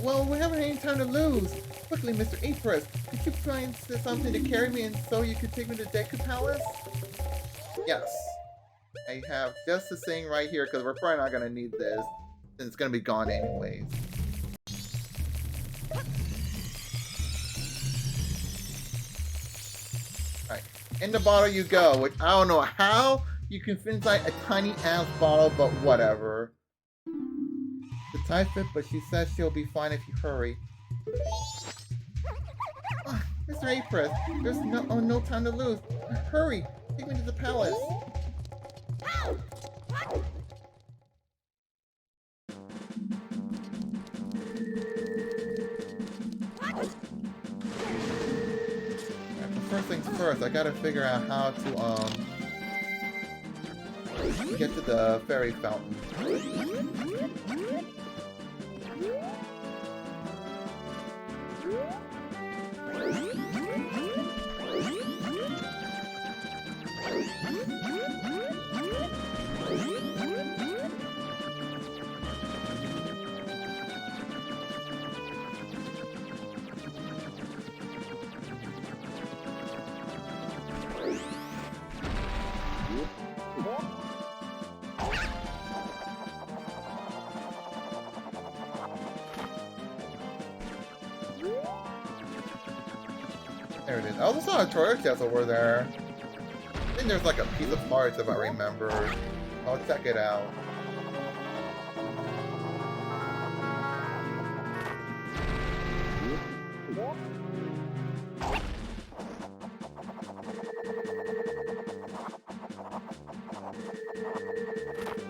Well, we haven't any time to lose. Quickly, Mr. April, could you find something to carry me and so you could take me to Deku Palace? Yes. I have just the thing right here because we're probably not going to need this since it's going to be gone anyways. Alright, in the bottle you go, which I don't know how you can fit inside a tiny ass bottle, but whatever. The tight fit, but she says she'll be fine if you hurry. Mr. April, there's no time to lose. Hurry, take me to the palace. First things first, I gotta figure out how to get to the fairy fountain. There it is. I also saw a toilet chest over there. I think there's like a piece of Mars if I remember. I'll check it out.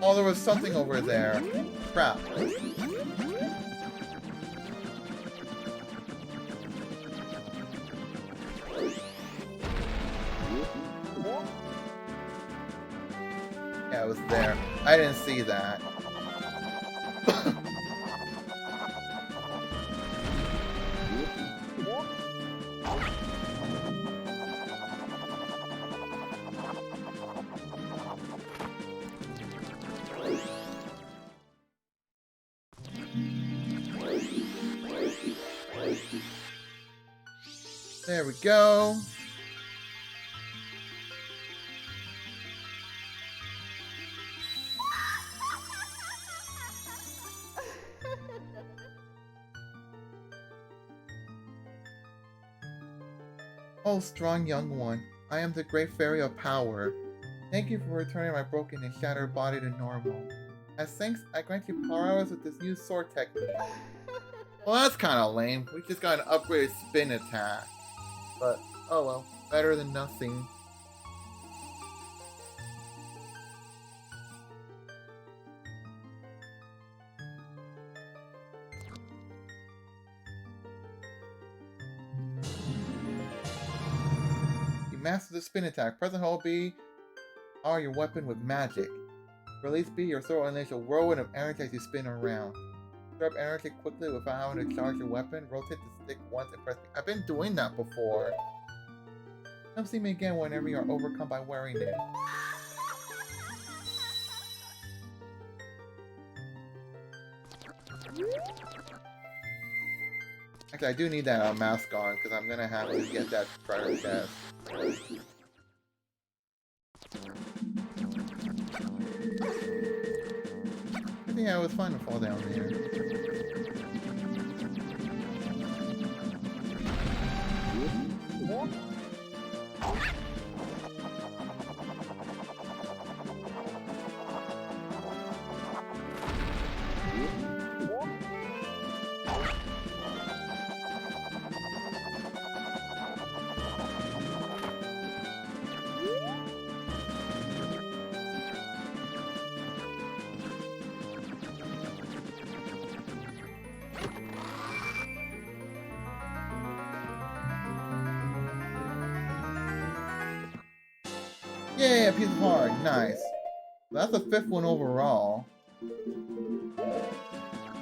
Oh, there was something over there. Crap. Yeah, it was there. I didn't see that. There we go. Oh, strong young one, I am the great fairy of power. Thank you for returning my broken and shattered body to normal. As thanks, I grant you power hours with this new sword technique. Well, that's kind of lame. We just got an upgraded spin attack. But, oh well, better than nothing. You master the spin attack. Present hold B are your weapon with magic. Release B, your sword will unleash a whirlwind of energy as you spin around. Grab energy quickly without having to charge your weapon. Rotate the stick once and press B. I've been doing that before. Come see me again whenever you are overcome by wearing it. Actually, I do need that mask on because I'm gonna have to get that treasure chest. I think I was fine to fall down there. Yeah, piece of heart. Nice. That's the 5th one overall.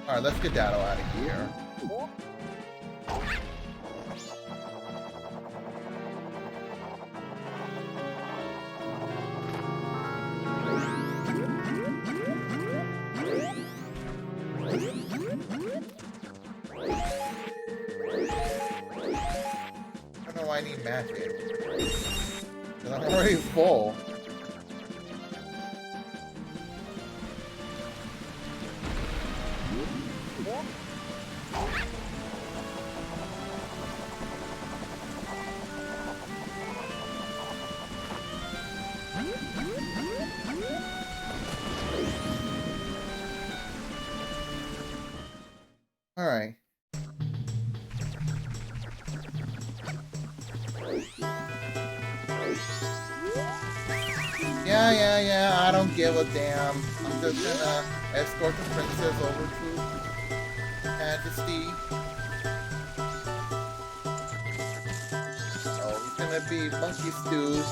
Alright, let's get Daddle out of here. I don't know why I need magic. Because I'm already full. Alright. Yeah, I don't give a damn. I'm just gonna escort the princess over to Majesty. Oh, he's gonna be monkey stew.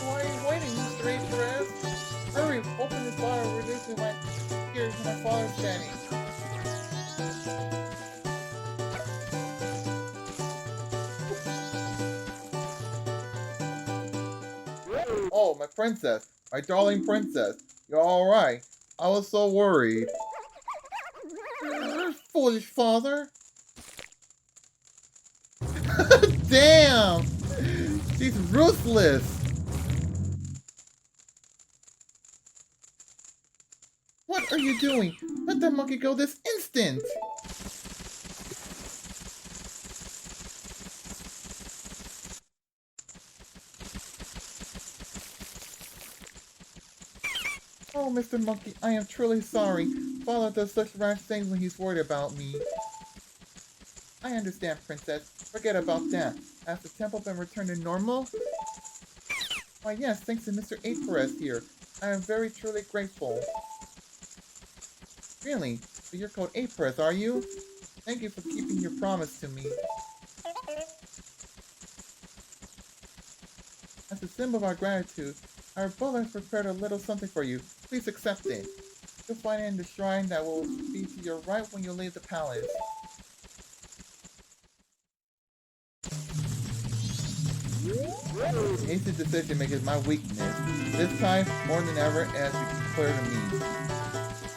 Why are you waiting, Mr. Perez? Hurry, open this bar and release my tears when my father's standing. Oh, my princess. My darling princess. You're alright. I was so worried. Foolish father. Damn! She's ruthless. What are you doing? Let that monkey go this instant! Oh, Mr. Monkey, I am truly sorry. Father does such rash things when he's worried about me. I understand, Princess. Forget about that. Has the temple been returned to normal? Why, yes, thanks to Mr. Perez here. I am very truly grateful. Really? So you're called Perez, are you? Thank you for keeping your promise to me. As a symbol of our gratitude, our brother has prepared a little something for you. Please accept it. You'll find it in the shrine that will be to your right when you leave the palace. Hasty decision making is my weakness. This time, more than ever, as you clear to me.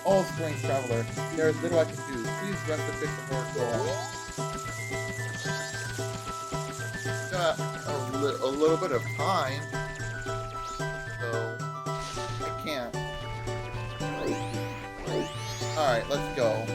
Oh, strange traveler, there is little I can do. Please rest a bit before going. Got a little bit of time, so I can't. Alright, let's go.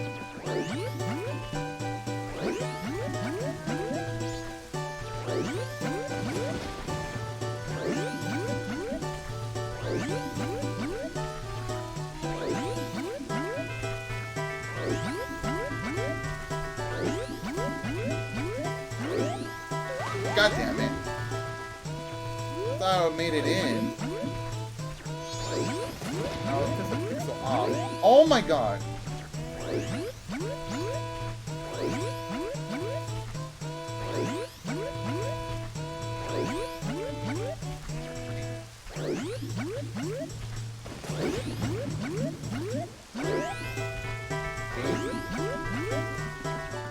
God damn it. I thought I made it in. No, it's just a pixel off. Oh my god.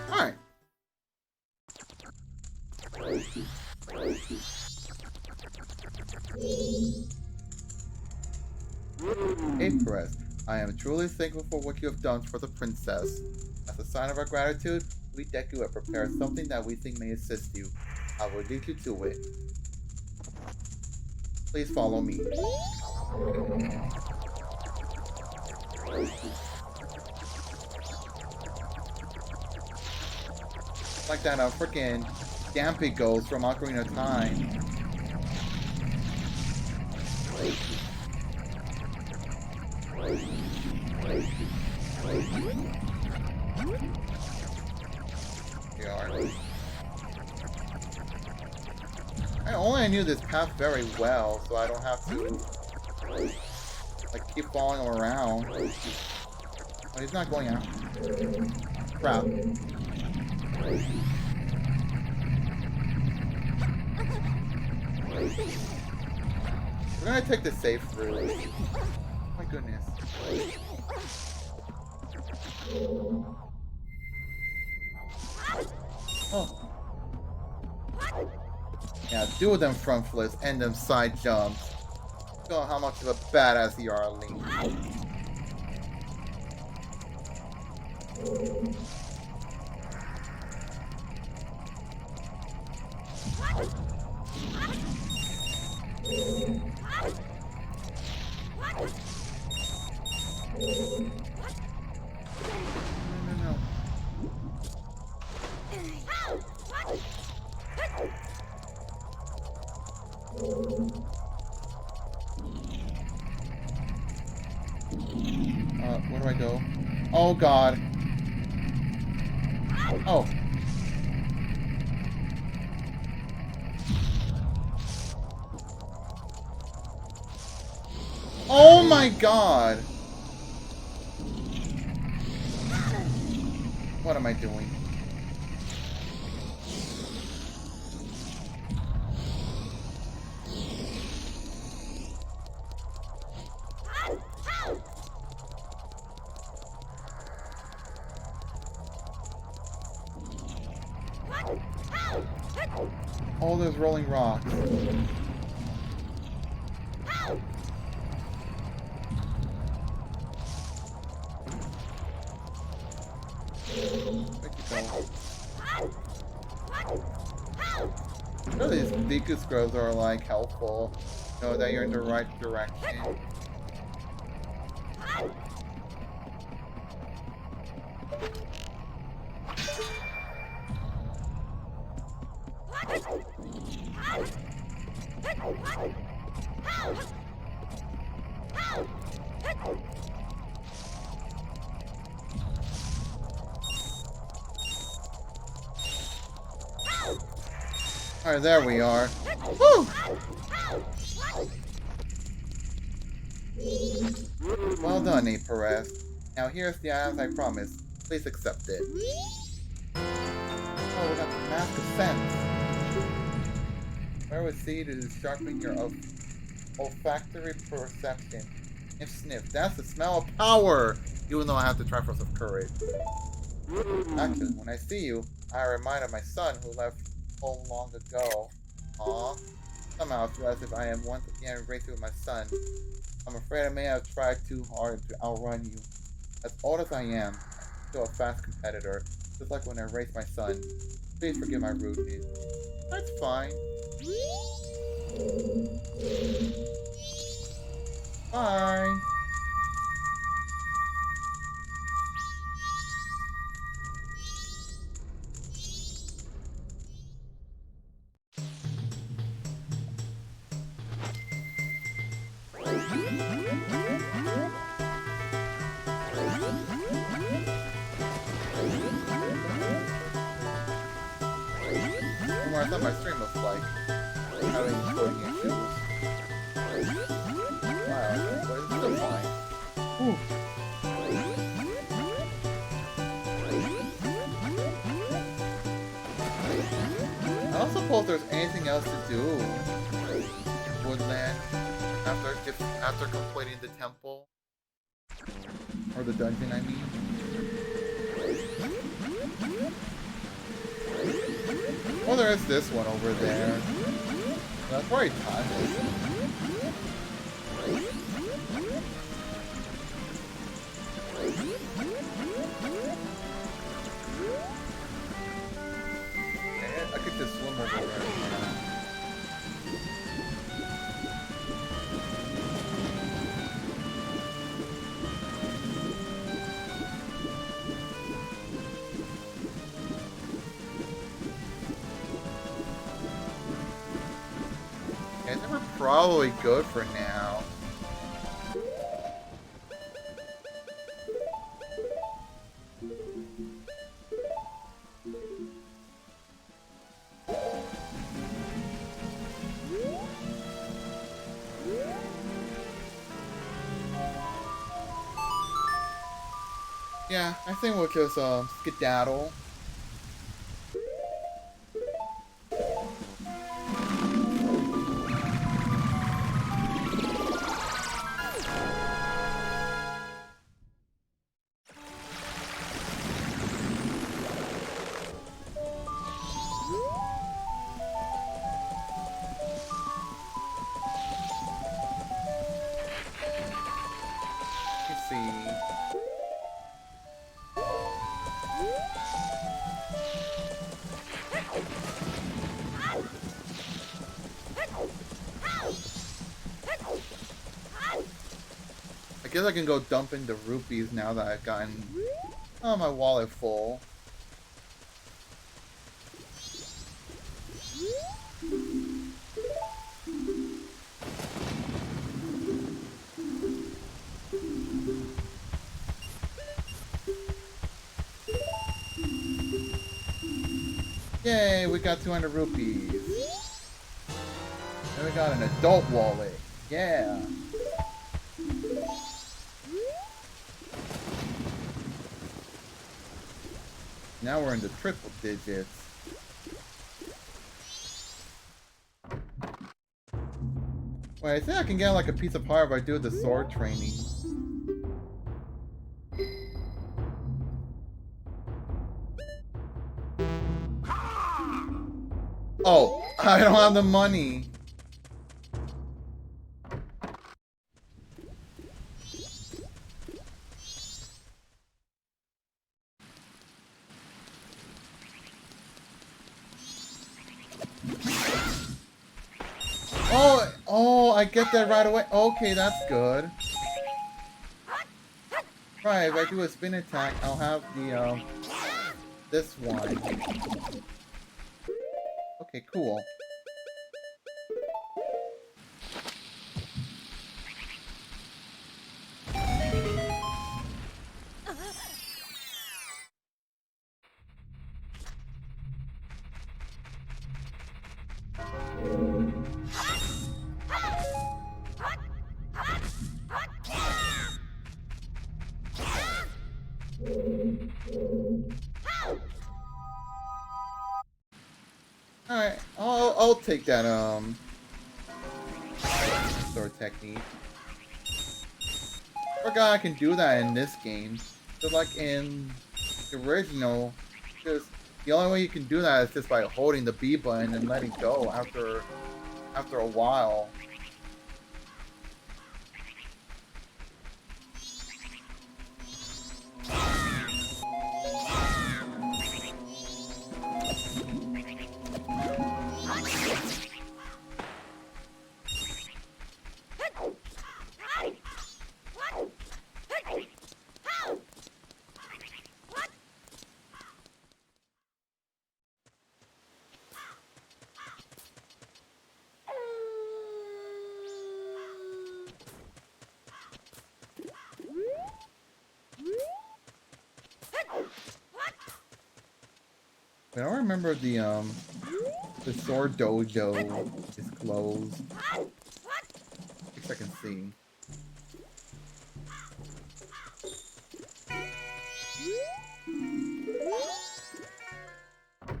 Alright. Perez, I am truly thankful for what you have done for the princess. As a sign of our gratitude, we Deku have prepared something that we think may assist you. I will lead you to it. Please follow me. Like that freaking Dampy Ghost from Ocarina of Time. We are. I knew this path very well, so I don't have to like keep following him around. But he's not going out. Crap. We're gonna take the safe route. My goodness. Oh. Yeah, do them front flips and them side jumps. Show how much of a badass you are, Link. No. Where do I go? Oh god. Oh. Oh my god! What am I doing? All those rolling rocks. None of these Deku scrubs are like helpful. Know that you're in the right direction. Alright, there we are. Woo! Well done, A. Perez. Now here's the items I promised. Please accept it. Oh, we got the Mask of Sense. Where was C to sharpen your olfactory perception? Sniff. That's the smell of power! Even though I have the Triforce of Courage. Actually, when I see you, I remind of my son who left home long ago. Aw. Somehow I feel as if I am once again racing with my son. I'm afraid I may have tried too hard to outrun you. As old as I am, I'm still a fast competitor, just like when I raced my son. Please forgive my rudeness. That's fine. Bye. I thought my stream was like having coding issues. Wow, but it's still fine. Whew. I don't suppose there's anything else to do. Woodland after completing the temple or the dungeon, I mean. Well, there is this one over there. That's probably timeless. I could just swim over there. We're probably good for now. Yeah, I think we'll just skedaddle. guess I can go dump in the rupees now that I've gotten my wallet full. Yay, we got 200 rupees. And we got an adult wallet. Yeah. Now we're in the triple digits. Wait, I think I can get like a piece of heart if I do the sword training. Oh, I don't have the money. Oh, I get that right away. Okay, that's good. Right, if I do a spin attack, I'll have the, this one. Okay, cool. Alright, I'll take that, sword technique. Forgot I can do that in this game. So like in the original, just the only way you can do that is just by holding the B button and letting go after a while. I don't remember the sword dojo is closed. I guess I can see.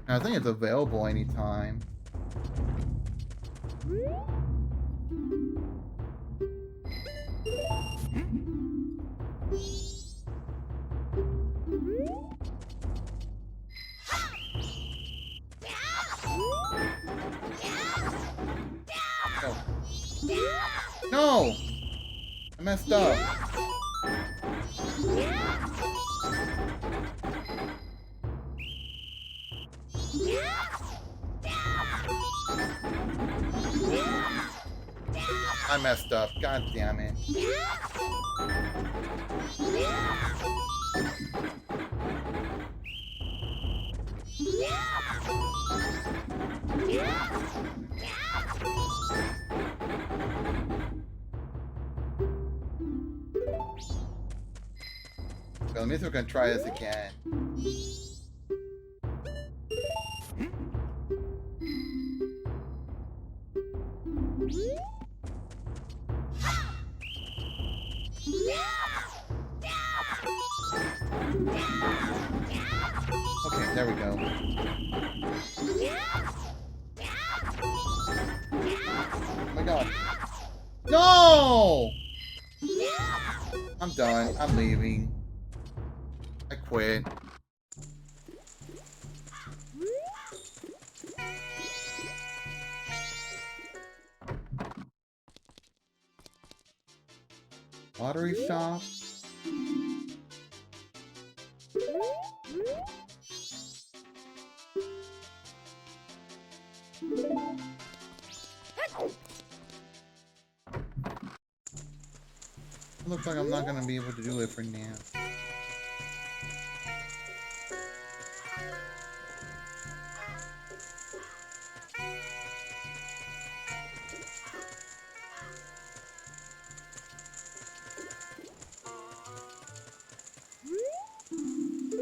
I think it's available anytime. No! I messed up. I messed up. God damn it. So let me see if we can try this again. Okay, there we go. Oh my god. No! I'm done. I'm leaving. I quit. Lottery shop? Looks like I'm not gonna be able to do it for now.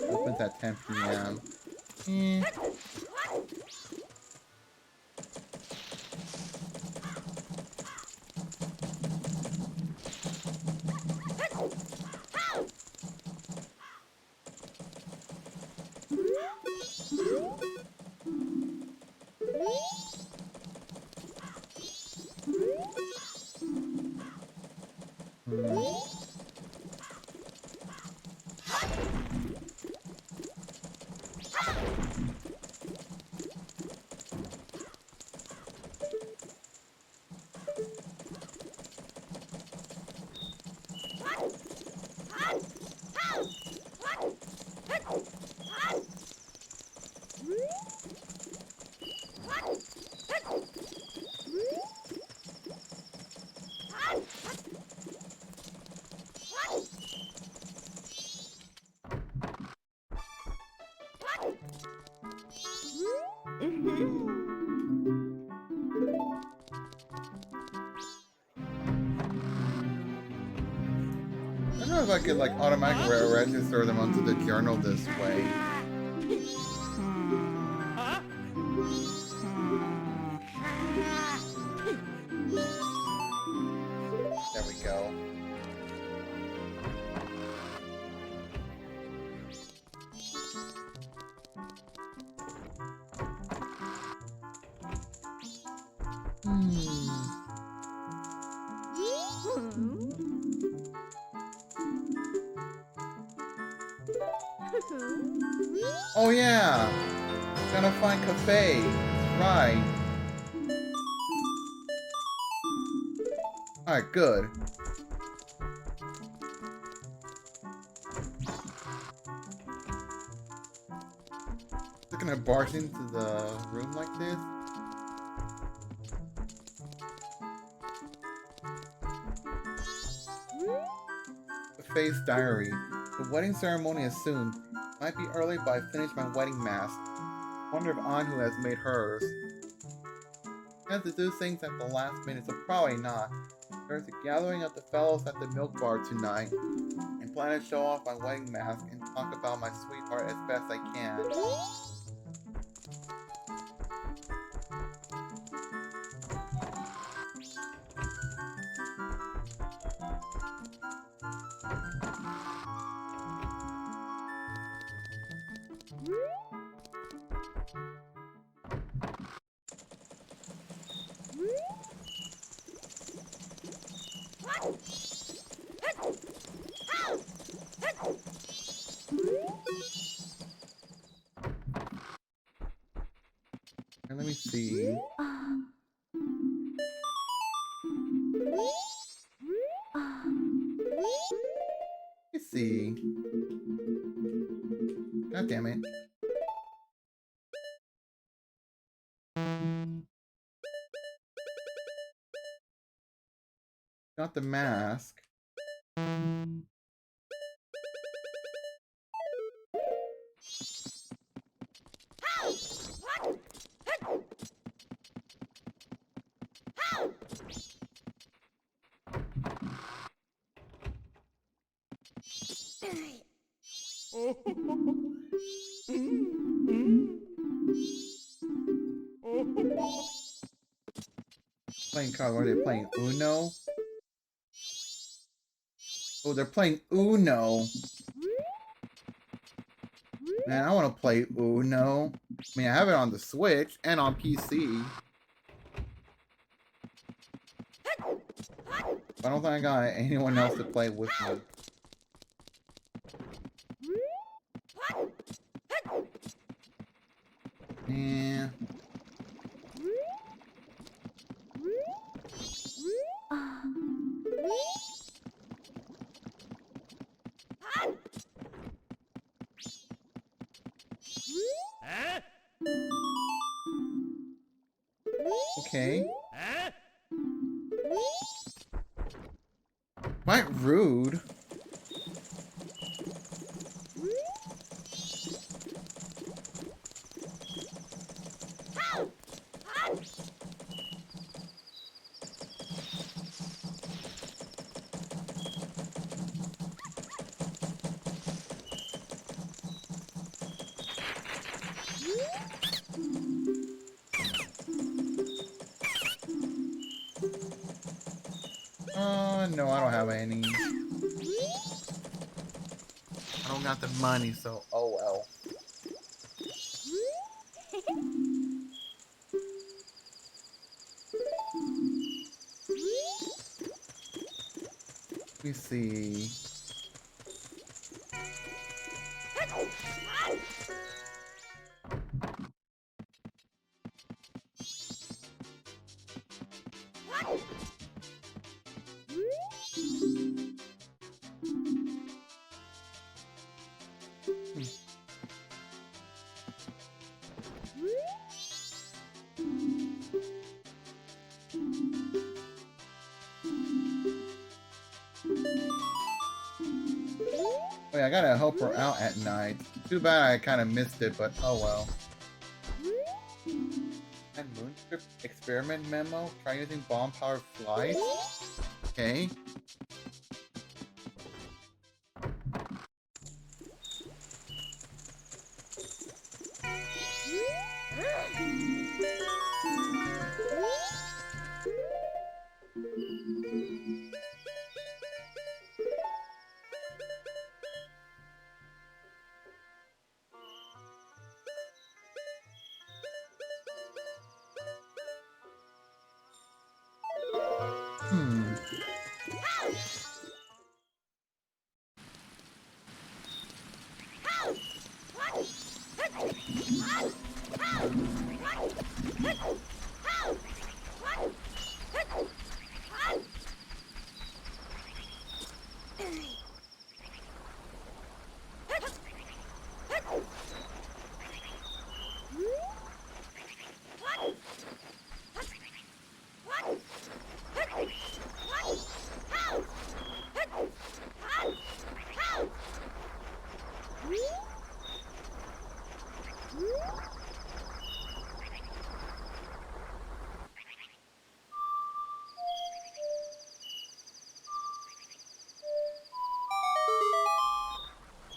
Opens at 10 p.m. I don't know if I could like automatically register them onto the journal this way. There we go. Oh yeah! Gotta find cafe. Right. Alright, good. They're gonna barge into the room like this? Cafe's diary. The wedding ceremony is soon. Might be early, but I finished my wedding mask. Wonder if Anhu has made hers. I have to do things at the last minute, so probably not. There's a gathering of the fellows at the milk bar tonight. I plan to show off my wedding mask and talk about my sweetheart as best I can. And let me see. Let's see. God damn it. Got the mask. Playing card, what are they playing? Uno? Oh, they're playing Uno. Man, I want to play Uno. I mean, I have it on the Switch and on PC. I don't think I got anyone else to play with me. Yeah. Okay. Quite rude. No, I don't have any. I don't got the money, so oh well. Let me see. Wait, I gotta help her out at night. Too bad I kind of missed it, but oh well. And Moonstrip experiment memo? Try using bomb-powered flies? Okay.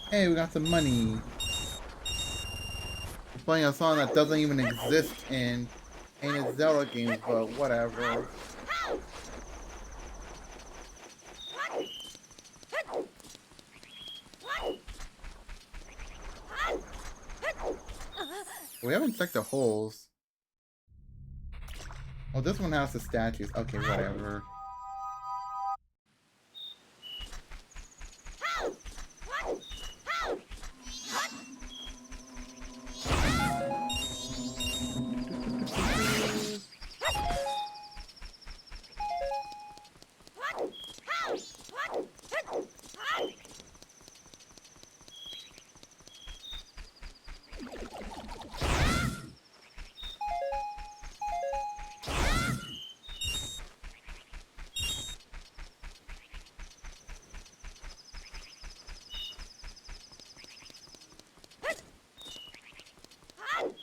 Hey, we got some money. We're playing a song that doesn't even exist in any Zelda games, but whatever. We haven't checked the holes. Oh, this one has the statues. Okay, whatever.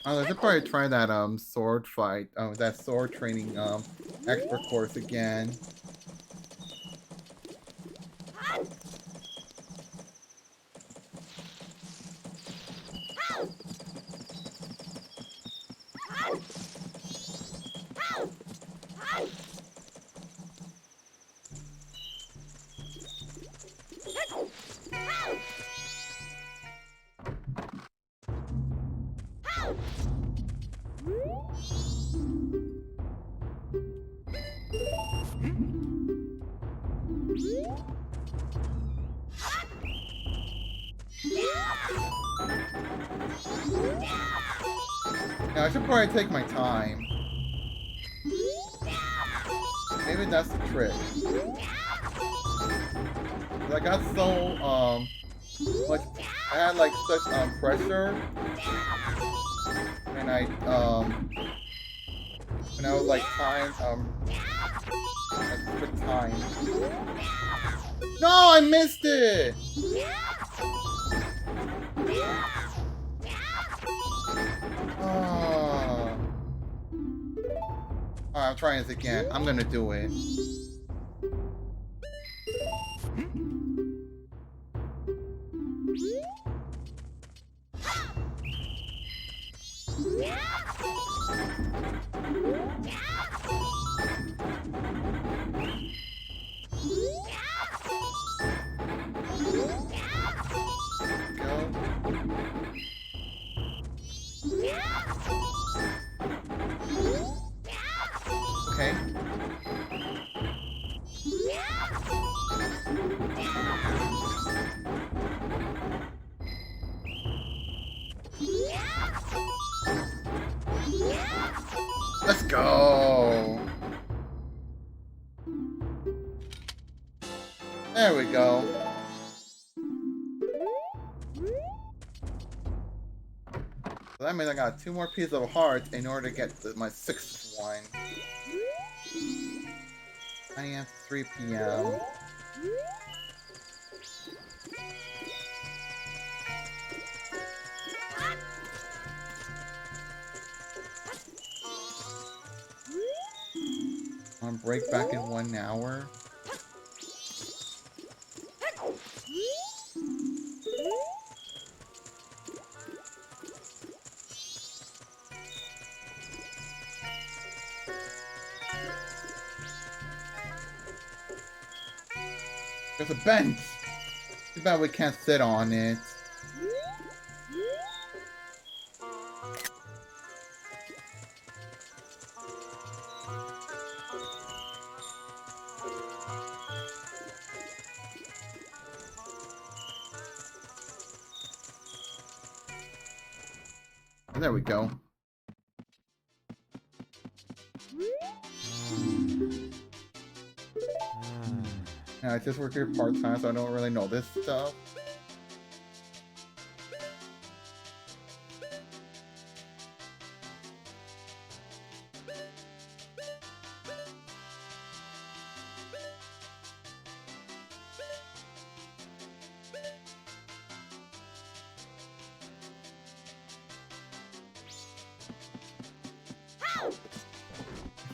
Oh, I should probably try that sword fight, that sword training expert course again. Yeah, I should probably take my time. Maybe that's the trick. 'Cause I got so much, I had like such pressure, and I when I was like time That's quick time. No, I missed it! Oh. Alright, I'm trying this again. I'm gonna do it. Okay. Let's go. There we go. So that means I got 2 more pieces of hearts in order to get my 6th one. 9 AM to 3 PM. On break back in 1 hour. There's a bench! Too bad we can't sit on it. There we go. Yeah, I just work here part-time, so I don't really know this stuff.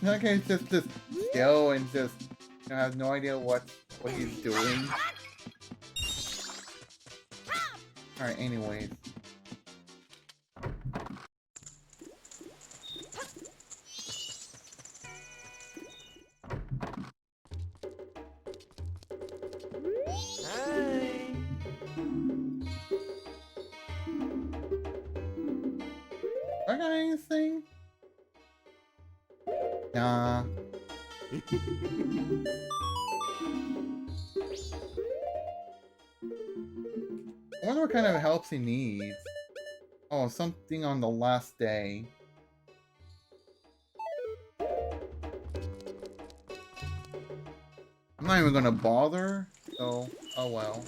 In that case, just go and just have no idea what he's doing. Alright, anyways. I got anything? Nah. I wonder what kind of help he needs. Oh, something on the last day. I'm not even gonna bother, so oh well.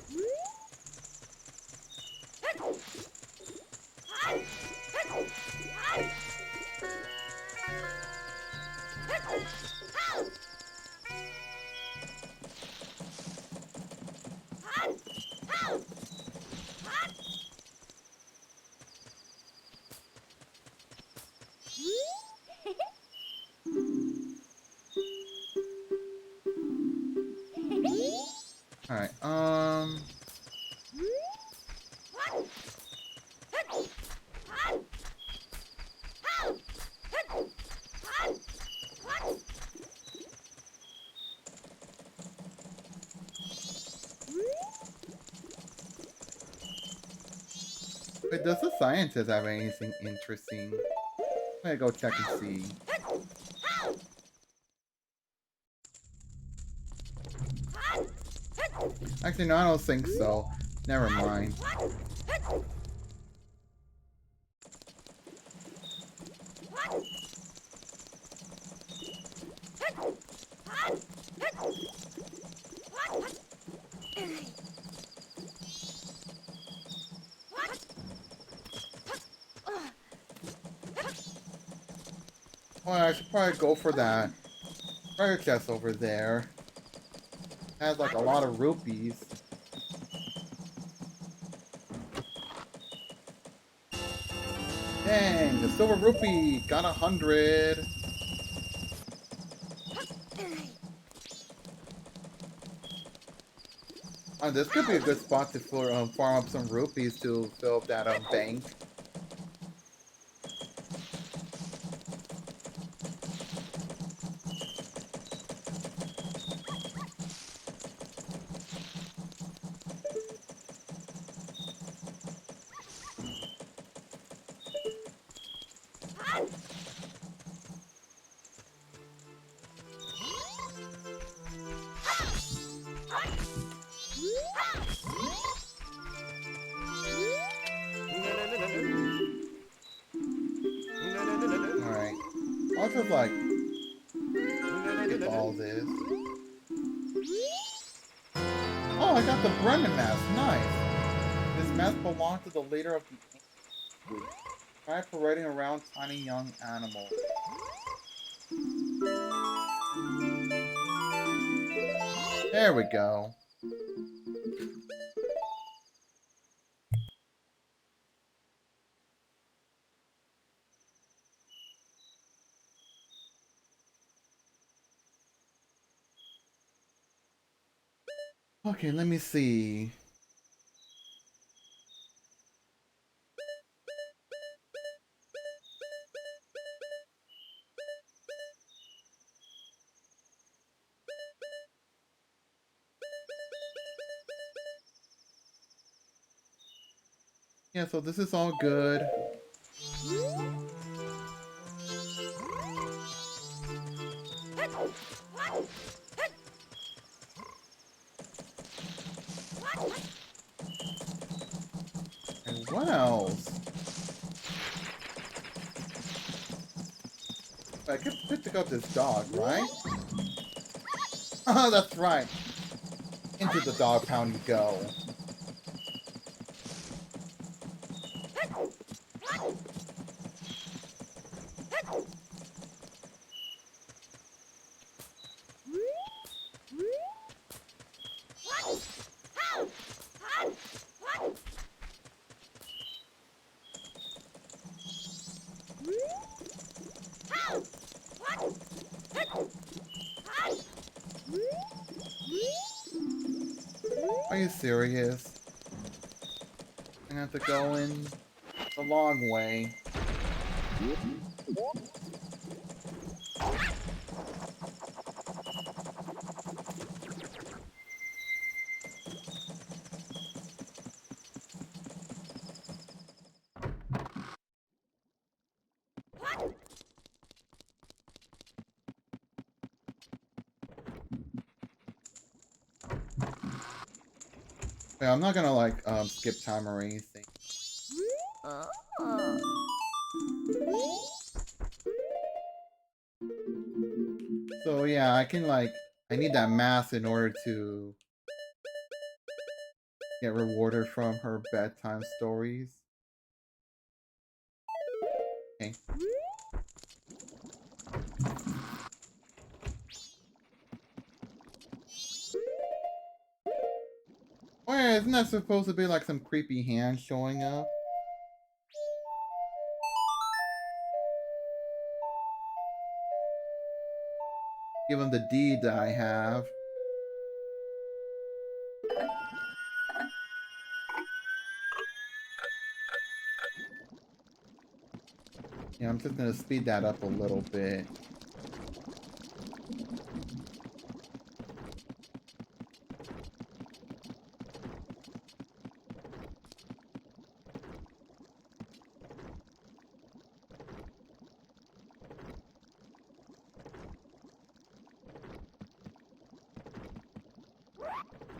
Alright, wait, does the scientist have anything interesting? I'm gonna go check and see. Actually, no, I don't think so. Never mind. Oh, I should probably go for that. treasure chest over there. Has like a lot of rupees. Dang, the silver rupee got 100. This could be a good spot to farm up some rupees to fill up that bank. Alright. I'll just like skip all this. Oh, I got the Brennan mask. Nice. This mask belonged to the leader of the ancient group. Try parading around tiny young animals. There we go. Okay, let me see. Yeah, so this is all good. And what else? I could pick up this dog, right? Oh, that's right. Into the dog pound you go. Are you serious? I have to go in the long way. Yeah, I'm not gonna like skip time or anything. So yeah, I can like I need that mask in order to get rewarded from her bedtime stories. Okay. Oh yeah, isn't that supposed to be like some creepy hand showing up? Given the deed that I have. Yeah, I'm just gonna speed that up a little bit.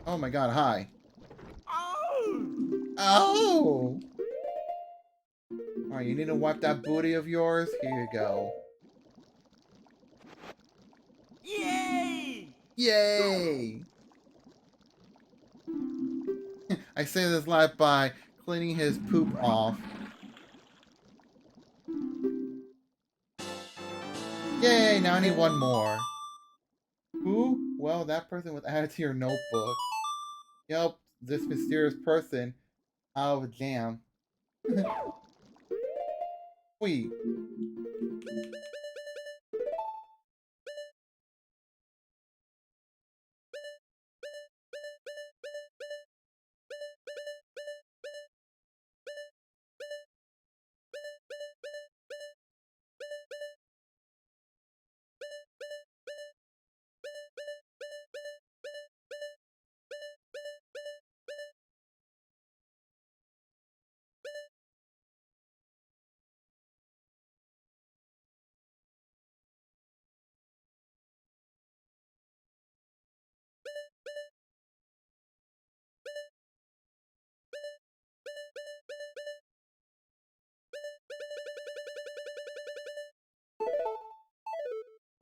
Oh my god, hi. Oh! Alright, you need to wipe that booty of yours? Here you go. Yay! Yay! I say this live by cleaning his poop off. Yay, now I need one more. Who? Well, that person was added to your notebook. Yup, this mysterious person out of a jam. Wait.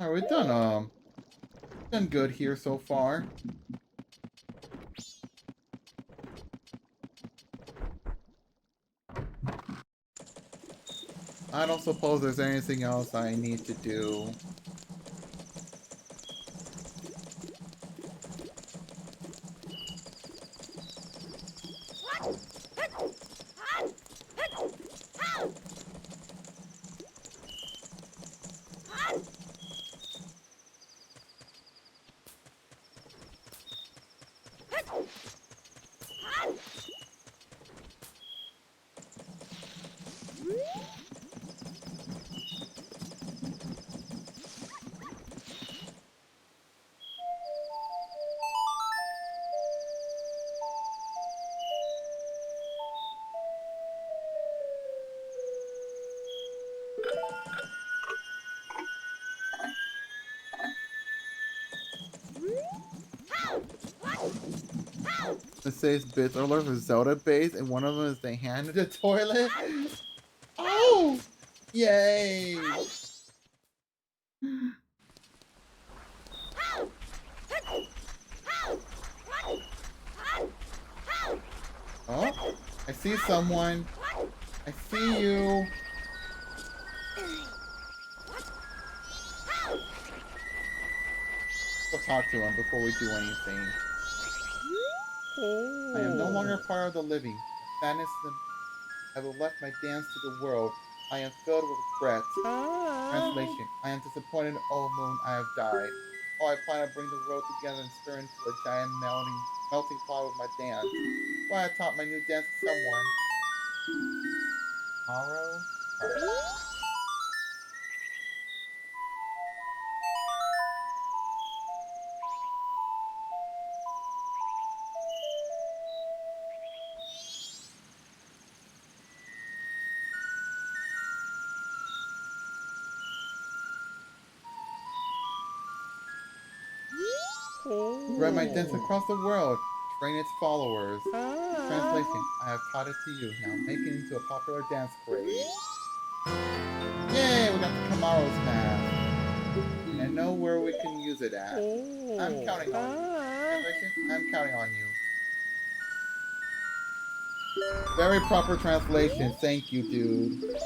Alright, we've done good here so far. I don't suppose there's anything else I need to do. It says bits are for Zelda base, and one of them is the hand in the toilet. Oh! Yay! Oh, I see someone. I see you. We'll talk to him before we do anything. I am no longer part of the living. Sadness, I will left my dance to the world. I am filled with regret. Translation: I am disappointed, oh moon, I have died. Oh, I plan to bring the world together and stir into a giant melting pot with my dance. Why I taught my new dance to someone. Tomorrow? Alright. Spread my dance across the world. Train its followers. Translation: I have taught it to you. Now make it into a popular dance craze. Yay! We got the Kamaro's mask. And I know where we can use it at. I'm counting on you. Translation: I'm counting on you. Very proper translation. Thank you, dude.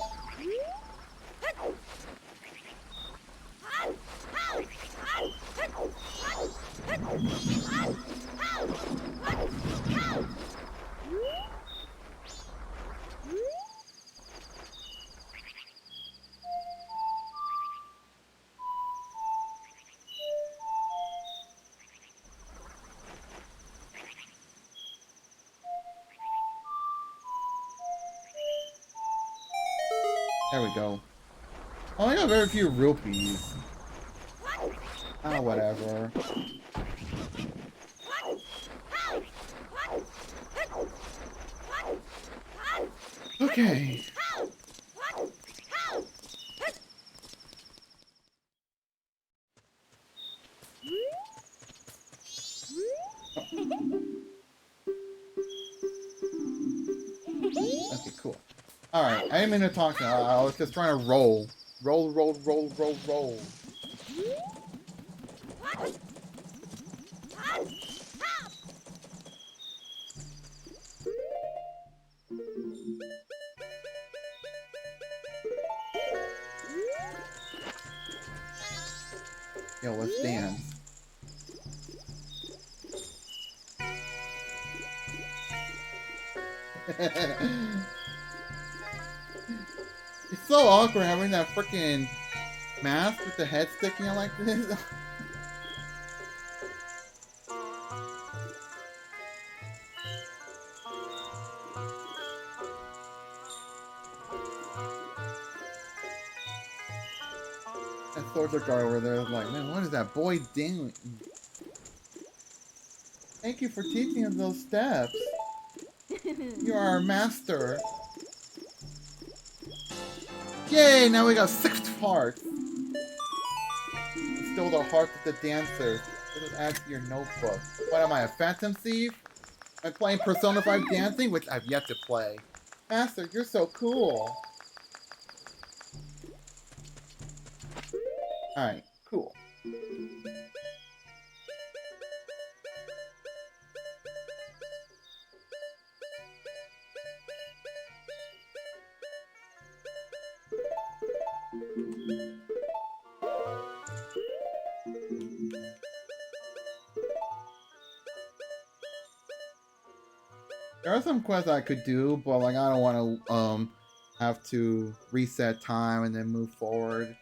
There we go. Oh, I got very few rupees. Ah, whatever. Okay. Okay, cool. Alright, I didn't mean to talk to you. I was just trying to roll. Roll, roll, roll, roll, roll. Yo, let's dance. It's so awkward having that freaking mask with the head sticking out like this. That soldier guard over there is like, man, what is that boy doing? Thank you for teaching us those steps. You are our master. Yay, now we got 6 hearts. You stole the hearts of the dancers. This is add to your notebook. What am I, a phantom thief? I'm playing Persona 5 Dancing, which I've yet to play. Master, you're so cool. Alright, cool. There are some quests I could do, but like I don't want to have to reset time and then move forward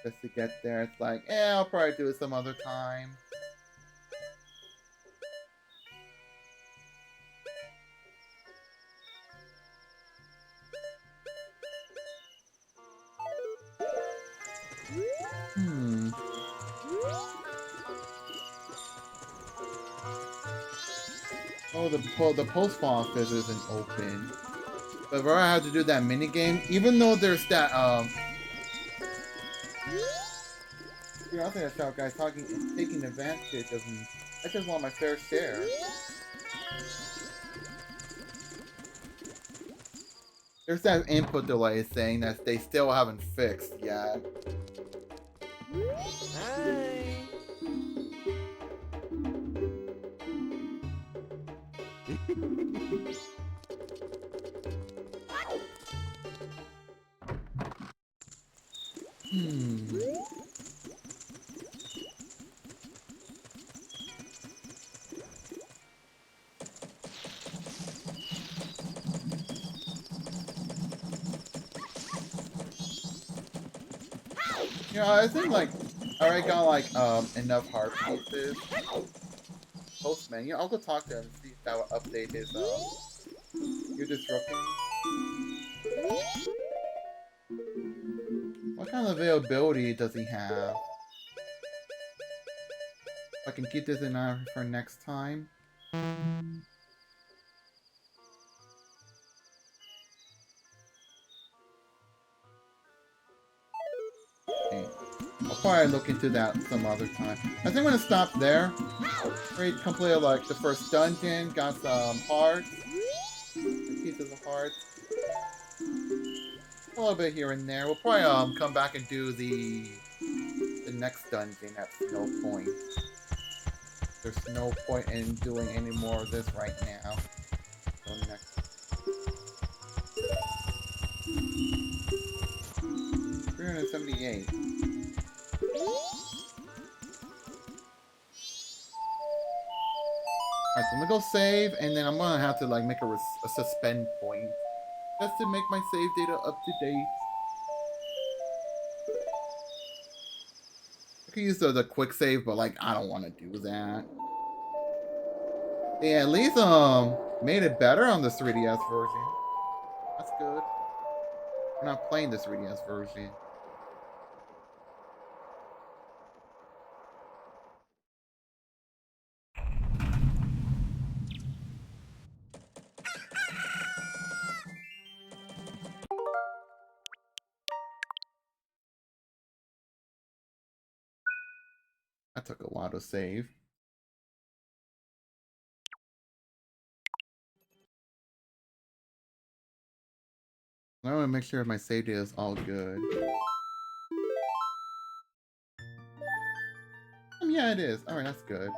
just to get there. It's like, I'll probably do it some other time. Oh, the post office isn't open. But if I have to do that mini game, even though there's that you know, I think that's guys taking advantage of me. I just want my fair share. There's that input delay saying that they still haven't fixed yet. Hi. You know, I think like I already got like enough heart pieces. Postman, yeah, I'll go talk to him and see if that will update his you're disrupting. What kind of availability does he have? I can keep this in mind for next time. Okay. I'll probably look into that some other time. I think I'm gonna stop there. We completed like the first dungeon, got some hearts, pieces of hearts, a little bit here and there. We'll probably come back and do the next dungeon at no point. There's no point in doing any more of this right now. So next. 378. Alright, so I'm gonna go save, and then I'm gonna have to like make a suspend point. Just to make my save data up to date. I could use the quick save, but like I don't want to do that. Yeah, at least made it better on the 3DS version. That's good. We're not playing the 3DS version. That took a while to save. I want to make sure my save data is all good. Yeah, it is. Alright, that's good.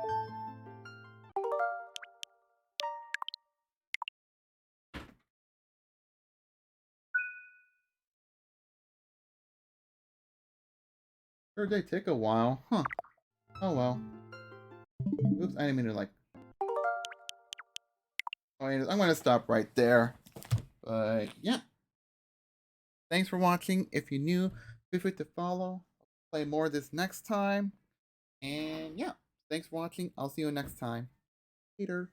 Sure, they take a while. Huh. Oh well. Oops, I didn't mean to like... Oh, I'm gonna stop right there. But yeah, thanks for watching. If you're new, feel free to follow. I'll play more of this next time. And yeah, thanks for watching. I'll see you next time. Later.